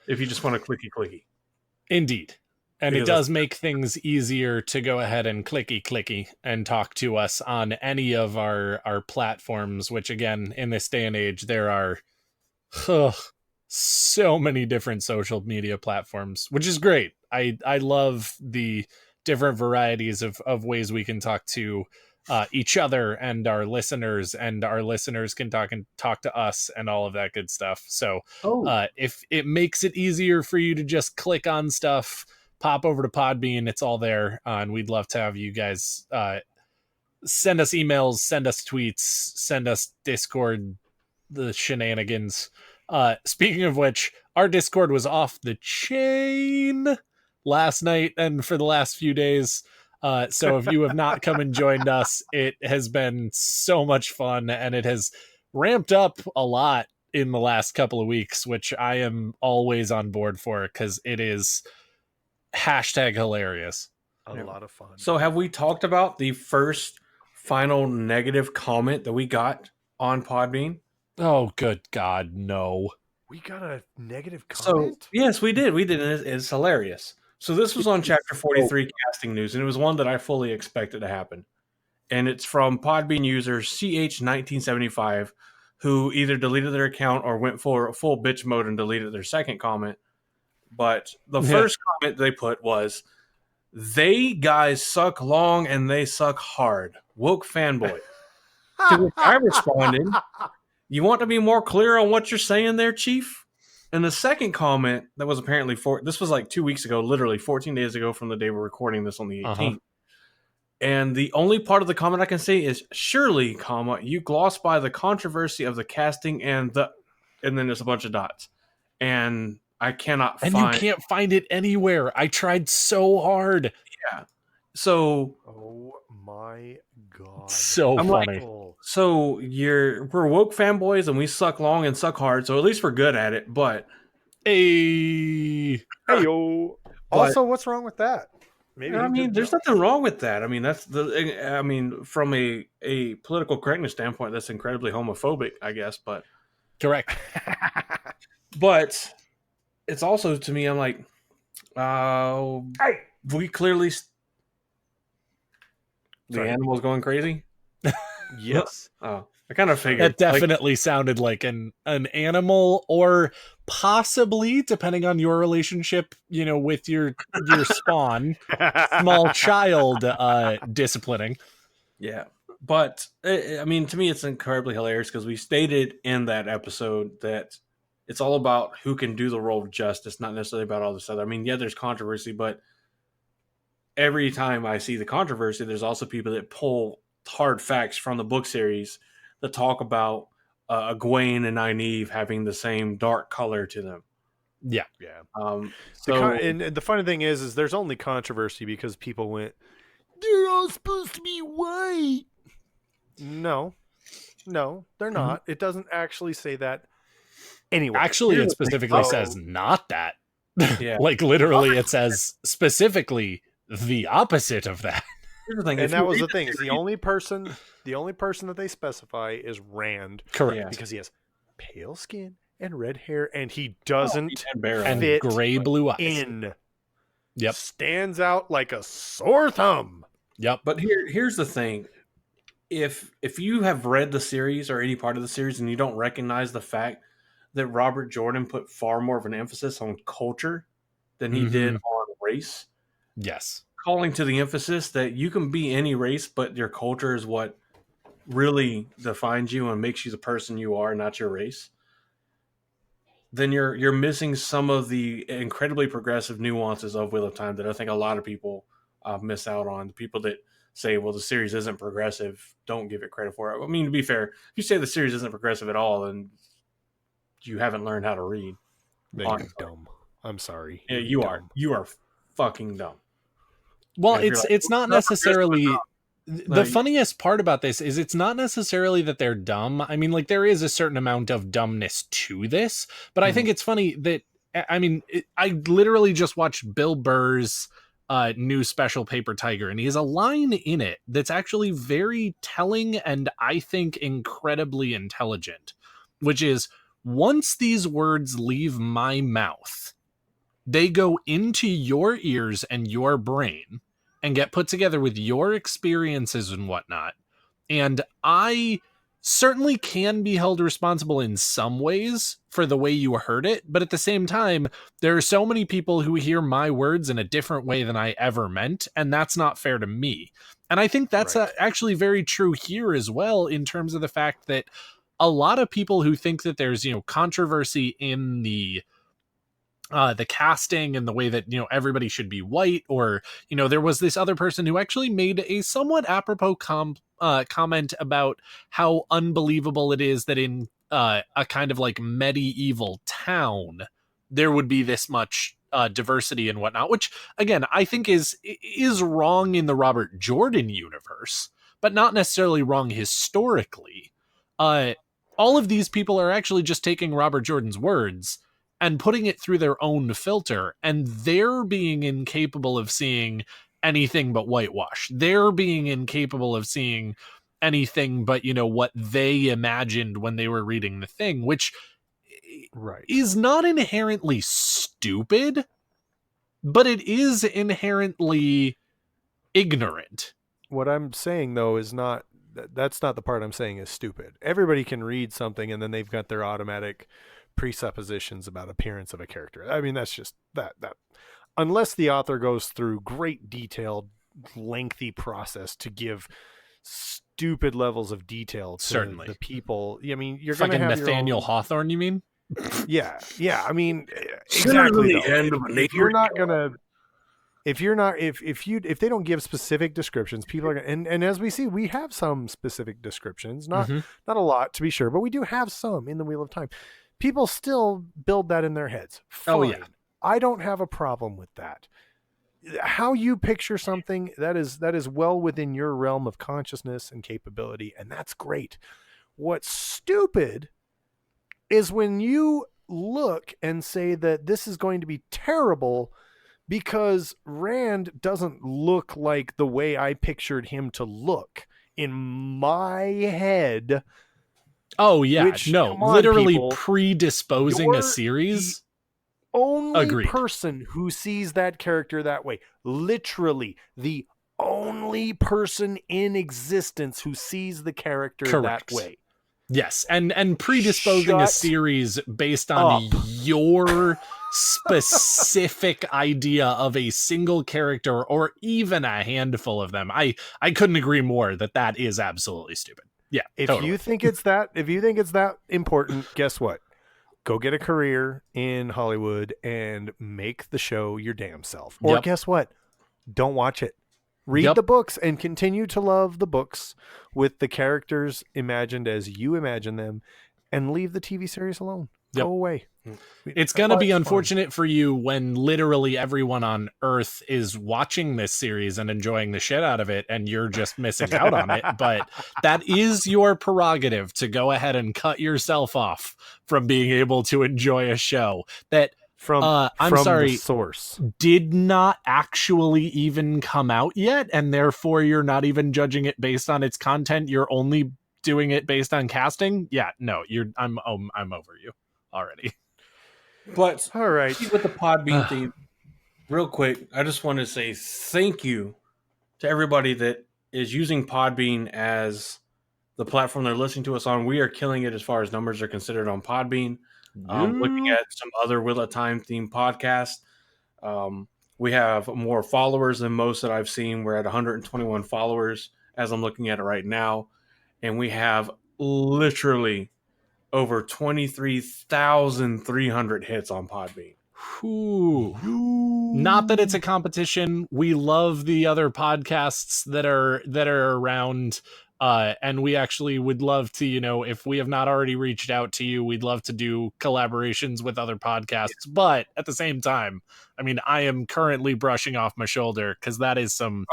If you just want to clicky. Indeed. And Because it does make things easier to go ahead and clicky and talk to us on any of our platforms, which again, in this day and age, there are so many different social media platforms, which is great. I love the different varieties of ways we can talk to each other and our listeners can talk to us and all of that good stuff. So if it makes it easier for you to just click on stuff, pop over to Podbean, it's all there, and we'd love to have you guys send us emails, send us tweets, send us Discord, the shenanigans. Speaking of which, our Discord was off the chain last night and for the last few days. So if you have not come and joined us, it has been so much fun, and it has ramped up a lot in the last couple of weeks, which I am always on board for, because it is #hilarious. A lot of fun. So have we talked about the first final negative comment that we got on Podbean? Oh, good God, no. We got a negative comment? So, yes, we did. And it's hilarious. So this was on Chapter 43 Casting News, and it was one that I fully expected to happen. And it's from Podbean user CH1975, who either deleted their account or went for full bitch mode and deleted their second comment. But the first comment they put was, "They guys suck long and they suck hard. Woke fanboy." To which I responded, "You want to be more clear on what you're saying there, Chief?" And the second comment that was apparently this was like 2 weeks ago, literally 14 days ago from the day we're recording this on the 18th. And the only part of the comment I can say is, "Surely, comma, you gloss by the controversy of the casting and then there's a bunch of dots. And I cannot find... And you can't find it anywhere. I tried so hard. Yeah. So... Oh my God. So funny. So we're woke fanboys and we suck long and suck hard, so at least we're good at it, but... Hey yo. Also, what's wrong with that? Maybe there's nothing wrong with that. I mean, from a political correctness standpoint, that's incredibly homophobic, I guess, but... Correct. But it's also, to me, I'm like, we clearly... The animal's going crazy? Yes. Oh, I kind of figured. That definitely sounded like an animal, or possibly, depending on your relationship, with your spawn, small child disciplining. Yeah. But, I mean, to me, it's incredibly hilarious because we stated in that episode that it's all about who can do the role of justice, not necessarily about all this other. I mean, yeah, there's controversy, but every time I see the controversy, there's also people that pull hard facts from the book series that talk about Egwene and Nynaeve having the same dark color to them. Yeah. And the funny thing is there's only controversy because people went, "They're all supposed to be white." No, they're not. It doesn't actually say that. Anyway, actually, it specifically says not that. Yeah. Like literally, it says specifically the opposite of that. Here's the thing, and that was the thing. Is the only person that they specify is Rand. Correct. Because he has pale skin and red hair, and he doesn't and fit gray blue eyes. Yep. Stands out like a sore thumb. Yep. But here's the thing. If you have read the series or any part of the series and you don't recognize the fact that Robert Jordan put far more of an emphasis on culture than he did on race. Yes. Calling to the emphasis that you can be any race, but your culture is what really defines you and makes you the person you are, not your race. Then you're missing some of the incredibly progressive nuances of Wheel of Time that I think a lot of people miss out on. The people that say, well, the series isn't progressive, don't give it credit for it. I mean, to be fair, if you say the series isn't progressive at all, then you haven't learned how to read. Then you're dumb. I'm sorry. Yeah, you are. You are fucking dumb. Well, it's not necessarily... The funniest part about this is it's not necessarily that they're dumb. I mean, like, there is a certain amount of dumbness to this, but I think it's funny that, I mean, I literally just watched Bill Burr's new special Paper Tiger, and he has a line in it that's actually very telling and I think incredibly intelligent, which is, once these words leave my mouth, they go into your ears and your brain and get put together with your experiences and whatnot. And I certainly can be held responsible in some ways for the way you heard it. But at the same time, there are so many people who hear my words in a different way than I ever meant. And that's not fair to me. And I think that's actually very true here as well, in terms of the fact that a lot of people who think that there's, controversy in the casting and the way that, everybody should be white, or, there was this other person who actually made a somewhat apropos comment about how unbelievable it is that in a kind of like medieval town, there would be this much diversity and whatnot, which again, I think is wrong in the Robert Jordan universe, but not necessarily wrong historically. All of these people are actually just taking Robert Jordan's words and putting it through their own filter, and they're being incapable of seeing anything but whitewash. They're being incapable of seeing anything but, what they imagined when they were reading the thing, which is not inherently stupid, but it is inherently ignorant. What I'm saying, though, is not That's not the part I'm saying is stupid. Everybody can read something and then they've got their automatic presuppositions about appearance of a character. I mean, that's just that unless the author goes through great detailed, lengthy process to give stupid levels of detail to Certainly. the people. I mean, you're going to Fucking have Nathaniel your own... Hawthorne, you mean? Yeah. I mean, Sinners exactly. in the end of a If you're not gonna, if they don't give specific descriptions, people are gonna, and as we see, we have some specific descriptions, not a lot to be sure, but we do have some in the Wheel of Time. People still build that in their heads. Fine. Oh, yeah. I don't have a problem with that. How you picture something, that is well within your realm of consciousness and capability, and that's great. What's stupid is when you look and say that this is going to be terrible because Rand doesn't look like the way I pictured him to look in my head. Oh yeah, Which, no, come on, literally people, predisposing a you're series. Only Agreed. person who sees that character that way, literally the only person in existence who sees the character Correct. that way. Yes, and predisposing a Shut series based on up. your specific idea of a single character or even a handful of them. I couldn't agree more that is absolutely stupid. Yeah. If totally. you think it's that important, guess what? Go get a career in Hollywood and make the show your damn self. Or guess what? Don't watch it. Read the books and continue to love the books with the characters imagined as you imagine them, and leave the TV series alone. Go away. It's going to be unfortunate for you when literally everyone on Earth is watching this series and enjoying the shit out of it, and you're just missing out on it. But that is your prerogative to go ahead and cut yourself off from being able to enjoy a show that from sorry, the source did not actually even come out yet, and therefore you're not even judging it based on its content. You're only doing it based on casting. Yeah, no, I'm over you already. But all right, with the Podbean theme, real quick, I just want to say thank you to everybody that is using Podbean as the platform they're listening to us on. We are killing it as far as numbers are considered on Podbean. Looking at some other Wheel of Time themed podcasts, we have more followers than most that I've seen. We're at 121 followers as I'm looking at it right now, and we have literally over 23,300 hits on Podbean. Ooh. Not that it's a competition. We love the other podcasts that are around. And we actually would love to, if we have not already reached out to you, we'd love to do collaborations with other podcasts. Yeah. But at the same time, I mean, I am currently brushing off my shoulder because that is some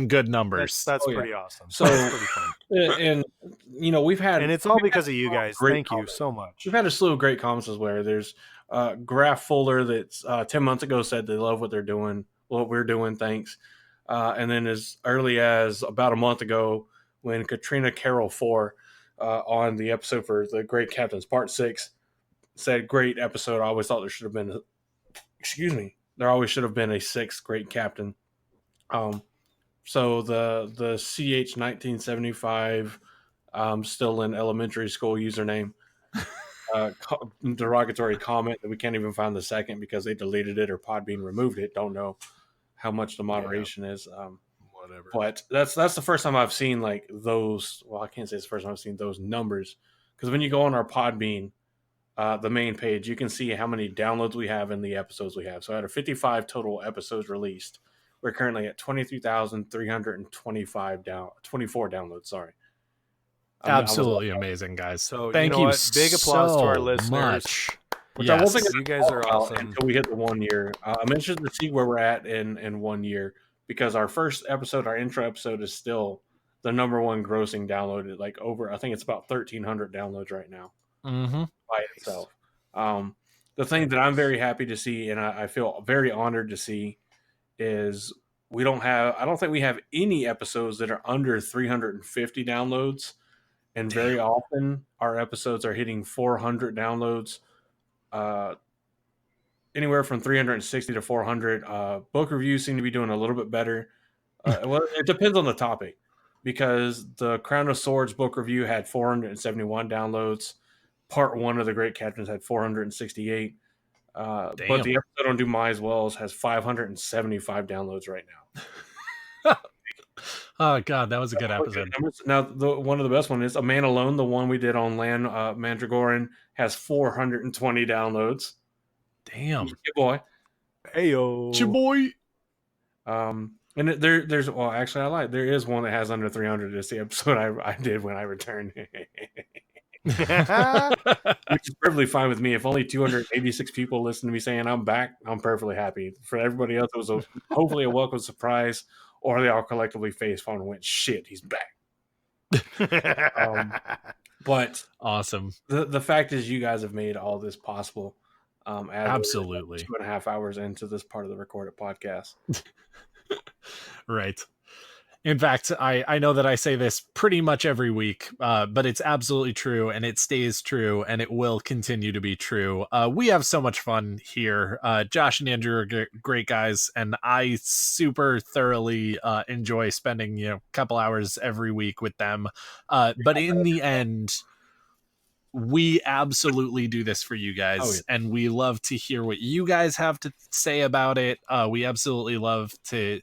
good numbers. That's pretty awesome. So that's pretty fun. And we've had, and it's all because of you guys. Thank comments. You so much. We've had a slew of great comments as well. There's Graph Fuller that's 10 months ago said they love what they're doing, what we're doing. Thanks. And then as early as about a month ago, when Katrina Carroll 4 on the episode for the Great Captains Part 6 said, great episode. I always thought there should have been, there always should have been a 6th Great Captain. So the CH 1975 still in elementary school username, derogatory comment that we can't even find the second because they deleted it or Podbean removed it. Don't know how much the moderation is. Whatever. But that's the first time I've seen like those. Well, I can't say it's the first time I've seen those numbers, because when you go on our Podbean, the main page, you can see how many downloads we have and the episodes we have. So out of 55 total episodes released, we're currently at 23,324 downloads. Sorry. Absolutely amazing, guys. So thank you. Big applause to our listeners. Much. Which I wasn't you guys are awesome until we hit the 1 year. I'm interested to see where we're at in 1 year, because our first episode, our intro episode, is still the number one grossing downloaded. Like over, I think it's about 1,300 downloads right now by itself. The thing that I'm very happy to see, and I feel very honored to see, is I don't think we have any episodes that are under 350 downloads. And very often our episodes are hitting 400 downloads, anywhere from 360 to 400. Book reviews seem to be doing a little bit better. Well, it depends on the topic, because the Crown of Swords book review had 471 downloads. Part 1 of the Great Captains had 468. But Damn. the episode on Do My as Wells has 575 downloads right now. Oh god, that was a good episode. Now, one of the best one is A Man Alone. The one we did on Land Mandragoran has 420 downloads. Damn. Yeah, boy. Heyo. Chiboy. And there's well, actually, I lied. There is one that has under 300. It's the episode I did when I returned, which is perfectly fine with me. If only 286 people listen to me saying I'm back, I'm perfectly happy. For everybody else, it was hopefully a welcome surprise, or they all collectively face palm and went, "Shit, he's back." But awesome. The fact is, you guys have made all this possible. Absolutely. 2.5 hours into this part of the recorded podcast. Right. In fact, I know that I say this pretty much every week, but it's absolutely true, and it stays true, and it will continue to be true. We have so much fun here. Josh and Andrew are great guys, and I super thoroughly enjoy spending a couple hours every week with them. But in the end, we absolutely do this for you guys, and we love to hear what you guys have to say about it. We absolutely love to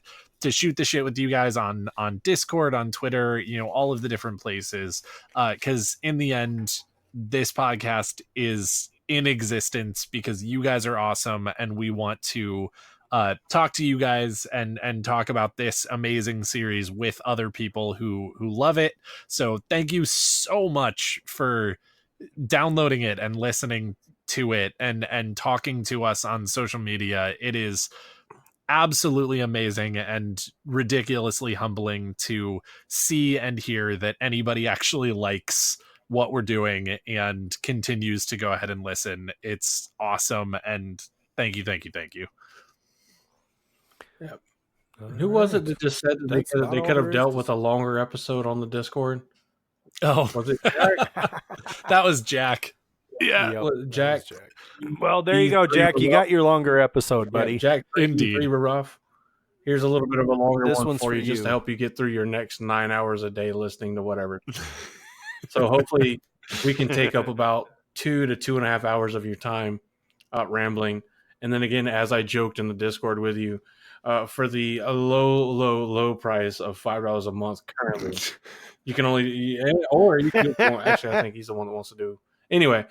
shoot the shit with you guys on Discord, on Twitter, all of the different places. Because in the end, this podcast is in existence because you guys are awesome, and we want to talk to you guys and talk about this amazing series with other people who love it. So thank you so much for downloading it and listening to it and talking to us on social media. It is absolutely amazing and ridiculously humbling to see and hear that anybody actually likes what we're doing and continues to go ahead and listen. It's awesome, and thank you. Yep. Who was it that just said that they could have dealt with a longer episode on the Discord? Oh, was it Jack? That was Jack. Yeah, Jack. Well, there you go, Jack. You got your longer episode, buddy. Yeah, Jack, indeed. Three were rough. Here's a little bit of a longer This one one's for you, just to help you get through your next 9 hours a day listening to whatever. So hopefully we can take up about 2 to 2.5 hours of your time rambling. And then again, as I joked in the Discord with you, for the low price of $5 a month currently, you can only, or you can, actually, I think he's the one that wants to do. Anyway,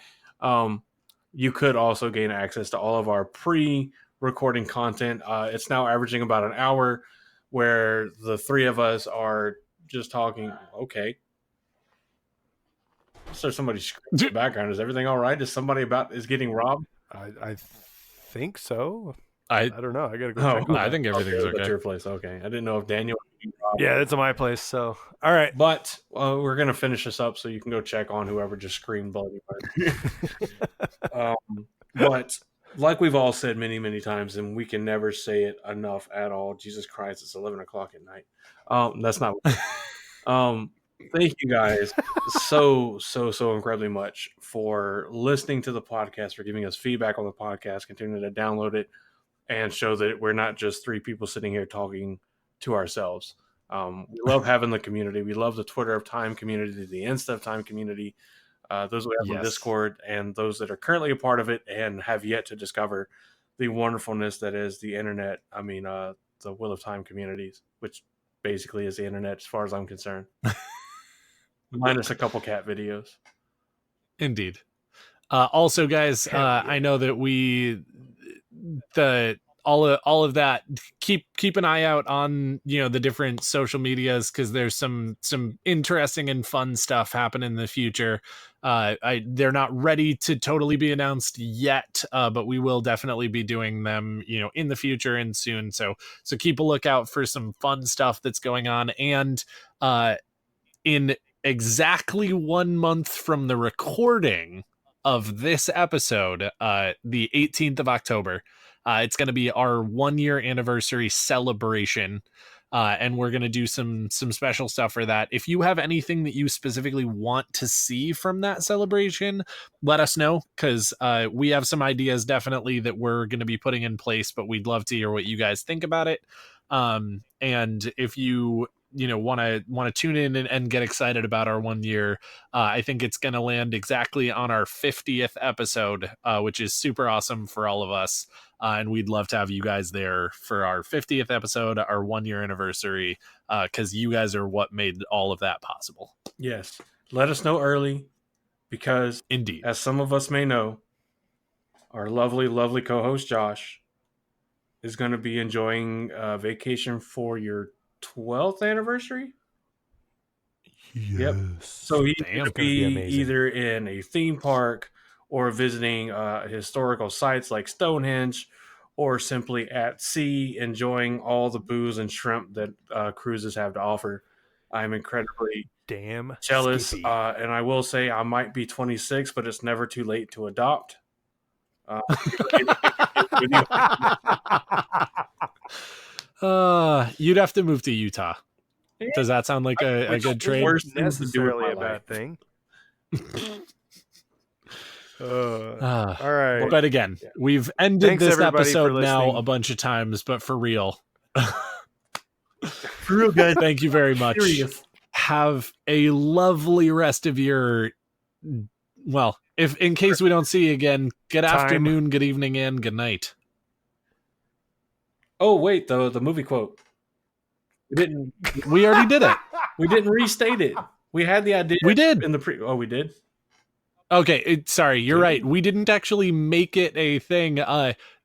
you could also gain access to all of our pre-recording content. It's now averaging about an hour, where the three of us are just talking. Okay. So somebody screaming in the background. Is everything all right? Is somebody is getting robbed? I think so. I don't know. I gotta go check. I think everything's okay. That's your place. Okay. I didn't know if Daniel. Yeah, it's my place. So, all right. But we're gonna finish this up so you can go check on whoever just screamed bloody murder. But like we've all said many, many times, and we can never say it enough at all. Jesus Christ, it's 11 o'clock at night. That's not. Thank you guys so incredibly much for listening to the podcast, for giving us feedback on the podcast, continuing to download it, and show that we're not just three people sitting here talking to ourselves. We love having the community. We love the Twitter of Time community, the Insta of Time community, those we have on Discord, and those that are currently a part of it and have yet to discover the wonderfulness that is the internet. I mean, the Wheel of Time communities, which basically is the internet as far as I'm concerned. Minus a couple cat videos. Indeed. Also, guys, I know that all of that, keep an eye out on the different social medias, because there's some interesting and fun stuff happening in the future. They're not ready to totally be announced yet, but we will definitely be doing them in the future and soon. So keep a lookout for some fun stuff that's going on. And in exactly 1 month from the recording of this episode, the 18th of October, it's going to be our 1-year anniversary celebration, and we're going to do some special stuff for that. If you have anything that you specifically want to see from that celebration, let us know, because we have some ideas definitely that we're going to be putting in place, but we'd love to hear what you guys think about it. And if you want to tune in and get excited about our 1 year, I think it's going to land exactly on our 50th episode, which is super awesome for all of us. And we'd love to have you guys there for our 50th episode, our 1 year anniversary, because you guys are what made all of that possible. Yes. Let us know early, because Indeed, as some of us may know, our lovely, lovely co-host Josh is going to be enjoying vacation for your 12th anniversary. Yes. Yep. So he's Damn. going to be either in a theme park or visiting historical sites like Stonehenge, or simply at sea enjoying all the booze and shrimp that cruises have to offer. I'm incredibly jealous, skippy. and I will say I might be 26, but it's never too late to adopt. You'd have to move to Utah. Does that sound like a good trade? Worst things to do with Necessarily my a bad life. thing. All right. But again, we've ended Thanks, this everybody, for episode now listening. a bunch of times, but for real. For real, guys. Thank you very much. Serious. Have a lovely rest of your, well, if in case we don't see you again, good afternoon, good evening, and good night. Oh wait, though, the movie quote. We already did it. We didn't restate it. We had the idea. We did. in the pre. Oh, we did. Okay, sorry, you're right. We didn't actually make it a thing.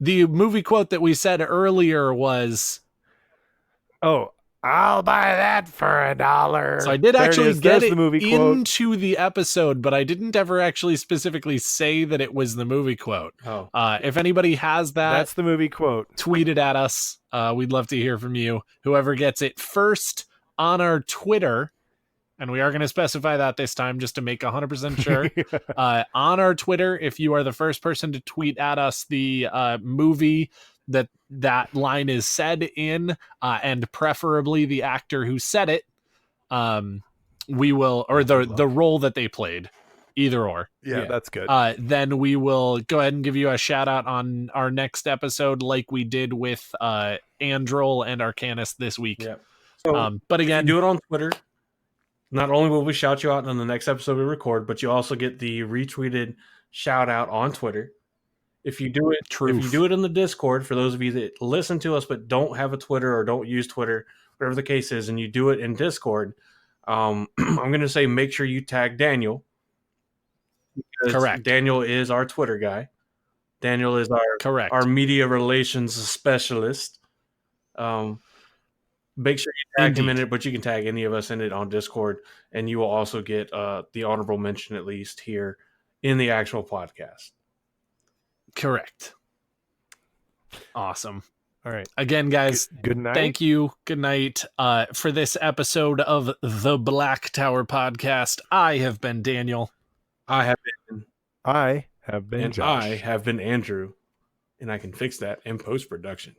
The movie quote that we said earlier was, Oh, I'll buy that for $1. so I did There actually is. get There's it the movie quote. into the episode, but I didn't ever actually specifically say that it was the movie quote. Oh, If anybody has that, That's the movie quote. tweet it at us. We'd love to hear from you. Whoever gets it first on our Twitter, and we are going to specify that this time just to make 100% sure. On our Twitter, if you are the first person to tweet at us the movie that line is said in, and preferably the actor who said it, we will, or the role that they played, either or. Yeah, that's good. Then we will go ahead and give you a shout out on our next episode, like we did with Androl and Arcanus this week. yeah. So, but again, if you do it on Twitter, not only will we shout you out on the next episode we record, but you also get the retweeted shout out on Twitter. If you do it, if you do it in the Discord, for those of you that listen to us but don't have a Twitter or don't use Twitter, whatever the case is, and you do it in Discord, I'm going to say make sure you tag Daniel. Correct. Daniel is our Twitter guy. Daniel is our media relations specialist. Make sure you tag him in it, but you can tag any of us in it on Discord, and you will also get the honorable mention, at least here in the actual podcast. Correct. Awesome. All right. Again, guys, Good night. thank you. Good night. For this episode of the Black Tower Podcast, I have been Daniel. I have been Josh. I have been Andrew, and I can fix that in post-production.